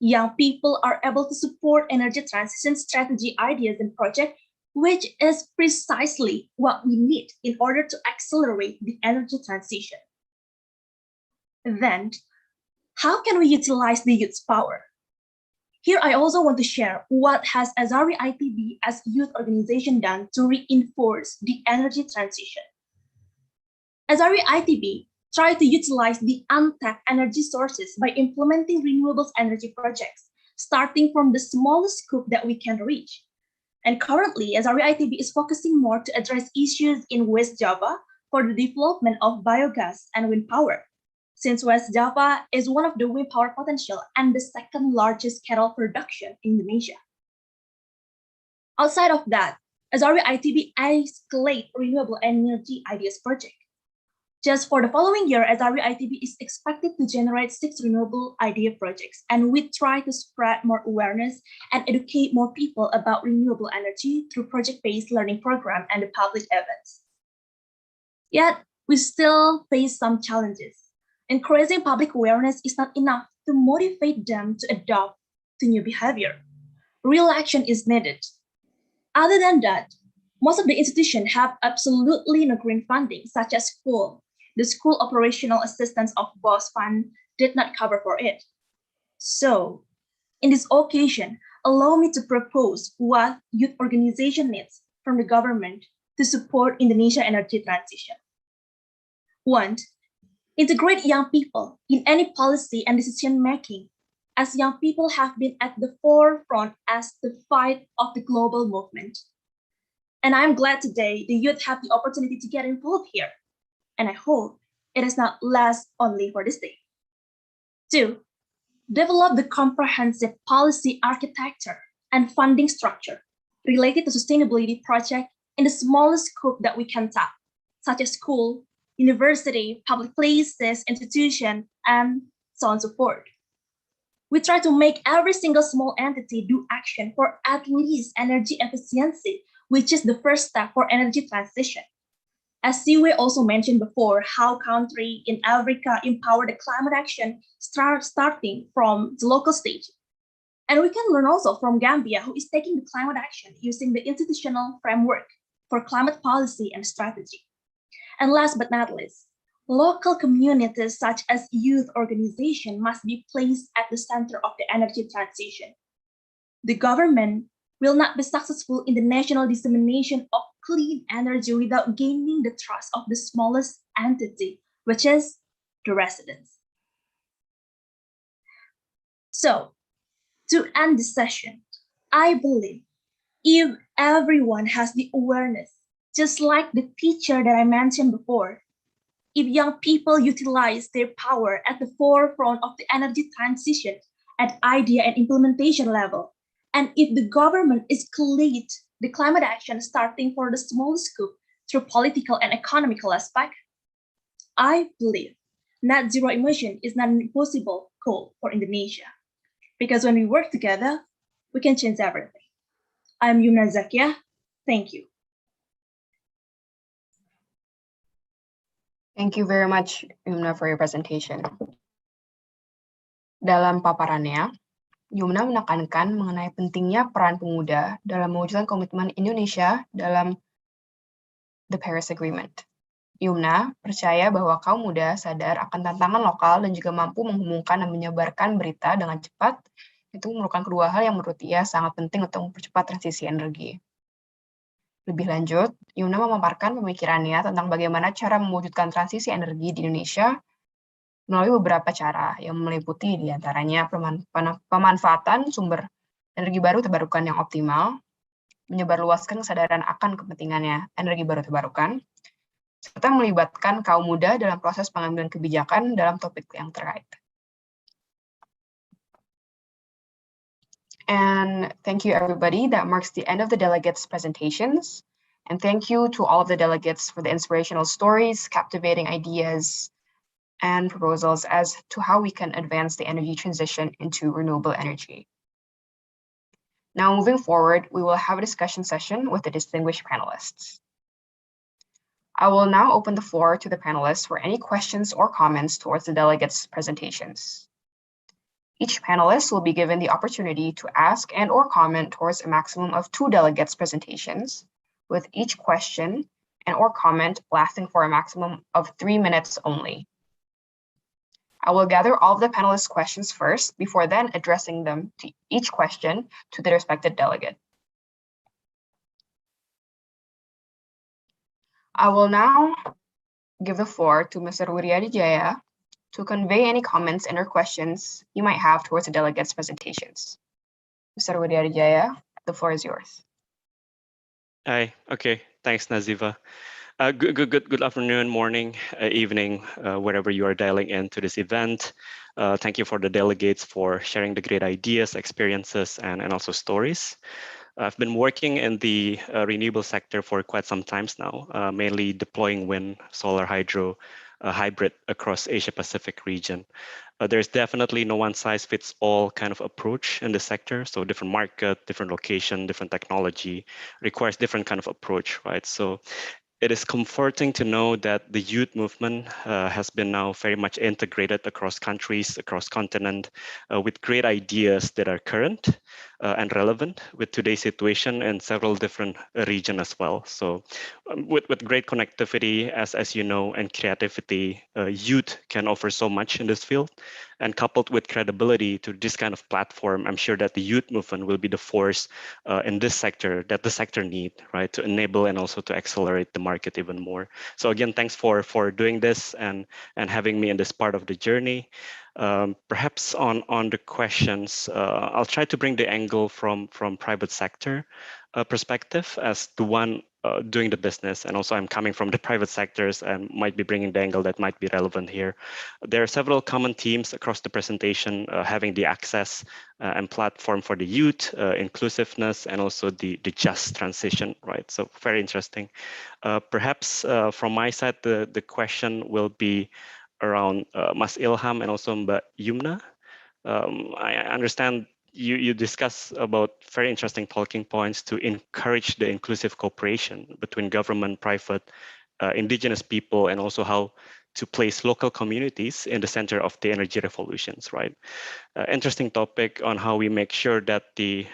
Young people are able to support energy transition strategy ideas and projects, which is precisely what we need in order to accelerate the energy transition. Then, how can we utilize the youth's power? Here, I also want to share what has Azari ITB as youth organization done to reinforce the energy transition. Azari ITB tried to utilize the untapped energy sources by implementing renewables energy projects, starting from the smallest scope that we can reach. And currently, Azari ITB is focusing more to address issues in West Java for the development of biogas and wind power, since West Java is one of the wind power potential and the second largest cattle production in Indonesia. Outside of that, Azari ITB escalate renewable energy ideas project. Just for the following year, Azari ITB is expected to generate 6 renewable idea projects, and we try to spread more awareness and educate more people about renewable energy through project-based learning program and the public events. Yet, we still face some challenges. Increasing public awareness is not enough to motivate them to adopt to new behavior. Real action is needed. Other than that, most of the institutions have absolutely no green funding, such as school. The school operational assistance of BOSS Fund did not cover for it. So, in this occasion, allow me to propose what youth organization needs from the government to support Indonesia energy transition. 1. Integrate young people in any policy and decision making, as young people have been at the forefront as the fight of the global movement. And I'm glad today the youth have the opportunity to get involved here. And I hope it is not last only for this day. 2. Develop the comprehensive policy architecture and funding structure related to sustainability project in the smallest scope that we can tap, such as school, university, public places, institution, and so on and so forth. We try to make every single small entity do action for at least energy efficiency, which is the first step for energy transition. As Siwe also mentioned before, how countries in Africa empower the climate action starting from the local stage. And we can learn also from Gambia, who is taking the climate action using the institutional framework for climate policy and strategy. And last but not least, local communities such as youth organizations must be placed at the center of the energy transition. The government will not be successful in the national dissemination of clean energy without gaining the trust of the smallest entity, which is the residents. So, to end this session, I believe if everyone has the awareness, just like the teacher that I mentioned before, if young people utilize their power at the forefront of the energy transition at idea and implementation level, and if the government escalates the climate action starting for the small scope through political and economical aspect, I believe net zero emission is not an impossible goal for Indonesia. Because when we work together, we can change everything. I'm Yumna Zakia. Thank you. Thank you very much, Yumna, for your presentation. Dalam paparannya, Yumna menekankan mengenai pentingnya peran pemuda dalam mewujudkan komitmen Indonesia dalam the Paris Agreement. Yumna percaya bahwa kaum muda sadar akan tantangan lokal dan juga mampu menghubungkan dan menyebarkan berita dengan cepat. Itu merupakan kedua hal yang menurut ia sangat penting untuk mempercepat transisi energi. Lebih lanjut, Yumna memaparkan pemikirannya tentang bagaimana cara mewujudkan transisi energi di Indonesia melalui beberapa cara yang meliputi diantaranya pemanfaatan sumber energi baru terbarukan yang optimal, menyebarluaskan kesadaran akan kepentingannya energi baru terbarukan, serta melibatkan kaum muda dalam proses pengambilan kebijakan dalam topik yang terkait. And thank you everybody. That marks the end of the delegates' presentations. And thank you to all of the delegates for the inspirational stories, captivating ideas, and proposals as to how we can advance the energy transition into renewable energy. Now, moving forward, we will have a discussion session with the distinguished panelists. I will now open the floor to the panelists for any questions or comments towards the delegates' presentations. Each panelist will be given the opportunity to ask and or comment towards a maximum of 2 delegates' presentations, with each question and or comment lasting for a maximum of 3 minutes only. I will gather all of the panelists' questions first, before then addressing them to each question to the respected delegate. I will now give the floor to Mr. Wiryadi Jaya to convey any comments and or questions you might have towards the delegates' presentations. Mr. Wiryadi Jaya, the floor is yours. Hi. Okay. Thanks, Nazifa. Good afternoon, morning, evening, wherever you are dialing into this event. Thank you for the delegates for sharing the great ideas, experiences, and also stories. I've been working in the renewable sector for quite some times now, mainly deploying wind, solar, hydro, hybrid across Asia-Pacific region. There's definitely no one-size-fits-all kind of approach in the sector. So different market, different location, different technology requires different kind of approach, right? So it is comforting to know that the youth movement has been now very much integrated across countries, across continent, with great ideas that are current and relevant with today's situation in several different regions as well. So with great connectivity, as you know, and creativity, youth can offer so much in this field. And coupled with credibility to this kind of platform, I'm sure that the youth movement will be the force in this sector that the sector need, right, to enable and also to accelerate the market even more. So again, thanks for doing this and having me in this part of the journey. Perhaps on the questions, I'll try to bring the angle from private sector perspective as the one doing the business, and also I'm coming from the private sectors and might be bringing the angle that might be relevant here. There are several common themes across the presentation, having the access and platform for the youth, inclusiveness, and also the just transition, right? So very interesting. Perhaps from my side, the question will be around Mas Ilham and also Mbak Yumna. I understand you discuss about very interesting talking points to encourage the inclusive cooperation between government, private, indigenous people, and also how to place local communities in the center of the energy revolutions, right? Interesting topic on how we make sure that the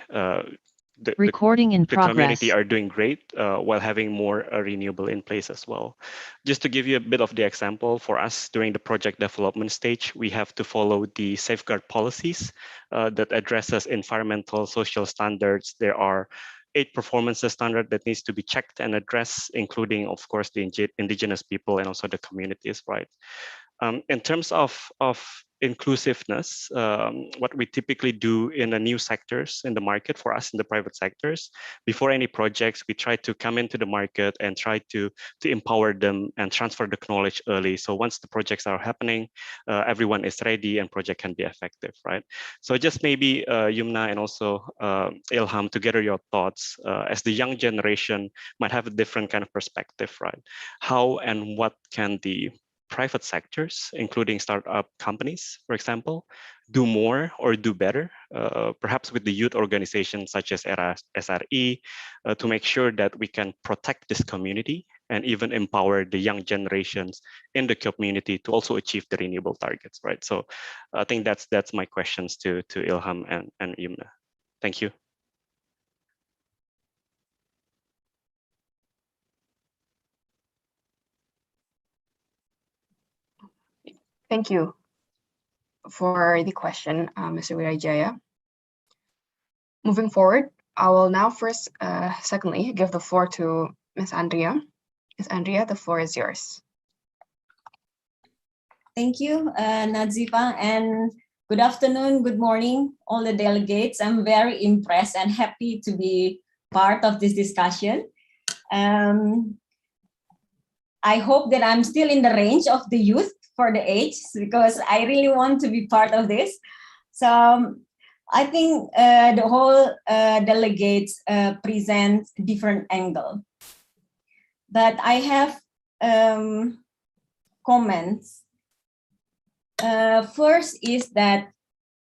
community are doing great while having more renewable in place as well. Just to give you a bit of the example, for us during the project development stage, we have to follow the safeguard policies that addresses environmental, social standards. There are 8 performance standards that needs to be checked and addressed, including, of course, the indigenous people and also the communities, right? In terms of inclusiveness, what we typically do in the new sectors in the market for us in the private sectors, before any projects, we try to come into the market and try to empower them and transfer the knowledge early. So once the projects are happening, everyone is ready and project can be effective, right? So just maybe Yumna and also Ilham, to gather your thoughts as the young generation might have a different kind of perspective, right? How and what can the private sectors, including startup companies, for example, do more or do better, perhaps with the youth organizations such as SRE, to make sure that we can protect this community and even empower the young generations in the community to also achieve the renewable targets, right? So I think that's my questions to Ilham and Yumna. Thank you. Thank you for the question, Mr. Wirajaya. Moving forward, I will now secondly, give the floor to Ms. Andrea. Ms. Andrea, the floor is yours. Thank you, Nazifa, and good afternoon, good morning, all the delegates. I'm very impressed and happy to be part of this discussion. I hope that I'm still in the range of the youth for the age, because I really want to be part of this. So I think the whole delegates present different angle. But I have comments. First is that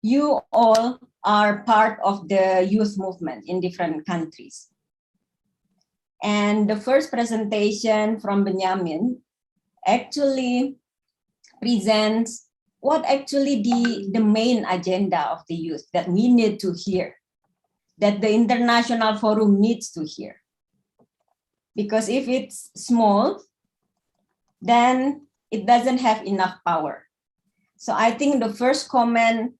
you all are part of the youth movement in different countries. And the first presentation from Benjamin actually presents what actually the main agenda of the youth that we need to hear, that the international forum needs to hear. Because if it's small, then it doesn't have enough power. So I think the first comment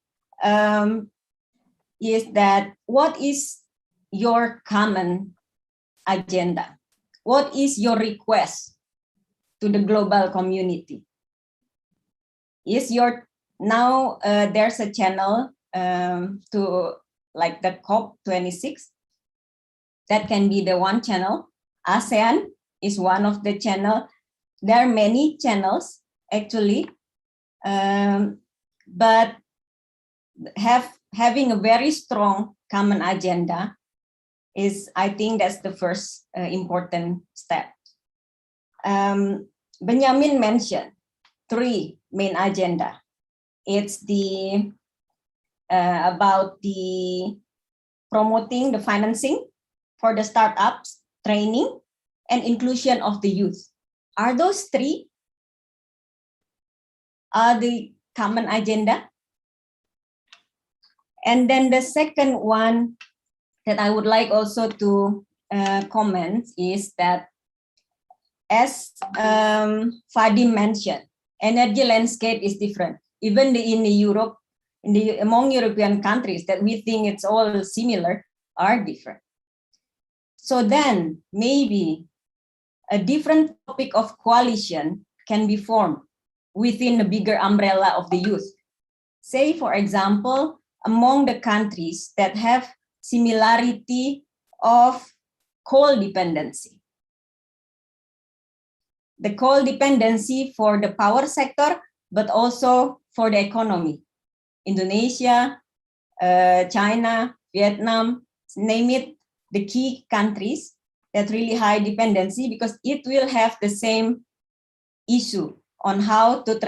is that what is your common agenda? What is your request to the global community? Is your now there's a channel to like the COP26. That can be the one channel. ASEAN is one of the channel. There are many channels actually, but having a very strong common agenda is, I think that's the first important step. Benjamin mentioned 3 main agenda. It's the about the promoting the financing for the startups, training, and inclusion of the youth. Are those 3 the common agenda? And then the second one that I would like also to comment is that, as Fadi mentioned, energy landscape is different. Even in Europe, among European countries that we think it's all similar are different. So then maybe a different topic of coalition can be formed within the bigger umbrella of the youth. Say, for example, among the countries that have similarity of coal dependency. The coal dependency for the power sector, but also for the economy. Indonesia, China, Vietnam, name it, the key countries that really high dependency, because it will have the same issue on how to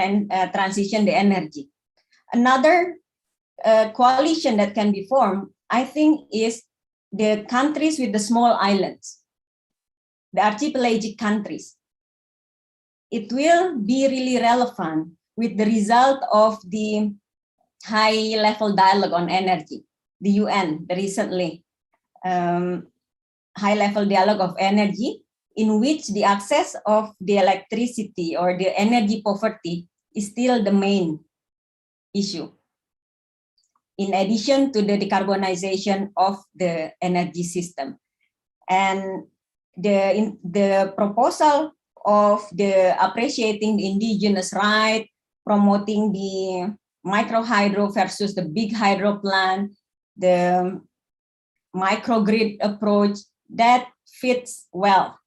transition the energy. Another coalition that can be formed, I think, is the countries with the small islands, the archipelagic countries. It will be really relevant with the result of the high-level dialogue on energy, the UN, the recently high-level dialogue of energy, in which the access of the electricity or the energy poverty is still the main issue, in addition to the decarbonization of the energy system. And the proposal of the appreciating the indigenous right, promoting the micro hydro versus the big hydro plant, the microgrid approach, that fits well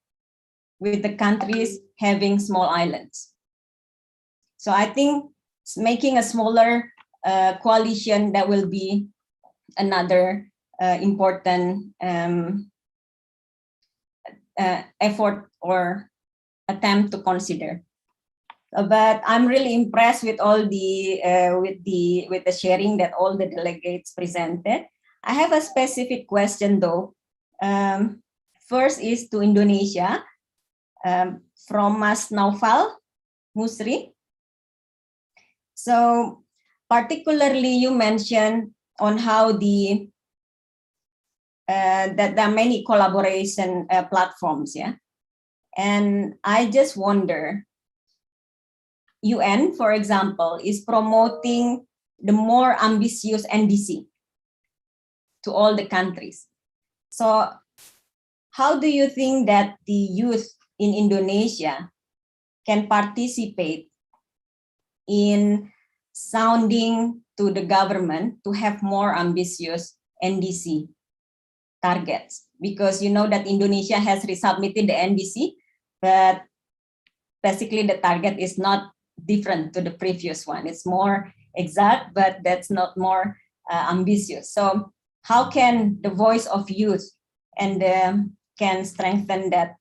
with the countries having small islands. So I think making a smaller coalition, that will be another important effort or attempt to consider. But I'm really impressed with all the with the sharing that all the delegates presented. I have a specific question though. First is to Indonesia, from Mas Naufal Musri. So particularly you mentioned on how the that there are many collaboration platforms, yeah. And I just wonder, UN, for example, is promoting the more ambitious NDC to all the countries. So how do you think that the youth in Indonesia can participate in sounding to the government to have more ambitious NDC targets? Because you know that Indonesia has resubmitted the NDC, but basically the target is not different to the previous one. It's more exact, but that's not more ambitious. So how can the voice of youth and can strengthen that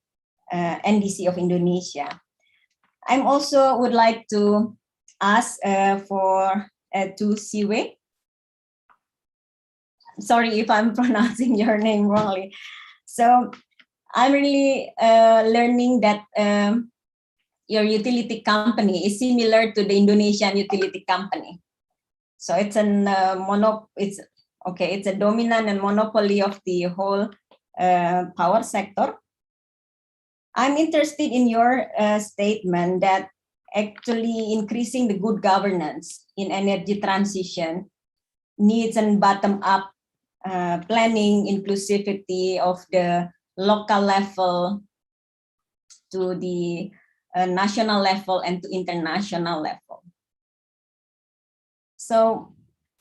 NDC of Indonesia? I'm also would like to ask for to Siwe. Sorry if I'm pronouncing your name wrongly. So I'm really learning that your utility company is similar to the Indonesian utility company. So it's it's a dominant and monopoly of the whole power sector. I'm interested in your statement that actually increasing the good governance in energy transition needs a bottom-up planning inclusivity of the local level to the national level and to international level. So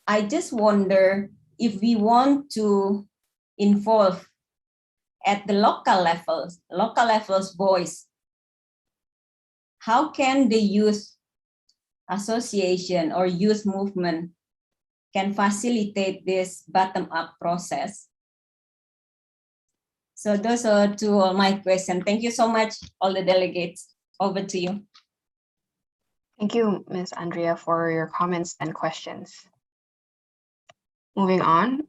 I just wonder if we want to involve at the local level's voice, how can the youth association or youth movement can facilitate this bottom-up process? So those are two of my questions. Thank you so much, all the delegates. Over to you. Thank you, Ms. Andrea, for your comments and questions. Moving on,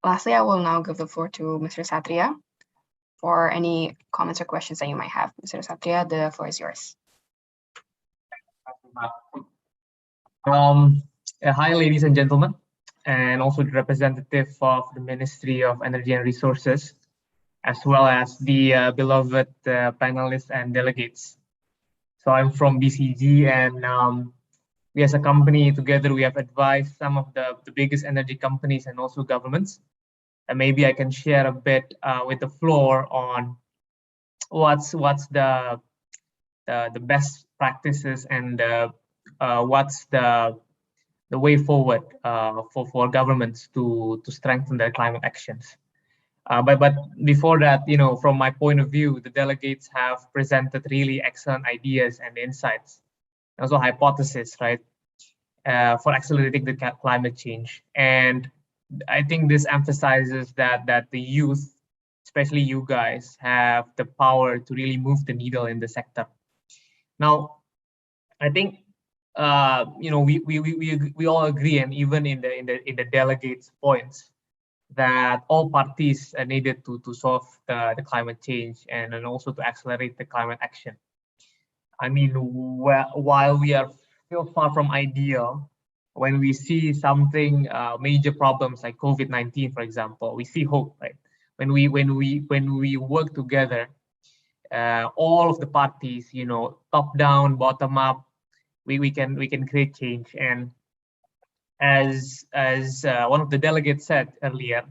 lastly, I will now give the floor to Mr. Satria for any comments or questions that you might have. Mr. Satria, the floor is yours. Hi, ladies and gentlemen, and also the representative of the Ministry of Energy and Resources, as well as the beloved panelists and delegates. So I'm from BCG, and we as a company together, we have advised some of the biggest energy companies and also governments. And maybe I can share a bit with the floor on what's the best practices and what's the way forward for governments to strengthen their climate actions. But before that, from my point of view, the delegates have presented really excellent ideas and insights, also hypotheses, right, for accelerating the climate change. And I think this emphasizes that the youth, especially you guys, have the power to really move the needle in the sector. Now, I think we all agree, and even in the delegates' points, that all parties are needed to solve the climate change and also to accelerate the climate action. I mean, while we are still far from ideal, when we see something major problems like COVID-19, for example, we see hope, right? When we work together, all of the parties, top down, bottom up, we can create change. And as one of the delegates said earlier,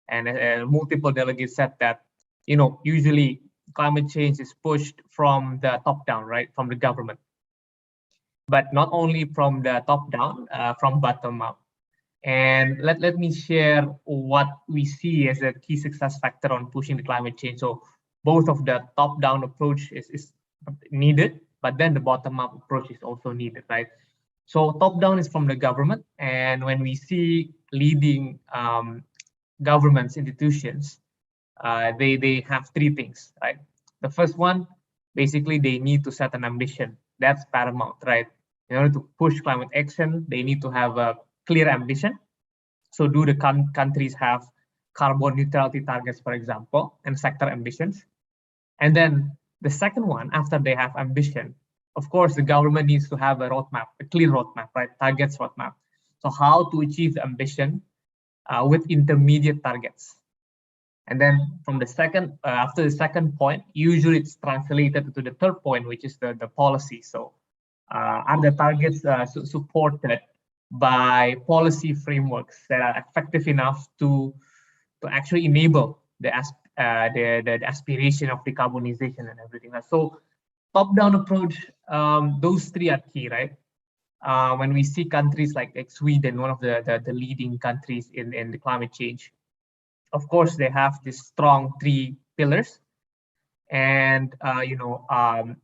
and multiple delegates said that, usually climate change is pushed from the top down, right, from the government. But not only from the top down, from bottom up. And let me share what we see as a key success factor on pushing the climate change. So both of the top down approach is needed, but then the bottom up approach is also needed, right? So top down is from the government, and when we see leading governments, institutions, they have three things, right? The first one, basically they need to set an ambition. That's paramount, right? In order to push climate action, they need to have a clear ambition. So do the countries have carbon neutrality targets, for example, and sector ambitions? And then the second one, after they have ambition, of course, the government needs to have a roadmap, a clear roadmap, right? Targets roadmap. So how to achieve the ambition with intermediate targets. And then from the second, after the second point, usually it's translated to the third point, which is the policy. So are the targets supported by policy frameworks that are effective enough to actually enable the aspiration of decarbonization and everything. So top-down approach, those three are key, right? When we see countries like Sweden, one of the leading countries in the climate change, of course, they have this strong three pillars, and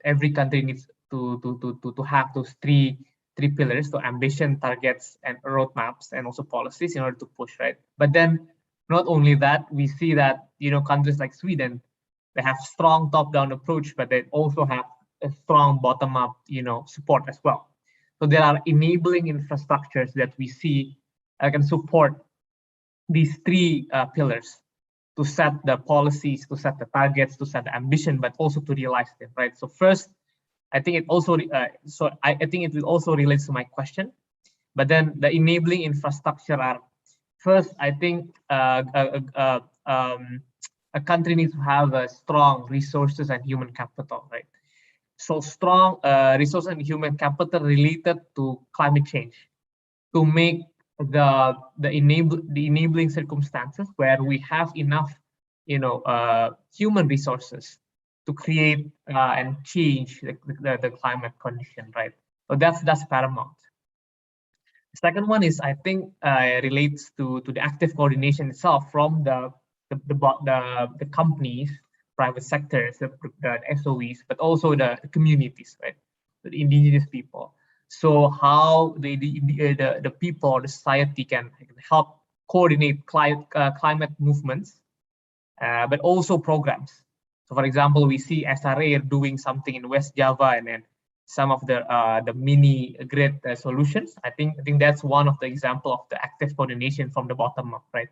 every country needs to have those three pillars: so ambition, targets, and roadmaps, and also policies in order to push, right? But then, not only that, we see that countries like Sweden, they have strong top-down approach, but they also have a strong bottom-up support as well. So there are enabling infrastructures that we see can support these three pillars to set the policies, to set the targets, to set the ambition, but also to realize them, right? So first, I think it also I think it will also relates to my question, but then the enabling infrastructure are first. I think a country needs to have a strong resources and human capital, right? so strong resource and human capital related to climate change, to make the enabling circumstances where we have enough, human resources to create and change the climate condition, right? So that's paramount. The second one is, I think, relates to the active coordination itself from the companies, private sectors, the SOEs, but also the communities, right? The indigenous people. So how the people, the society can help coordinate climate movements, but also programs. So, for example, we see SRA doing something in West Java, and then some of the mini grid solutions. I think that's one of the example of the active coordination from the bottom up, right?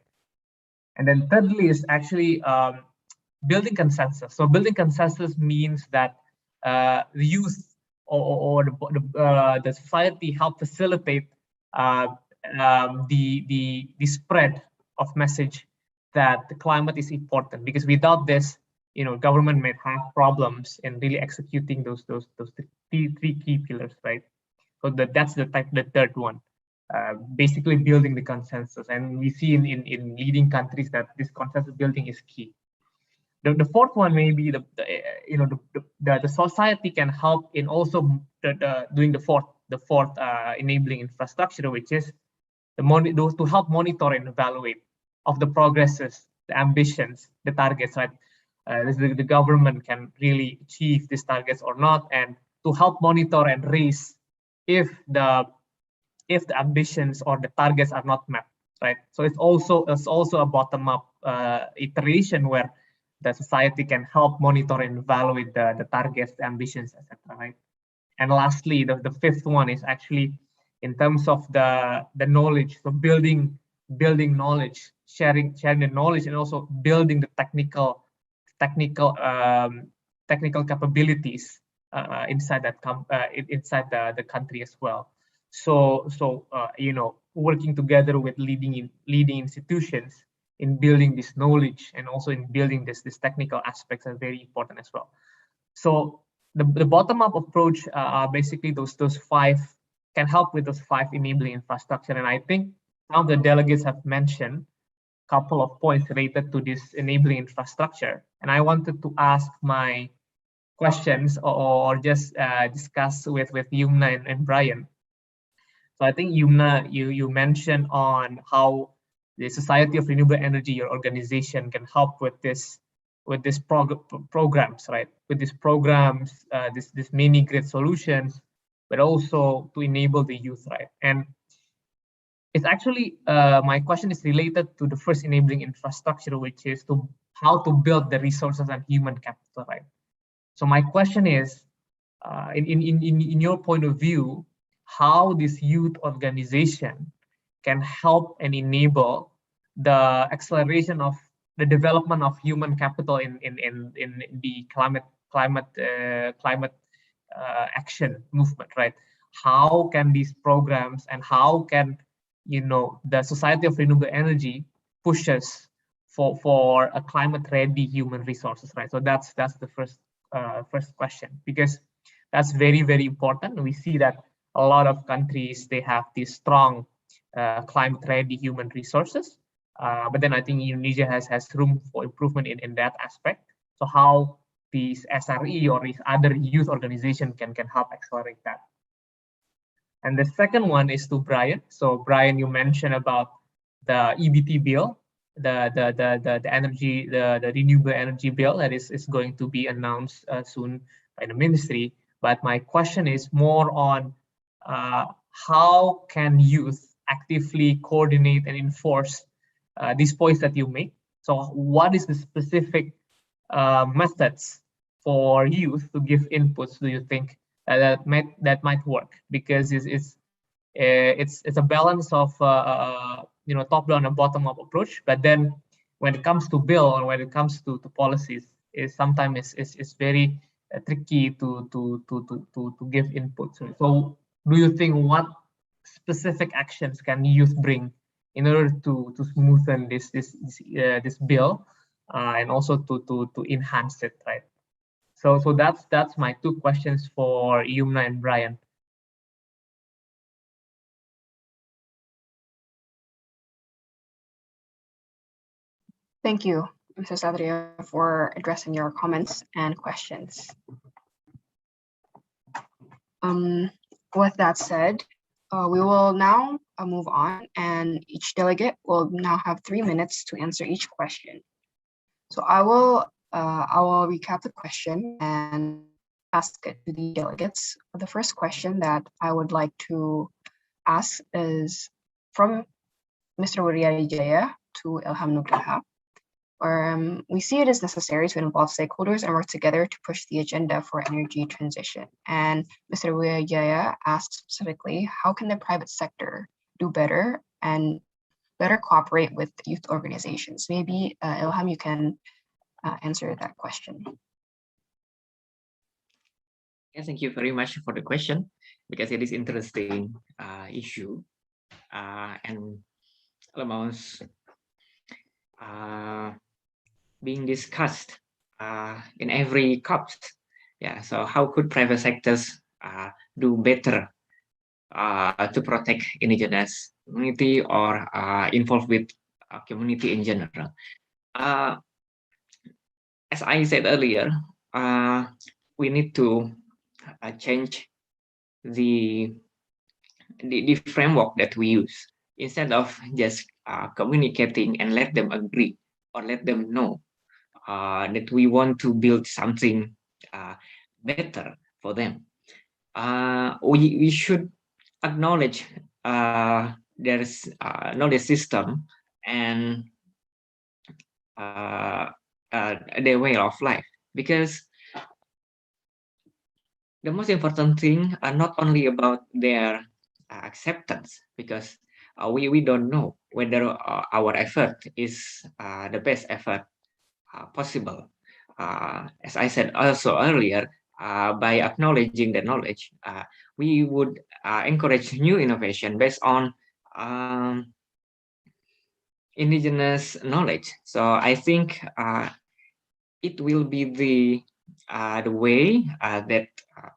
And then thirdly is actually building consensus. So building consensus means that the youth or the society help facilitate the spread of message that the climate is important, because without this, government may have problems in really executing those three key pillars, right? So that's the third one, basically building the consensus, and we see in leading countries that this consensus building is key. The fourth one may be the society can help in also doing the fourth enabling infrastructure, which is to help monitor and evaluate of the progresses, the ambitions, the targets, right? The government can really achieve these targets or not, and to help monitor and raise if the ambitions or the targets are not met, right? So it's also a bottom-up iteration where the society can help monitor and evaluate the targets, the ambitions, etc. Right? And lastly, the fifth one is actually in terms of the knowledge, so building knowledge, sharing the knowledge, and also building the technical capabilities inside the country as well. So working together with leading institutions in building this knowledge and also in building this technical aspects are very important as well. So the bottom-up approach basically those five can help with those five enabling infrastructure, and I think some of the delegates have mentioned a couple of points related to this enabling infrastructure, and I wanted to ask my questions or just discuss with Yumna and Brian. So I think Yumna, you mentioned on how the Society of Renewable Energy, your organization, can help with this programs, right? With these programs, this mini grid solutions, but also to enable the youth, right? And it's actually my question is related to the first enabling infrastructure, which is to how to build the resources and human capital, right? So my question is, in your point of view, how this youth organization can help and enable the acceleration of the development of human capital in the climate action movement, right? How can these programs and how can the Society of Renewable Energy push us for a climate-ready human resources, right? So that's the first question, because that's very, very important. We see that a lot of countries, they have these strong climate-ready human resources, but then I think Indonesia has room for improvement in that aspect. So how these SRE or these other youth organizations can help accelerate that. And the second one is to Brian. So Brian, you mentioned about the EBT bill, the renewable energy bill that is going to be announced soon by the ministry. But my question is more on how can youth actively coordinate and enforce these points that you make? So what is the specific methods for youth to give inputs, do you think, that might work? Because it's a balance of top-down and bottom-up approach. But then when it comes to bill or when it comes to policies, sometimes it's very tricky to give input. So do you think what specific actions can youth bring in order to smoothen this bill and also to enhance it, right? So that's my two questions for Yumna and Brian. Thank you, Mr. Satrio, for addressing your comments and questions. With that said, we will now move on, and each delegate will now have 3 minutes to answer each question. So I will recap the question and ask it to the delegates. The first question that I would like to ask is from Mr. Wiryadijaya to Ilham Nugraha. We see it is necessary to involve stakeholders and work together to push the agenda for energy transition. And Mr. Wiryadijaya asks specifically, how can the private sector do better and better cooperate with youth organizations? Maybe Ilham, you can answer that question. Yeah, thank you very much for the question, because it is interesting issue and almost being discussed in every COP. Yeah, so how could private sectors do better to protect indigenous community or involved with community in general? As I said earlier, we need to change the framework that we use. Instead of just communicating and let them agree or let them know that we want to build something better for them, we should acknowledge there's knowledge system and their way of life, because the most important thing are not only about their acceptance, because we don't know whether our effort is the best effort possible. As I said also earlier, by acknowledging the knowledge, we would encourage new innovation based on indigenous knowledge. So I think it will be the way that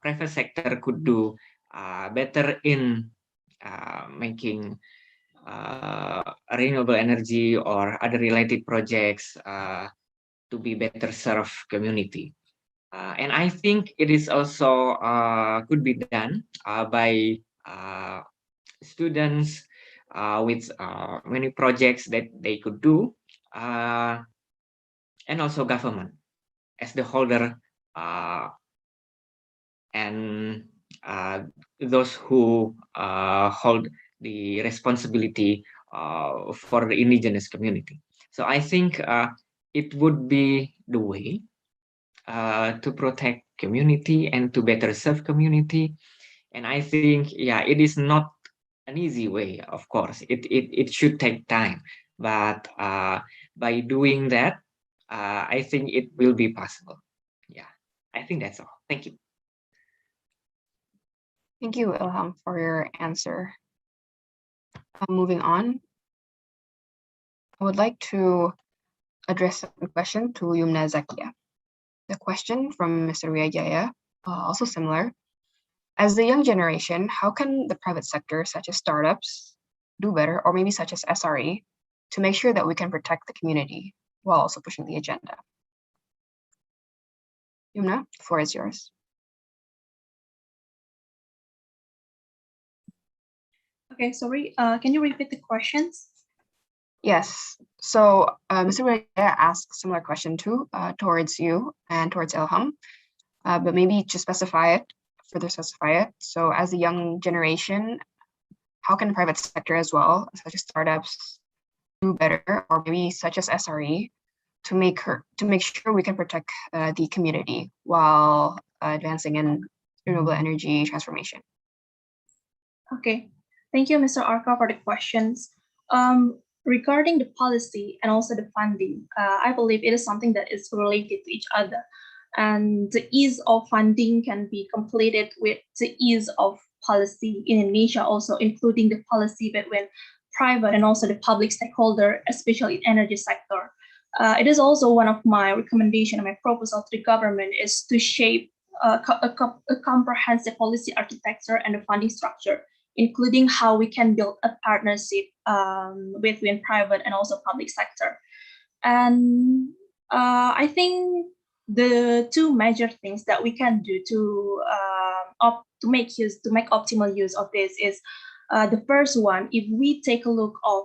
private sector could do better in making renewable energy or other related projects to be better serve community. And I think it is also could be done by students with many projects that they could do, and also government as the holder and those who hold the responsibility for the indigenous community. So I think it would be the way to protect community and to better serve community. And I think, yeah, it is not an easy way, of course. It should take time, but by doing that, I think it will be possible. Yeah, I think that's all. Thank you. Thank you, Ilham, for your answer. Moving on, I would like to address a question to Yumna Zakia. The question from Mr. Wiryadijaya, also similar. As the young generation, how can the private sector, such as startups, do better, or maybe such as SRE, to make sure that we can protect the community while also pushing the agenda? Yumna, the floor is yours. Okay, sorry, can you repeat the questions? Yes, so Mr. Wiryadijaya asked a similar question too, towards you and towards Ilham, but maybe to further specify it. So as a young generation, how can the private sector as well, such as startups, do better, or maybe such as SRE, to make sure we can protect the community while advancing in renewable energy transformation? Okay, thank you, Mr. Arka, for the questions. Regarding the policy and also the funding, I believe it is something that is related to each other. And the ease of funding can be completed with the ease of policy in Indonesia, also including the policy between private and also the public stakeholder, especially in energy sector. It is also one of my recommendation and my proposal to the government is to shape a comprehensive policy architecture and a funding structure, including how we can build a partnership between private and also public sector. And I think the two major things that we can do to make optimal use of this is the first one. If we take a look of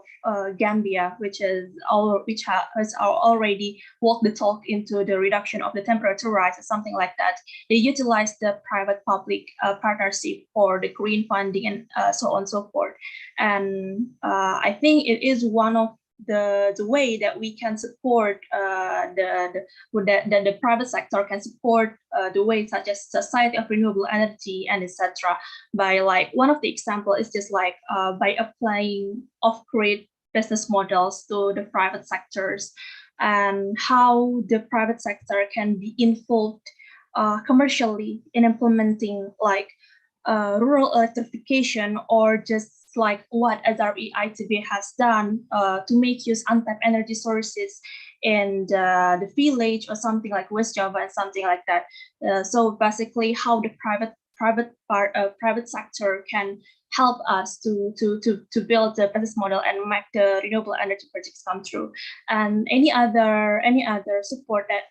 Gambia, which has already walked the talk into the reduction of the temperature rise or something like that, they utilize the private-public partnership for the green funding and so on and so forth. And I think it is one of the way that we can support the private sector can support the way such as Society of Renewable Energy and etc. by like one of the example is just like by applying off-grid business models to the private sectors and how the private sector can be involved commercially in implementing like rural electrification or just like what SRE ITB has done to make use untapped energy sources in the village or something like West Java and something like that. So basically, how the private sector can help us to build the business model and make the renewable energy projects come true. And any other support that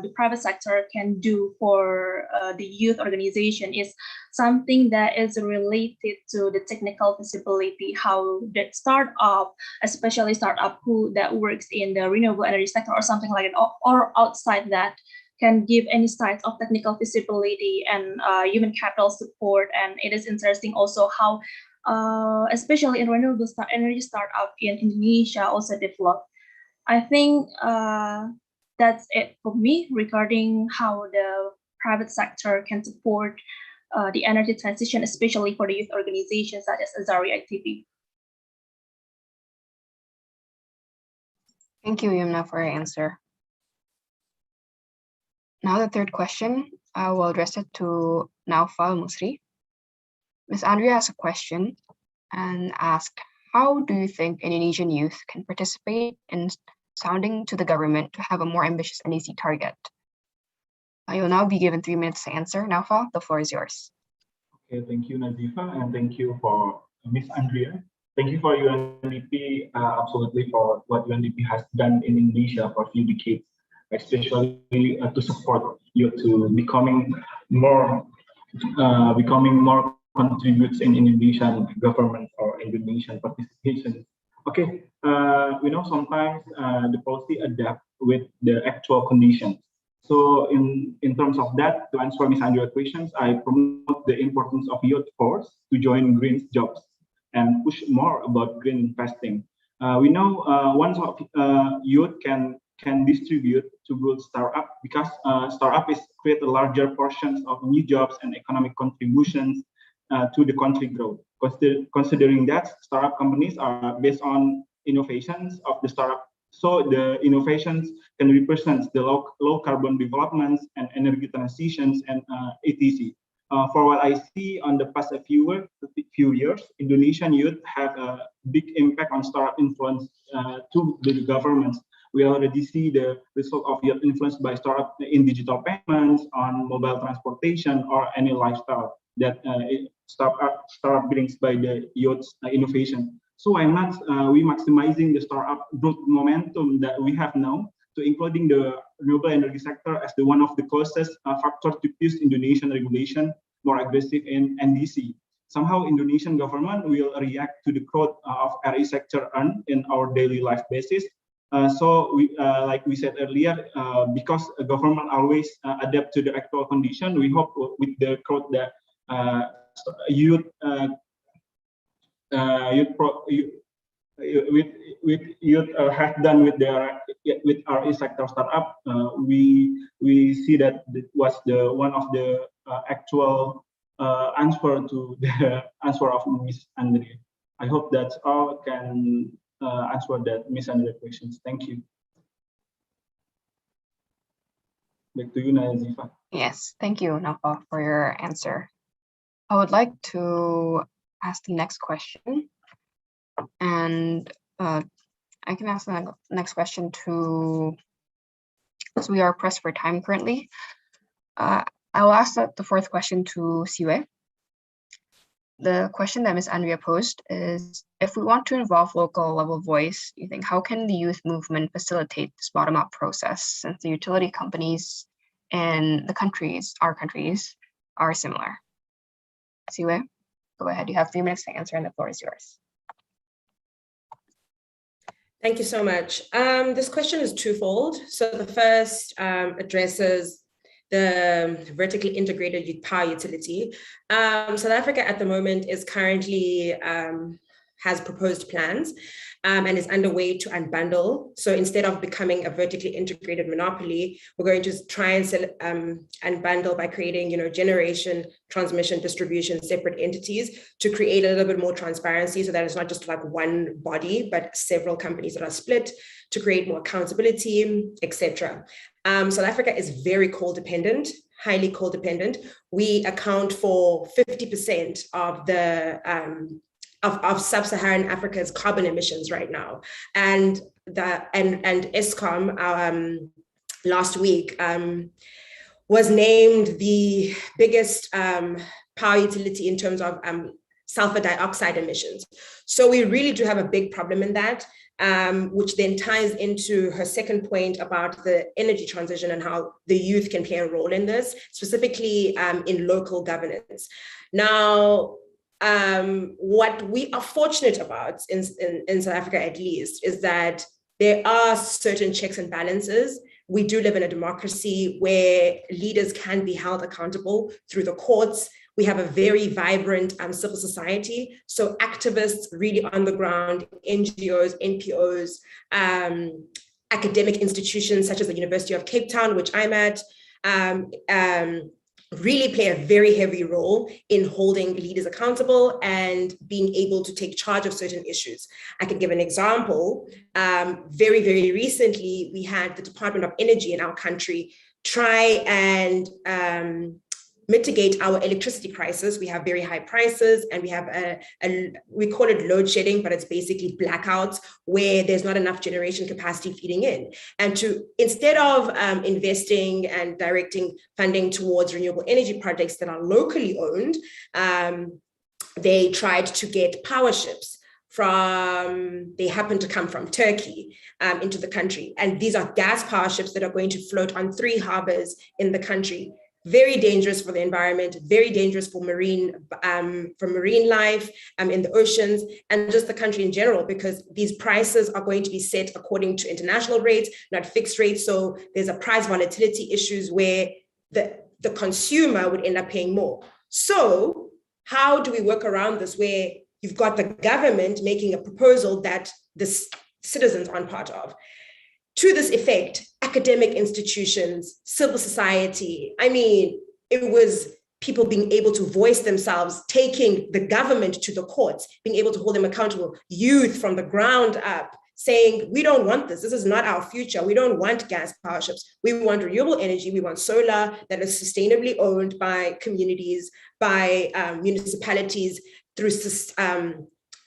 the private sector can do for the youth organization is something that is related to the technical feasibility, how the startup, especially startup that works in the renewable energy sector or something like that, or outside that, can give any type of technical feasibility and human capital support. And it is interesting also how, especially in renewable energy startup in Indonesia also developed. I think that's it for me regarding how the private sector can support the energy transition, especially for the youth organizations such as Azari ITV. Thank you, Yumna, for your answer. Now the third question, I will address it to Naufal Musri. Ms. Andrea has a question and asked, how do you think Indonesian youth can participate in sounding to the government to have a more ambitious NDC target? You'll now be given 3 minutes to answer. Naufal, the floor is yours. Okay, thank you, Nazifa, and thank you for Ms. Andrea. Thank you for UNDP, absolutely, for what UNDP has done in Indonesia for a few decades, especially to support you to becoming more contributes in Indonesian government or Indonesian participation. Okay, we know sometimes the policy adapt with the actual conditions. So in terms of that, to answer Ms. Andrea's questions, I promote the importance of youth force to join green jobs and push more about green investing. We know once youth can distribute to build startup, because startup is create a larger portions of new jobs and economic contributions to the country growth. Considering that startup companies are based on innovations of the startup, so the innovations can represent the low carbon developments and energy transitions and etc. For what I see on the past few years, Indonesian youth have a big impact on startup influence to the governments. We already see the result of youth influence by startup in digital payments, on mobile transportation, or any lifestyle that startup brings by the youth innovation. So why not we maximizing the startup growth momentum that we have now, to including the renewable energy sector as the one of the closest factor to push Indonesian regulation more aggressive in NDC. Somehow Indonesian government will react to the growth of RE sector in our daily life basis. So we, like we said earlier, because the government always adapt to the actual condition, we hope with the growth that youth have done with their RE sector startup, we see that it was the one of the actual answer to the answer of Ms. Andrea. I hope that's all can answer that Ms. Andrea questions. Thank you. Back to you, Nazifa. Yes, thank you, Naufal, for your answer. I would like to ask the next question, and I can ask the next question to, because we are pressed for time currently. I will ask the fourth question to Siwe. The question that Ms. Andrea posed is, if we want to involve local level voice, you think, how can the youth movement facilitate this bottom-up process, since the utility companies and the countries, our countries, are similar? Siwe, go ahead. You have 3 minutes to answer and the floor is yours. Thank you so much. This question is twofold. So the first addresses the vertically integrated youth power utility. South Africa at the moment is currently, has proposed plans and is underway to unbundle. So instead of becoming a vertically integrated monopoly, we're going to try and unbundle by creating, generation, transmission, distribution, separate entities to create a little bit more transparency, so that it's not just like one body, but several companies that are split, to create more accountability, etc. South Africa is very coal dependent, highly coal dependent. We account for 50% of the of sub-Saharan Africa's carbon emissions right now, and Eskom last week was named the biggest power utility in terms of sulfur dioxide emissions. So we really do have a big problem in that. Which then ties into her second point about the energy transition and how the youth can play a role in this, specifically in local governance. Now, what we are fortunate about in South Africa, at least, is that there are certain checks and balances. We do live in a democracy where leaders can be held accountable through the courts. We have a very vibrant civil society. So activists really on the ground, NGOs, NPOs, academic institutions such as the University of Cape Town, which I'm at, really play a very heavy role in holding leaders accountable and being able to take charge of certain issues. I can give an example. Very, very recently, we had the Department of Energy in our country try and mitigate our electricity crisis. We have very high prices, and we have we call it load shedding, but it's basically blackouts where there's not enough generation capacity feeding in. And instead of investing and directing funding towards renewable energy projects that are locally owned, they tried to get power ships they happen to come from Turkey into the country. And these are gas power ships that are going to float on 3 harbors in the country. Very dangerous for the environment, very dangerous for marine life in the oceans, and just the country in general, because these prices are going to be set according to international rates, not fixed rates. So there's a price volatility issues where the consumer would end up paying more. So how do we work around this, where you've got the government making a proposal that the citizens aren't part of? To this effect, academic institutions, civil society, it was people being able to voice themselves, taking the government to the courts, being able to hold them accountable, youth from the ground up, saying, we don't want this. This is not our future. We don't want gas power ships. We want renewable energy. We want solar that is sustainably owned by communities, by municipalities, through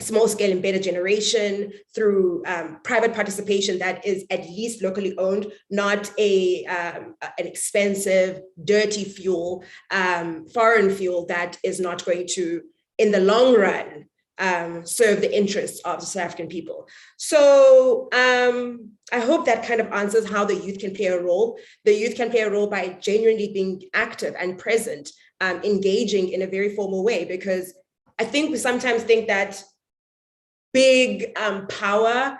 small-scale embedded generation, through private participation that is at least locally owned, not an expensive, dirty fuel, foreign fuel that is not going to, in the long run, serve the interests of the South African people. So I hope that kind of answers how the youth can play a role. The youth can play a role by genuinely being active and present, engaging in a very formal way, because I think we sometimes think that big power,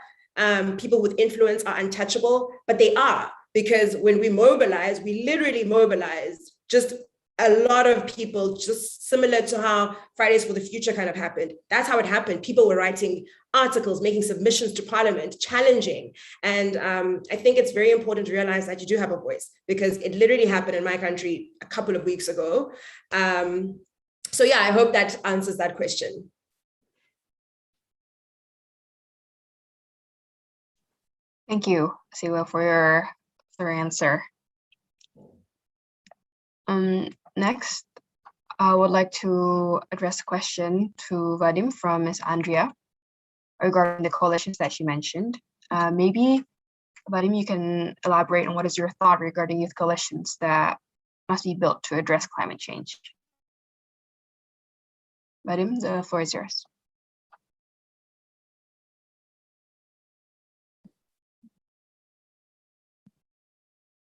people with influence are untouchable, but they are, because when we mobilize, we literally mobilize just a lot of people, just similar to how Fridays for the Future kind of happened. That's how it happened. People were writing articles, making submissions to Parliament, challenging. And I think it's very important to realize that you do have a voice, because it literally happened in my country a couple of weeks ago. So yeah, I hope that answers that question. Thank you, Siwa, for your answer. Next, I would like to address a question to Vadim from Ms. Andrea regarding the coalitions that she mentioned. Maybe, Vadim, you can elaborate on what is your thought regarding youth coalitions that must be built to address climate change. Vadim, the floor is yours.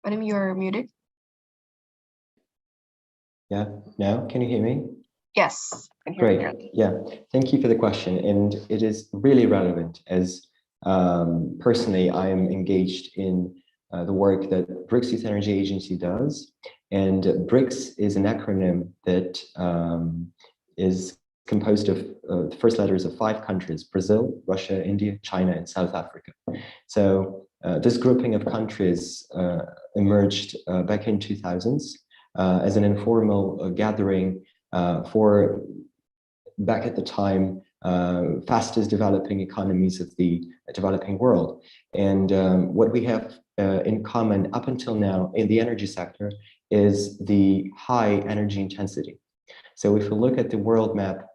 Vadim, you're muted. Yeah, now can you hear me? Yes. I can hear you. Great. Yeah, thank you for the question. And it is really relevant as personally, I am engaged in the work that BRICS Youth Energy Agency does. And BRICS is an acronym that is composed of the first letters of 5 countries: Brazil, Russia, India, China, and South Africa. So this grouping of countries emerged back in 2000s as an informal gathering for, back at the time, fastest developing economies of the developing world. And what we have in common up until now in the energy sector is the high energy intensity. So if we look at the world map,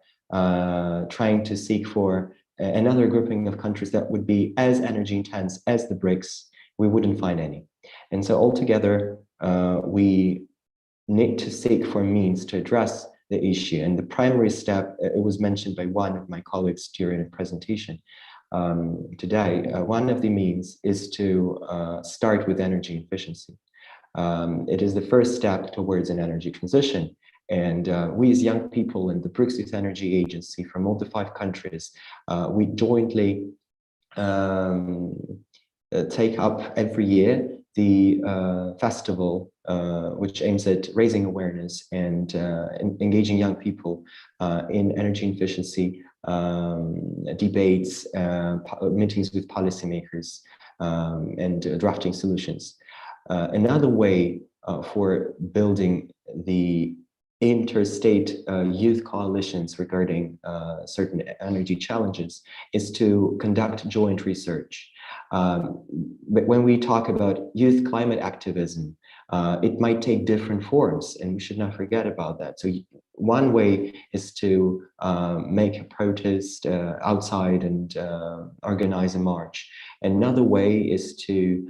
trying to seek for another grouping of countries that would be as energy intense as the BRICS, we wouldn't find any. And so altogether, we need to seek for means to address the issue. And the primary step, it was mentioned by one of my colleagues during a presentation today, one of the means is to start with energy efficiency. It is the first step towards an energy transition. And we as young people in the BRICS Youth Energy Agency from all the 5 countries, we jointly take up every year the festival, which aims at raising awareness and engaging young people in energy efficiency debates, meetings with policymakers, and drafting solutions. Another way for building the interstate youth coalitions regarding certain energy challenges is to conduct joint research. But when we talk about youth climate activism, it might take different forms, and we should not forget about that. So one way is to make a protest outside and organize a march. Another way is to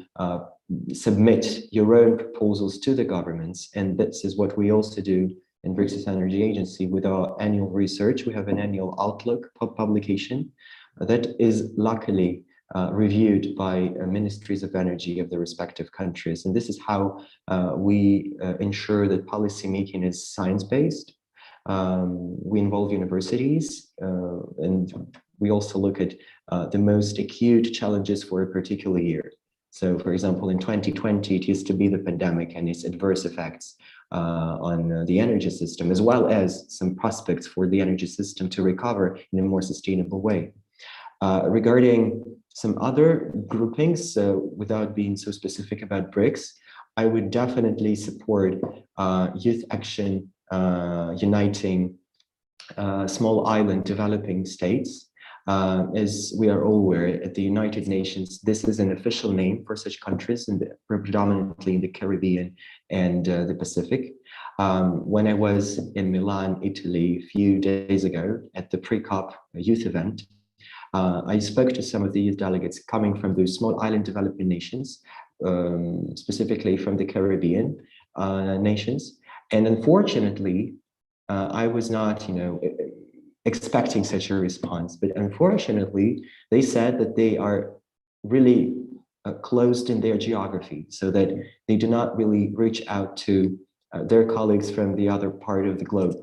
submit your own proposals to the governments, and this is what we also do in BRICS Youth Energy Agency with our annual research. We have an annual outlook publication that is luckily reviewed by ministries of energy of the respective countries. And this is how we ensure that policy making is science-based. We involve universities, and we also look at the most acute challenges for a particular year. So for example, in 2020, it used to be the pandemic and its adverse effects on the energy system, as well as some prospects for the energy system to recover in a more sustainable way. Regarding some other groupings, without being so specific about BRICS, I would definitely support youth action uniting small island developing states. As we are all aware, at the United Nations, this is an official name for such countries, and predominantly in the Caribbean and the Pacific. When I was in Milan, Italy, a few days ago at the pre-COP youth event, I spoke to some of the youth delegates coming from those small island developing nations, specifically from the Caribbean nations. And unfortunately, I was not, expecting such a response, but unfortunately, they said that they are really closed in their geography, so that they do not really reach out to their colleagues from the other part of the globe.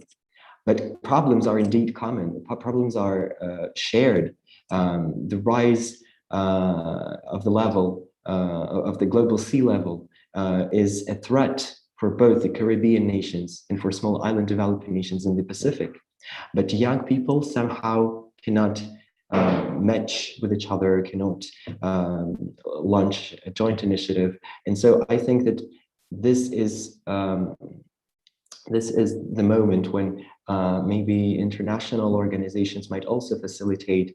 But problems are indeed common. Problems are shared. The rise of the level of the global sea level is a threat for both the Caribbean nations and for small island developing nations in the Pacific. But young people somehow cannot match with each other, cannot launch a joint initiative. And so I think that this is the moment when maybe international organizations might also facilitate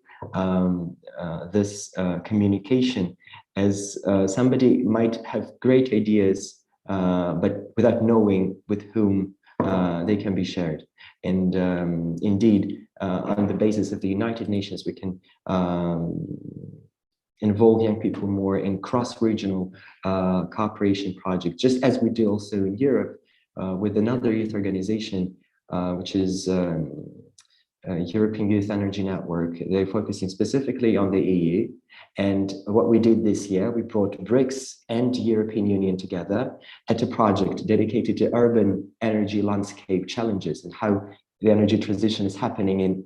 this communication, as somebody might have great ideas, but without knowing with whom they can be shared. And indeed, on the basis of the United Nations, we can involve young people more in cross-regional cooperation projects, just as we do also in Europe with another youth organization, which is European Youth Energy Network. They're focusing specifically on the EU. And what we did this year, we brought BRICS and European Union together at a project dedicated to urban energy landscape challenges and how the energy transition is happening in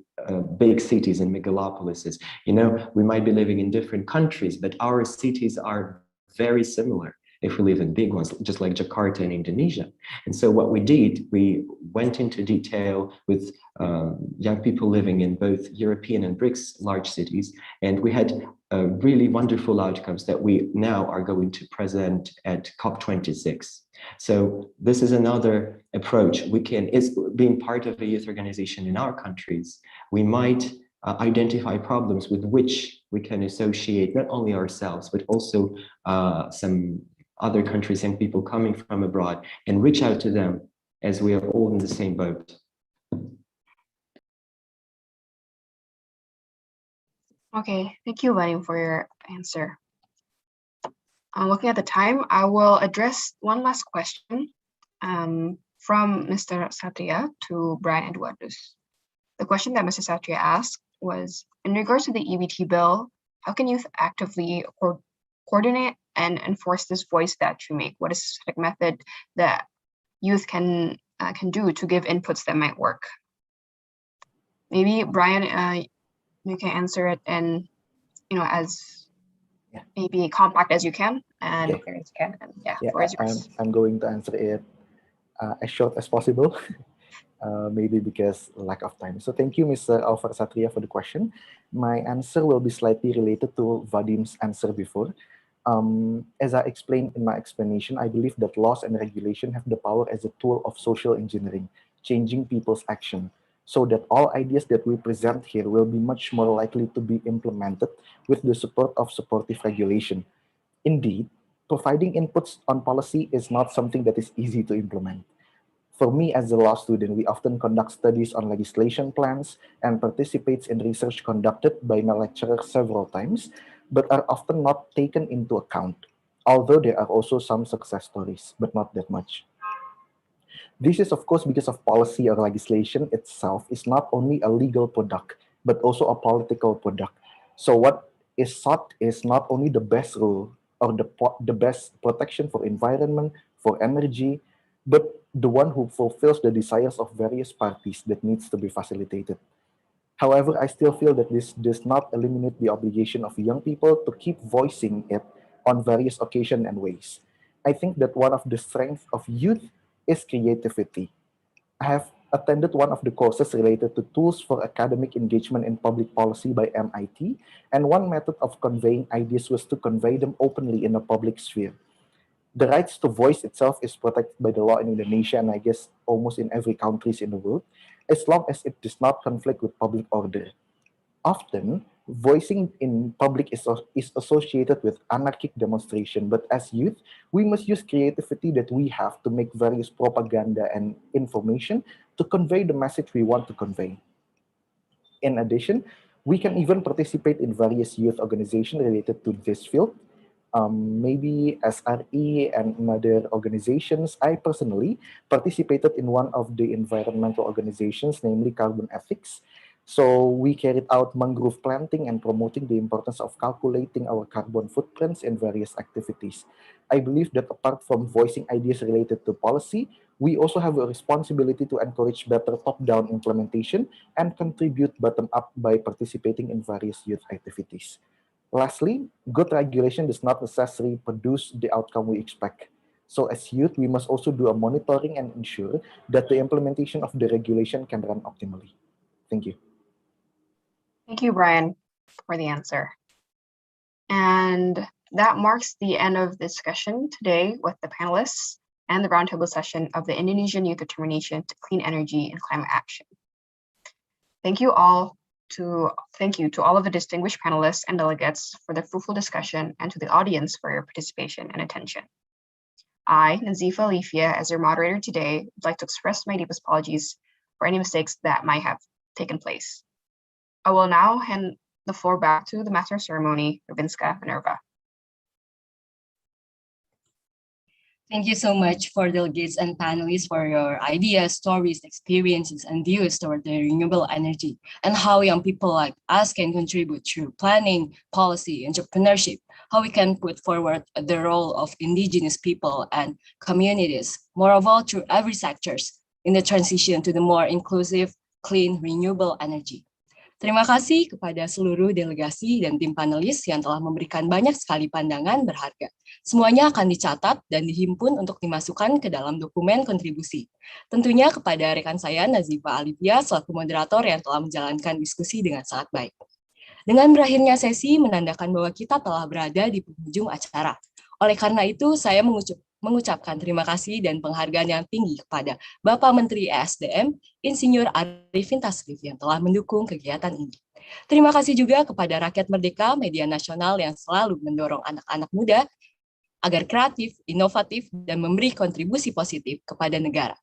big cities and megalopolises. You know, we might be living in different countries, but our cities are very similar if we live in big ones, just like Jakarta in Indonesia. And so what we did, we went into detail with young people living in both European and BRICS large cities, and we had really wonderful outcomes that we now are going to present at COP26. So this is another approach. We can, is being part of a youth organization in our countries, we might identify problems with which we can associate not only ourselves, but also some other countries and people coming from abroad, and reach out to them as we are all in the same boat. Okay, thank you, Vadim, for your answer. Looking at the time, I will address one last question from Mr. Satria to Brian Eduardus. The question that Mr. Satria asked was, in regards to the EBT bill, how can youth actively coordinate and enforce this voice that you make? What is a specific method that youth can do to give inputs that might work? Maybe Brian, you can answer it in, you know, as maybe compact as you can, and parents can. And I'm going to answer it as short as possible, maybe because lack of time. So thank you, Mr. Alvar Satria, for the question. My answer will be slightly related to Vadim's answer before. As I explained in my explanation, I believe that laws and regulation have the power as a tool of social engineering, changing people's action, so that all ideas that we present here will be much more likely to be implemented with the support of supportive regulation. Indeed, providing inputs on policy is not something that is easy to implement. For me as a law student, we often conduct studies on legislation plans and participates in research conducted by my lecturer several times, but are often not taken into account, although there are also some success stories, but not that much. This is, of course, because of policy or legislation itself is not only a legal product, but also a political product. So what is sought is not only the best rule or the best protection for environment, for energy, but the one who fulfills the desires of various parties that needs to be facilitated. However, I still feel that this does not eliminate the obligation of young people to keep voicing it on various occasions and ways. I think that one of the strengths of youth is creativity. I have attended one of the courses related to tools for academic engagement in public policy by MIT, and one method of conveying ideas was to convey them openly in a public sphere. The rights to voice itself is protected by the law in Indonesia, and I guess almost in every country in the world, as long as it does not conflict with public order. Often, voicing in public is associated with anarchic demonstration, but as youth, we must use creativity that we have to make various propaganda and information to convey the message we want to convey. In addition, we can even participate in various youth organizations related to this field. Maybe SRE and other organizations. I personally participated in one of the environmental organizations, namely Carbon Ethics. So we carried out mangrove planting and promoting the importance of calculating our carbon footprints in various activities. I believe that apart from voicing ideas related to policy, we also have a responsibility to encourage better top-down implementation and contribute bottom-up by participating in various youth activities. Lastly, good regulation does not necessarily produce the outcome we expect. So as youth, we must also do a monitoring and ensure that the implementation of the regulation can run optimally. Thank you. Thank you, Brian, for the answer. And that marks the end of the discussion today with the panelists and the roundtable session of the Indonesian Youth Determination to Clean Energy and Climate Action. Thank you to all of the distinguished panelists and delegates for the fruitful discussion, and to the audience for your participation and attention. I, Nazifa Alifia, as your moderator today, would like to express my deepest apologies for any mistakes that might have taken place. I will now hand the floor back to the Master of Ceremony, Ravinska Minerva. Thank you so much for delegates and panelists for your ideas, stories, experiences, and views toward the renewable energy and how young people like us can contribute through planning, policy, entrepreneurship, how we can put forward the role of indigenous people and communities, moreover through every sectors in the transition to the more inclusive, clean, renewable energy. Terima kasih kepada seluruh delegasi dan tim panelis yang telah memberikan banyak sekali pandangan berharga. Semuanya akan dicatat dan dihimpun untuk dimasukkan ke dalam dokumen kontribusi. Tentunya kepada rekan saya Nazifa Alivia selaku moderator yang telah menjalankan diskusi dengan sangat baik. Dengan berakhirnya sesi menandakan bahwa kita telah berada di penghujung acara. Oleh karena itu, saya mengucapkan terima kasih dan penghargaan yang tinggi kepada Bapak Menteri ESDM, Insinyur Arifin Tasrif yang telah mendukung kegiatan ini. Terima kasih juga kepada rakyat merdeka media nasional yang selalu mendorong anak-anak muda agar kreatif, inovatif, dan memberi kontribusi positif kepada negara.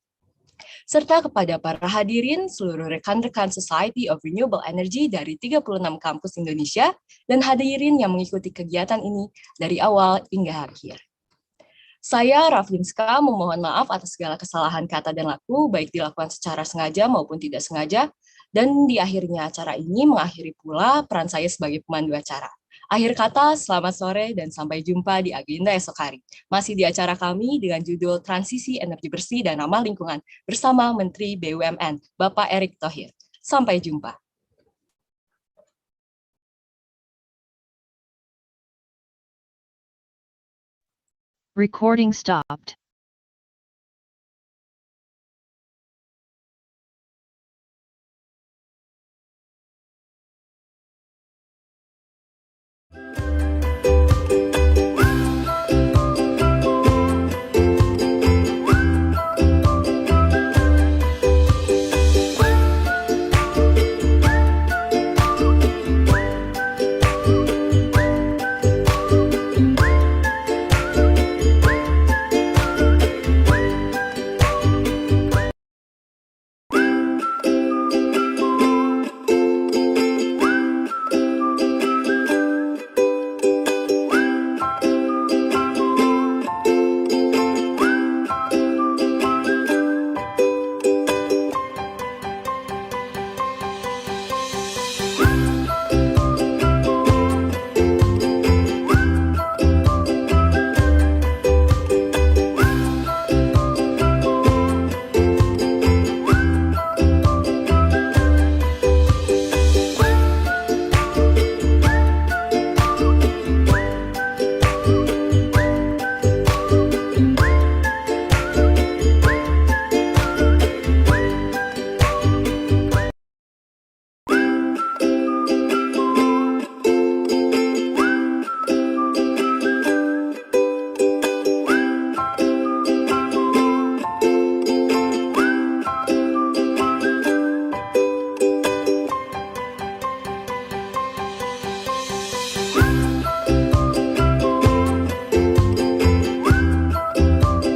Serta kepada para hadirin seluruh rekan-rekan Society of Renewable Energy dari 36 kampus Indonesia dan hadirin yang mengikuti kegiatan ini dari awal hingga akhir. Saya, Ravinska, memohon maaf atas segala kesalahan kata dan laku, baik dilakukan secara sengaja maupun tidak sengaja, dan di akhirnya acara ini mengakhiri pula peran saya sebagai pemandu acara. Akhir kata, selamat sore dan sampai jumpa di agenda esok hari. Masih di acara kami dengan judul Transisi Energi Bersih dan Ramah Lingkungan bersama Menteri BUMN, Bapak Erick Thohir. Sampai jumpa. Recording stopped.